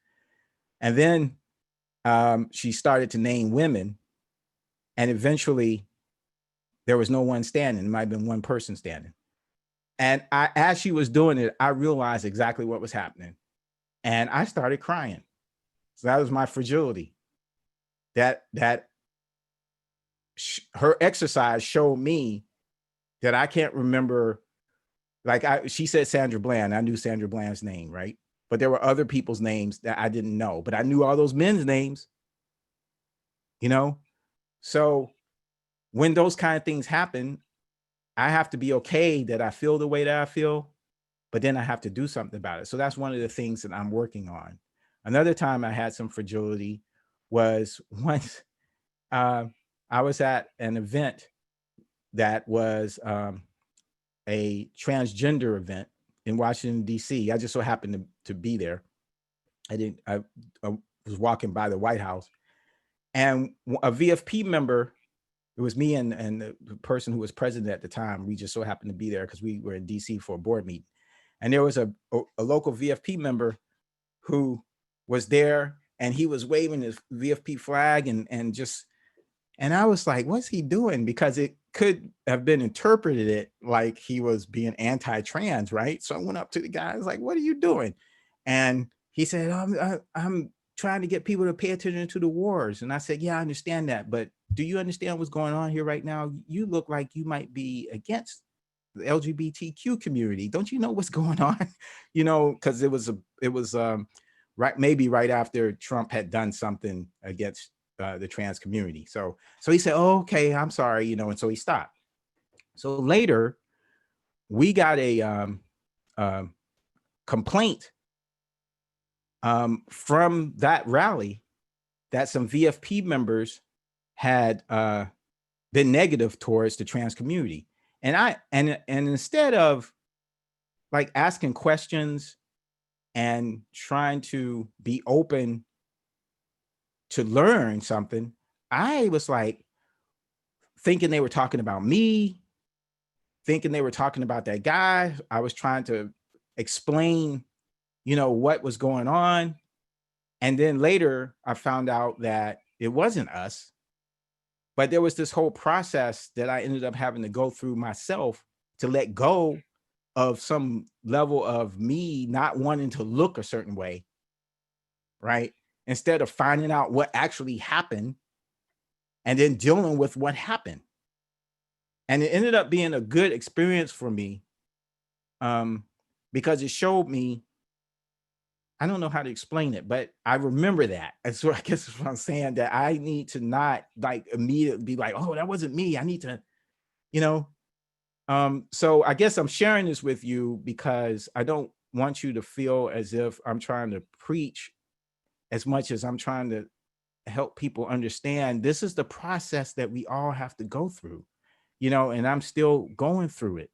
Speaker 6: And then she started to name women, and eventually there was no one standing. It might have been one person standing. And as she was doing it, I realized exactly what was happening. And I started crying. So that was my fragility. That her exercise showed me that I can't remember. Like she said Sandra Bland. I knew Sandra Bland's name, right? But there were other people's names that I didn't know. But I knew all those men's names, you know? So when those kind of things happen, I have to be okay that I feel the way that I feel, but then I have to do something about it. So that's one of the things that I'm working on. Another time I had some fragility was once I was at an event that was a transgender event in Washington, D.C. I just so happened to be there. I was walking by the White House, and a VFP member, it was me and the person who was president at the time, we just so happened to be there because we were in D.C. for a board meeting. And there was a local VFP member who was there, and he was waving his VFP flag and I was like, what's he doing? Because it could have been interpreted like he was being anti-trans, right? So I went up to the guy, I was like, what are you doing? And he said, I'm trying to get people to pay attention to the wars. And I said, yeah, I understand that, but do you understand what's going on here right now? You look like you might be against the LGBTQ community. Don't you know what's going on? You know, because it was right, maybe right after Trump had done something against the trans community. So he said, oh, okay, I'm sorry, you know, and so he stopped. So later, we got a complaint from that rally that some VFP members had been negative towards the trans community. And instead of like asking questions and trying to be open to learn something, I was like thinking they were talking about me, thinking they were talking about that guy. I was trying to explain, you know, what was going on. And then later I found out that it wasn't us, but there was this whole process that I ended up having to go through myself to let go of some level of me not wanting to look a certain way, right? Instead of finding out what actually happened and then dealing with what happened. And it ended up being a good experience for me because it showed me, I don't know how to explain it, but I remember that. And so I guess what I'm saying, that I need to not like immediately be like, oh, that wasn't me. I need to, you know. So I guess I'm sharing this with you because I don't want you to feel as if I'm trying to preach as much as I'm trying to help people understand this is the process that we all have to go through, you know, and I'm still going through it.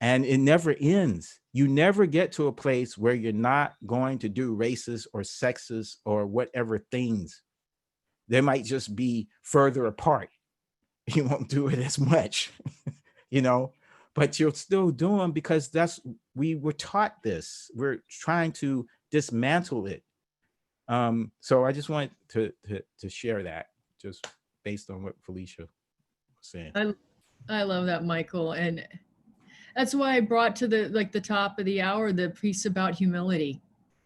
Speaker 6: And it never ends. You never get to a place where you're not going to do racist or sexist or whatever things. They might just be further apart. You won't do it as much, you know, but you'll still do them because we were taught this. We're trying to dismantle it. So I just wanted to share that just based on what Felicia was saying.
Speaker 4: I love that, Michael. And that's why I brought to the top of the hour, the piece about humility.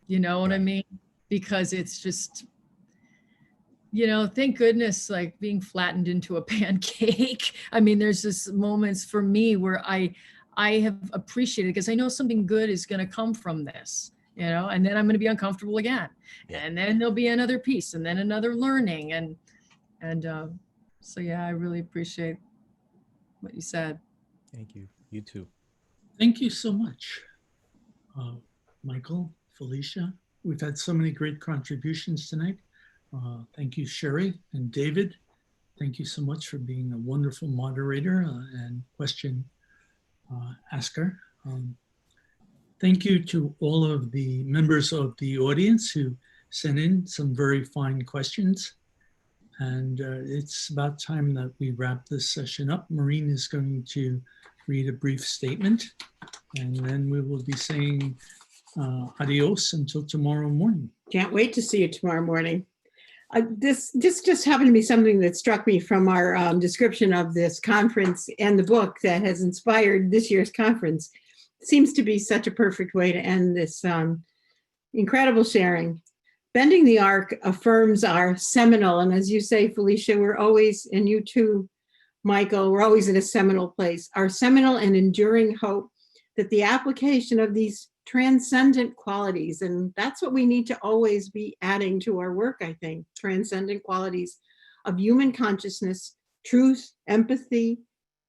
Speaker 4: You know what I mean? Because it's just, you know, thank goodness, like being flattened into a pancake. I mean, there's just moments for me where I have appreciated, because I know something good is going to come from this, you know, and then I'm going to be uncomfortable again. Yeah. And then there'll be another piece and then another learning. And so, yeah, I really appreciate what you said.
Speaker 6: Thank you. You too.
Speaker 2: Thank you so much, Michael, Felicia. We've had so many great contributions tonight. Thank you, Sherry and David. Thank you so much for being a wonderful moderator and question asker. Thank you to all of the members of the audience who sent in some very fine questions. And it's about time that we wrap this session up. Maureen is going to read a brief statement, and then we will be saying adios until tomorrow morning.
Speaker 3: Can't wait to see you tomorrow morning. This just happened to be something that struck me from our description of this conference and the book that has inspired this year's conference. It seems to be such a perfect way to end this incredible sharing. Bending the Arc affirms our seminal, and as you say, Felicia, we're always, and you too, Michael, we're always in a seminal place, our seminal and enduring hope that the application of these transcendent qualities, and that's what we need to always be adding to our work, I think, transcendent qualities of human consciousness, truth, empathy,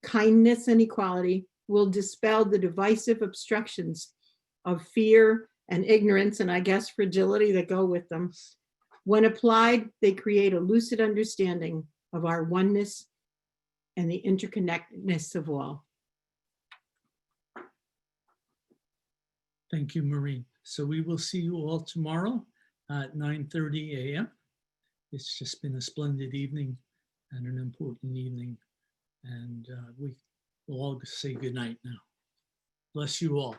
Speaker 3: kindness, and equality will dispel the divisive obstructions of fear and ignorance, and I guess fragility that go with them. When applied, they create a lucid understanding of our oneness and the interconnectedness of all.
Speaker 2: Thank you, Maureen. So we will see you all tomorrow at 9:30 a.m. It's just been a splendid evening and an important evening. And we will all say goodnight now. Bless you all.